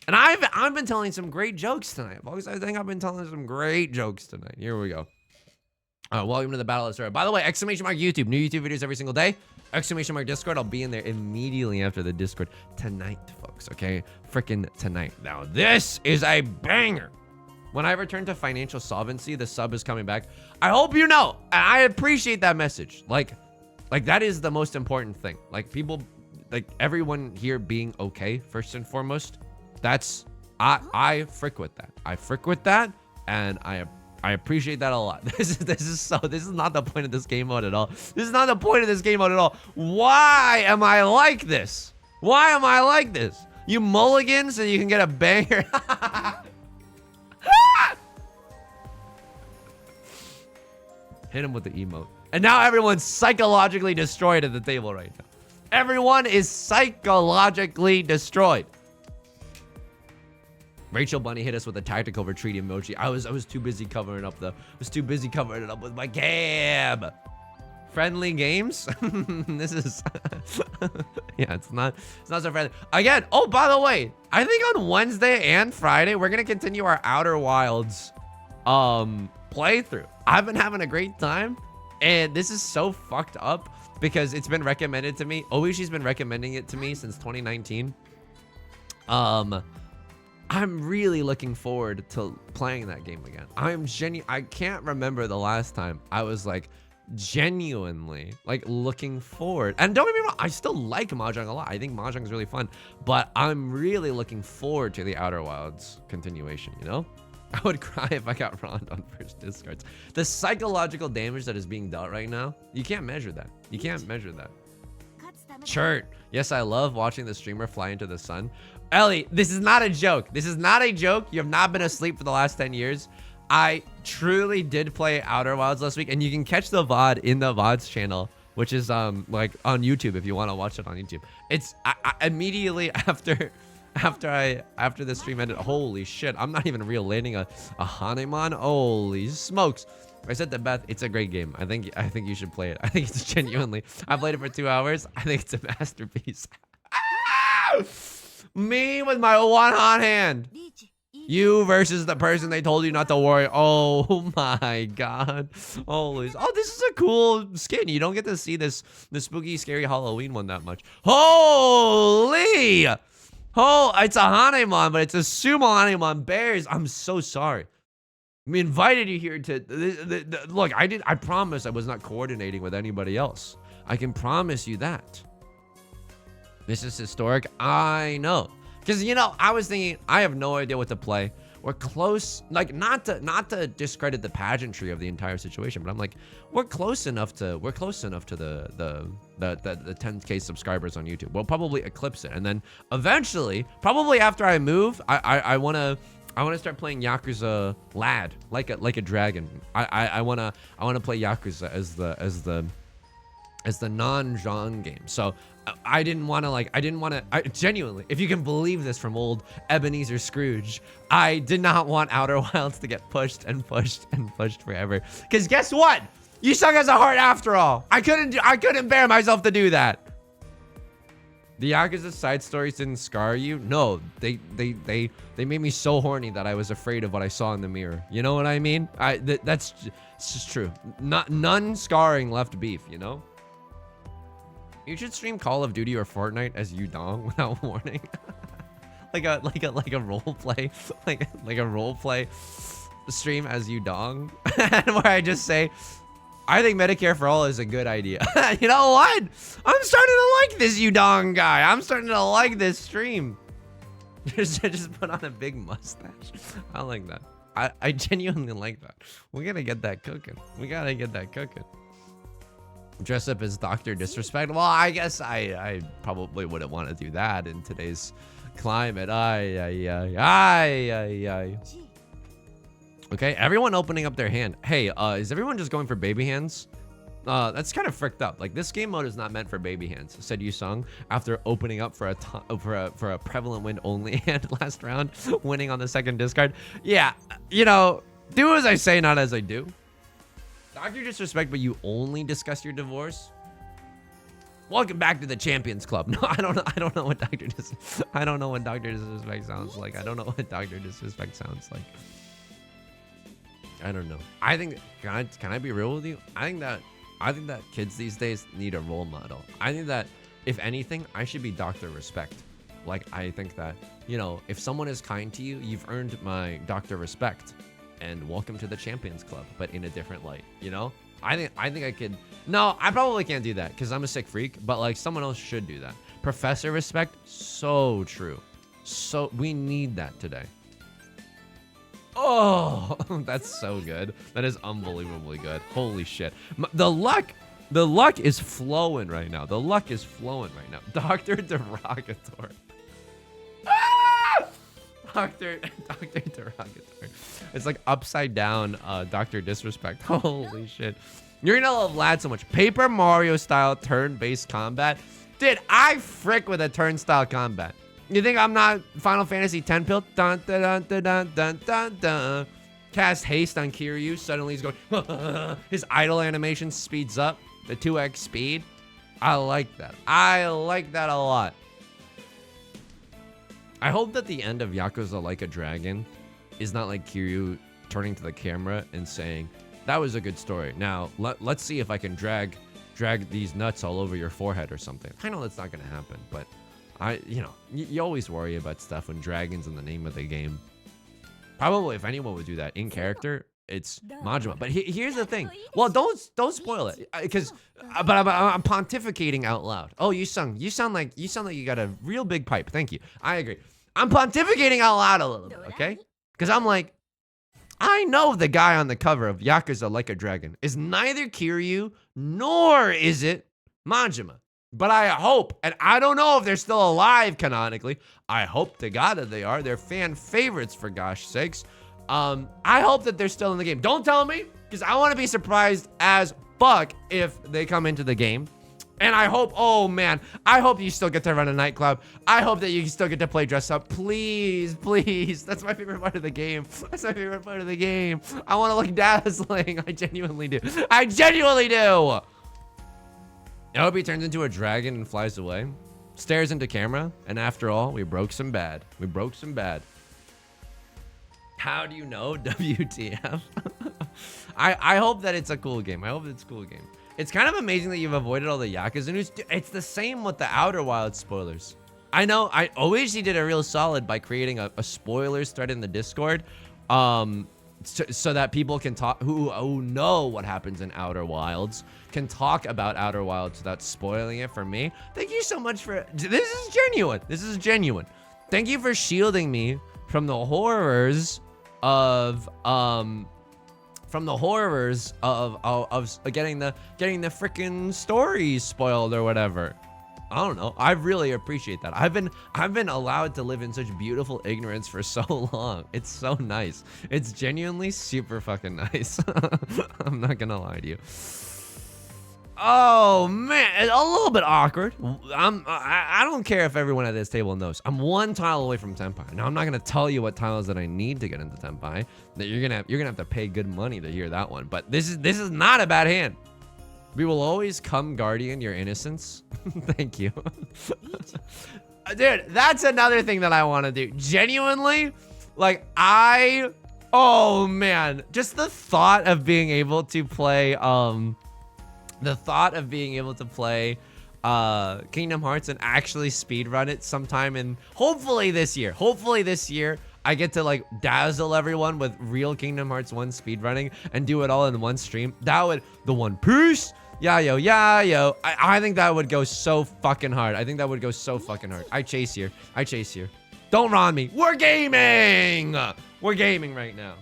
[SPEAKER 1] And I've been telling some great jokes tonight. I think I've been telling some great jokes tonight. Here we go. Welcome to the Battle of Asura. By the way, exclamation mark YouTube. New YouTube videos every single day. Exclamation mark Discord. I'll be in there immediately after the Discord tonight, folks. Okay? Freaking tonight. Now, this is a banger. When I return to financial solvency, the sub is coming back. I hope you know. And I appreciate that message. Like that is the most important thing. Like people, like everyone here being okay, first and foremost. That's, I frick with that. I frick with that. And I appreciate that a lot. This is not the point of this game mode at all. This is not the point of this game mode at all. Why am I like this? Why am I like this? You mulligan so you can get a banger. Hit him with the emote. And now everyone's psychologically destroyed at the table right now. Everyone is psychologically destroyed. Rachel Bunny hit us with a tactical retreat emoji. I was too busy covering up with my cab. friendly games. This is yeah, it's not so friendly. Again, oh, by the way, I think on Wednesday and Friday, we're gonna continue our Outer Wilds playthrough. I've been having a great time, and this is so fucked up because it's been recommended to me. Oishi's been recommending it to me since 2019. I'm really looking forward to playing that game again. I can't remember the last time I was like genuinely like looking forward. And don't get me wrong, I still like Mahjong a lot. I think Mahjong is really fun, but I'm really looking forward to the Outer Wilds continuation, you know? I would cry if I got Rond on first discards. The psychological damage that is being dealt right now, you can't measure that. You can't measure that. Chert. Yes, I love watching the streamer fly into the sun. Ellie, this is not a joke. This is not a joke. You have not been asleep for the last 10 years. I truly did play Outer Wilds last week, and you can catch the VOD in the VODs channel, which is like on YouTube if you want to watch it on YouTube. It's I immediately after the stream ended. Holy shit, I'm not even real landing a Hanemon. Holy smokes. I said to Beth, it's a great game. I think you should play it. I think it's genuinely, I played it for 2 hours. I think it's a masterpiece. Me with my one hot hand. You versus the person they told you not to worry. Oh my god. Holy. Oh, this is a cool skin. You don't get to see the spooky, scary Halloween one that much. Holy. Oh, it's a Hanemon, but it's a sumo Hanemon. Bears, I'm so sorry. We invited you here to look. I promise I was not coordinating with anybody else. I can promise you that. This is historic. I know. Because, you know, I was thinking, I have no idea what to play. We're close, like, not to discredit the pageantry of the entire situation, but I'm like, we're close enough to the 10K subscribers on YouTube. We'll probably eclipse it, and then eventually, probably after I move, I wanna start playing Yakuza Lad like a dragon. I wanna play Yakuza as the non-genre game. So I genuinely, if you can believe this from old Ebenezer Scrooge, I did not want Outer Wilds to get pushed and pushed and pushed forever. Because guess what? Yusong has a heart after all. I couldn't bear myself to do that. The Yakuza side stories didn't scar you? No, they made me so horny that I was afraid of what I saw in the mirror. You know what I mean? That's just true. None scarring left beef, you know? You should stream Call of Duty or Fortnite as Yudong without warning. like a role play, like a role play stream as Yudong, and where I just say, I think Medicare for all is a good idea. You know what? I'm starting to like this Yudong guy. I'm starting to like this stream. Just put on a big mustache. I like that. I genuinely like that. We gotta get that cooking. Dress up as Dr. Disrespect. Well, I guess I probably wouldn't want to do that in today's climate. Okay, everyone opening up their hand. Hey, is everyone just going for baby hands? That's kind of fricked up. Like, this game mode is not meant for baby hands, said Yusong after opening up for a prevalent win only hand last round, winning on the second discard. Yeah, you know, do as I say, not as I do. Dr. Disrespect, but you only discuss your divorce? Welcome back to the Champions Club. No, I don't know what Dr. Disrespect sounds like. I don't know what Dr. Disrespect sounds like. I don't know. I think, can I be real with you? I think that kids these days need a role model. I think that if anything, I should be Dr. Respect. Like, I think that, you know, if someone is kind to you, you've earned my Dr. Respect. And welcome to the Champions Club, but in a different light, you know? I think I could. No, I probably can't do that because I'm a sick freak, but like someone else should do that. Professor Respect, so true. So we need that today. Oh, that's so good. That is unbelievably good. Holy shit. The luck is flowing right now. Dr. Derogatory. Dr. Derogatory. It's like upside down Dr. Disrespect. Holy shit. You're gonna love Lad so much. Paper Mario style turn-based combat. Dude, I frick with a turn-style combat. You think I'm not Final Fantasy X pill? Dun, dun, dun, dun, dun, dun, dun, dun. Cast haste on Kiryu. Suddenly he's going. His idle animation speeds up. the 2x speed. I like that. I like that a lot. I hope that the end of Yakuza Like a Dragon is not like Kiryu turning to the camera and saying, that was a good story. Now, let's see if I can drag these nuts all over your forehead or something. I know that's not going to happen, but you always worry about stuff when dragon's in the name of the game. Probably if anyone would do that in character, it's Majima. But here's the thing. Well, don't spoil it, because but I'm pontificating out loud. Oh, you sound like you got a real big pipe. Thank you. I agree. I'm pontificating out loud a little bit, okay? Because I'm like, I know the guy on the cover of Yakuza Like a Dragon is neither Kiryu nor is it Majima. But I hope, and I don't know if they're still alive canonically. I hope to God that they are. They're fan favorites, for gosh sakes. I hope that they're still in the game. Don't tell me, because I want to be surprised as fuck if they come into the game. And I hope, oh man, I hope you still get to run a nightclub. I hope that you still get to play dress up. Please, please. That's my favorite part of the game. That's my favorite part of the game. I want to look dazzling. I genuinely do. I genuinely do. I hope he turns into a dragon and flies away. Stares into camera. And after all, we broke some bad. We broke some bad. How do you know? WTF? I hope that it's a cool game. I hope it's a cool game. It's kind of amazing that you've avoided all the Yakuza news. It's the same with the Outer Wilds spoilers. I know, Oishi did a real solid by creating a spoilers thread in the Discord, so that people can talk, who know what happens in Outer Wilds, can talk about Outer Wilds without spoiling it for me. Thank you so much for, this is genuine. This is genuine. Thank you for shielding me from the horrors of, getting the freaking stories spoiled or whatever. I don't know. I really appreciate that. I've been allowed to live in such beautiful ignorance for so long. It's so nice. It's genuinely super fucking nice. I'm not gonna lie to you. Oh man, a little bit awkward. I don't care if everyone at this table knows. I'm one tile away from Tenpai. Now I'm not gonna tell you what tiles that I need to get into Tenpai. That you're gonna have to pay good money to hear that one. But this is not a bad hand. We will always come guardian your innocence. Thank you. Dude, that's another thing that I want to do. Genuinely, like oh man, just the thought of being able to play Kingdom Hearts and actually speedrun it sometime in, hopefully this year. Hopefully this year I get to like dazzle everyone with real Kingdom Hearts 1 speedrunning and do it all in one stream. That would, the One Piece, yeah yo. I think that would go so fucking hard. I think that would go so fucking hard. I chase here. Don't run me. We're gaming. We're gaming right now.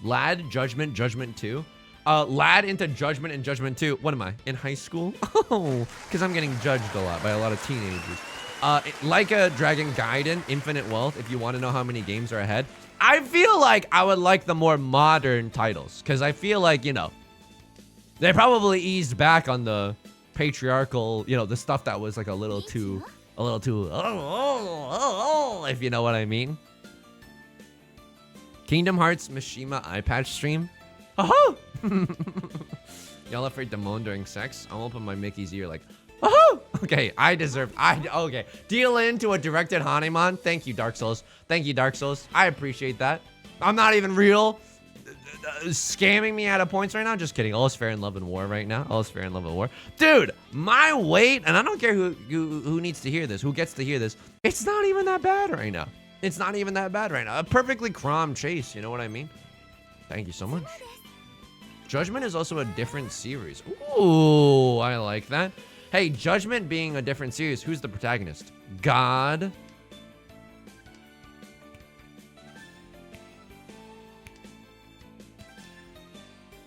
[SPEAKER 1] Lad, Judgment 2. Lad into Judgment and Judgment 2. What am I, in high school? Oh, because I'm getting judged a lot by a lot of teenagers. Like a Dragon Gaiden, Infinite Wealth, if you want to know how many games are ahead. I feel like I would like the more modern titles, because I feel like, they probably eased back on the patriarchal, the stuff that was like a little too, if you know what I mean. Kingdom Hearts Mishima eye patch stream. Oh! Y'all afraid to moan during sex? I'll open my Mickey's ear like, oh! Okay, okay. Deal into a directed Hanemon. Thank you, Dark Souls. I appreciate that. I'm not even real. Scamming me out of points right now. Just kidding. All is fair in love and war right now. Dude, my weight, and I don't care who needs to hear this, who gets to hear this. It's not even that bad right now. A perfectly crom chase, you know what I mean? Thank you so much. Judgment is also a different series. Ooh, I like that. Hey, Judgment being a different series, who's the protagonist? God.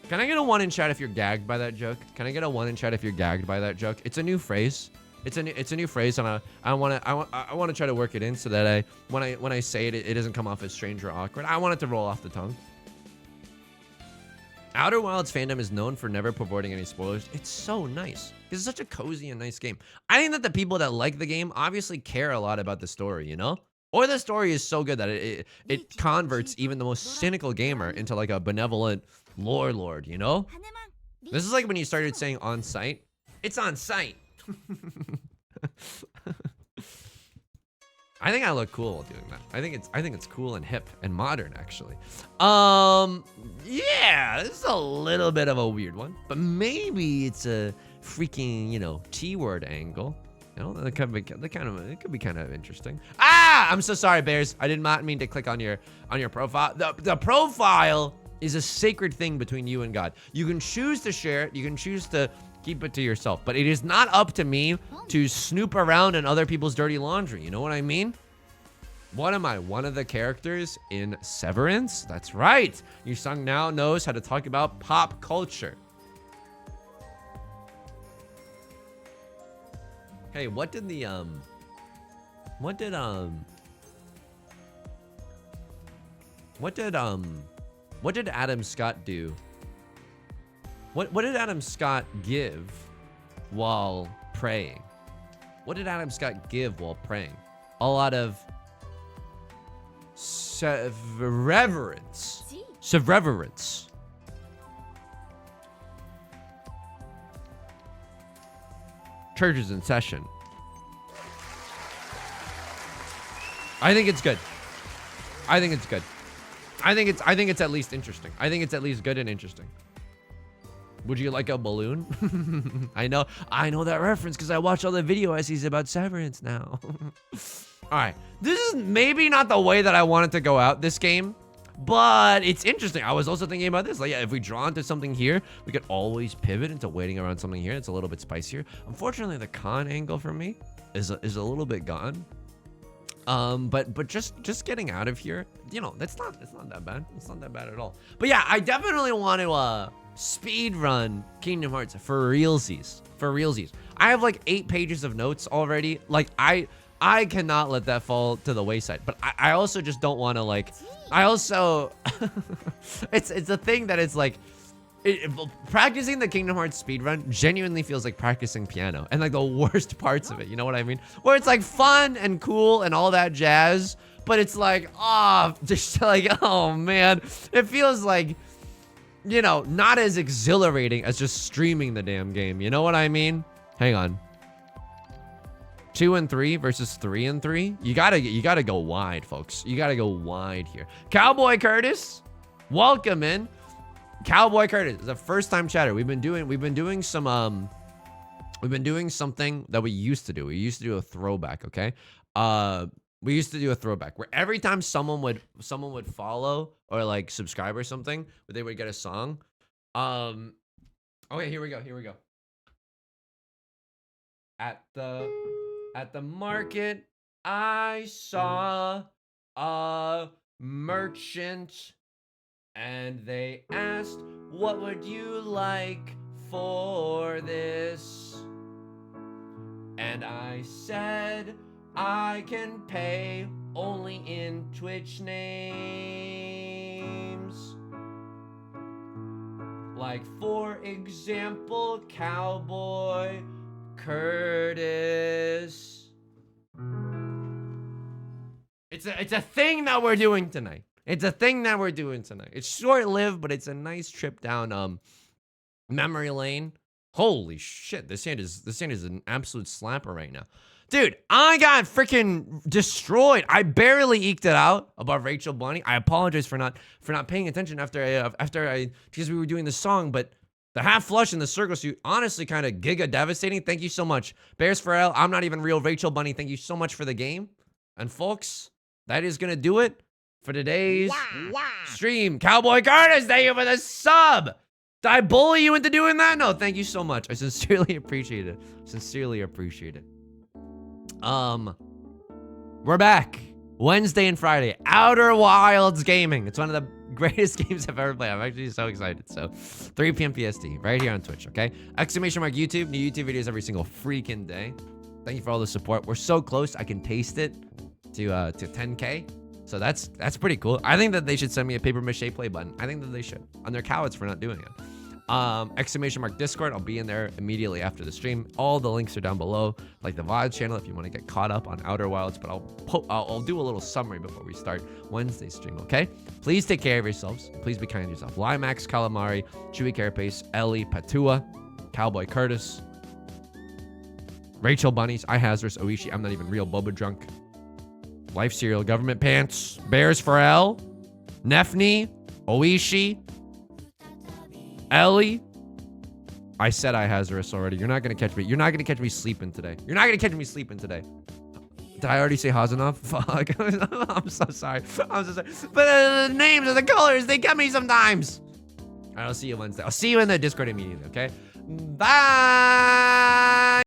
[SPEAKER 1] Can I get a 1 in chat if you're gagged by that joke? It's a new phrase. It's a new phrase, and I want to try to work it in so that when I say it, it doesn't come off as strange or awkward. I want it to roll off the tongue. Outer Wilds fandom is known for never purporting any spoilers. It's so nice. It's such a cozy and nice game. I think that the people that like the game obviously care a lot about the story, Or the story is so good that it converts even the most cynical gamer into like a benevolent lore lord, This is like when you started saying on site. It's on site. I think I look cool while doing that. I think it's cool and hip and modern actually. Yeah, this is a little bit of a weird one, but maybe it's a freaking, you know, T-word angle. You know, it could be kind of interesting. Ah, I'm so sorry, Bears. I did not mean to click on your profile. The profile is a sacred thing between you and God. You can choose to share it. You can choose to keep it to yourself, but it is not up to me to snoop around in other people's dirty laundry. You know what I mean? What am I? One of the characters in Severance? That's right. Yusong now knows how to talk about pop culture. Hey, what did Adam Scott do? What did Adam Scott give while praying? What did Adam Scott give while praying? A lot of severance. Severance. Church is in session. I think it's good. I think it's good. I think it's at least interesting. I think it's at least good and interesting. Would you like a balloon? I know that reference because I watch all the video essays about Severance now. All right, this is maybe not the way that I wanted to go out this game, but it's interesting. I was also thinking about this. Like, yeah, if we draw into something here, we could always pivot into waiting around something here. It's a little bit spicier. Unfortunately, the con angle for me is a little bit gone. But just getting out of here, you know, it's not that bad. It's not that bad at all. But yeah, I definitely want to speed run Kingdom Hearts for realsies. For realsies. I have like 8 pages of notes already. Like I cannot let that fall to the wayside. But I also just don't want to like. I also it's a thing that it's like. Practicing the Kingdom Hearts speedrun genuinely feels like practicing piano and like the worst parts of it, you know what I mean? Where it's like fun and cool and all that jazz, but it's like, just like, oh man, it feels like, you know, not as exhilarating as just streaming the damn game, you know what I mean? Hang on. 2 and 3 versus 3 and 3. You gotta go wide, folks. You gotta go wide here. Cowboy Curtis, welcome in. Cowboy Curtis is a first-time chatter. We've been doing something that we used to do. We used to do a throwback, okay? We used to do a throwback where every time someone would follow or like subscribe or something, they would get a song. Okay, here we go. At the market, I saw a merchant. And they asked, what would you like for this? And I said, I can pay only in Twitch names. Like, for example, Cowboy Curtis. It's a thing that we're doing tonight. It's a thing that we're doing tonight. It's short-lived, but it's a nice trip down memory lane. Holy shit, this hand is an absolute slapper right now. Dude, I got freaking destroyed. I barely eked it out above Rachel Bunny. I apologize for not paying attention after because we were doing the song, but the half flush in the circle suit, honestly kind of giga devastating. Thank you so much. Bears Pharrell, I'm not even real Rachel Bunny. Thank you so much for the game. And folks, that is gonna do it for today's stream. Cowboy Curtis, thank you for the sub. Did I bully you into doing that? No, thank you so much. I sincerely appreciate it. We're back. Wednesday and Friday. Outer Wilds Gaming. It's one of the greatest games I've ever played. I'm actually so excited. So, 3 p.m. PST, right here on Twitch, okay? Exclamation mark YouTube. New YouTube videos every single freaking day. Thank you for all the support. We're so close. I can taste it to 10K. So that's pretty cool. I think that they should send me a paper mache play button. I think that they should. On their cowards for not doing it. exclamation mark Discord. I'll be in there immediately after the stream. All the links are down below, like the VOD channel if you want to get caught up on Outer Wilds. But I'll do a little summary before we start Wednesday's stream, okay? Please take care of yourselves. Please be kind to yourself. Limax, Calamari, Chewy Carapace, Ellie, Patua, Cowboy Curtis, Rachel Bunnies, iHazardous, Oishi, I'm not even real, Boba Drunk, Life Cereal, Government Pants, Bears for L, Nefni, Oishi, Ellie. I said iHazardous already. You're not gonna catch me. You're not gonna catch me sleeping today. You're not gonna catch me sleeping today. Did I already say Hazanov? Fuck. I'm so sorry. I'm so sorry. But the names and the colors, they get me sometimes. All right, I'll see you Wednesday. I'll see you in the Discord immediately, okay? Bye.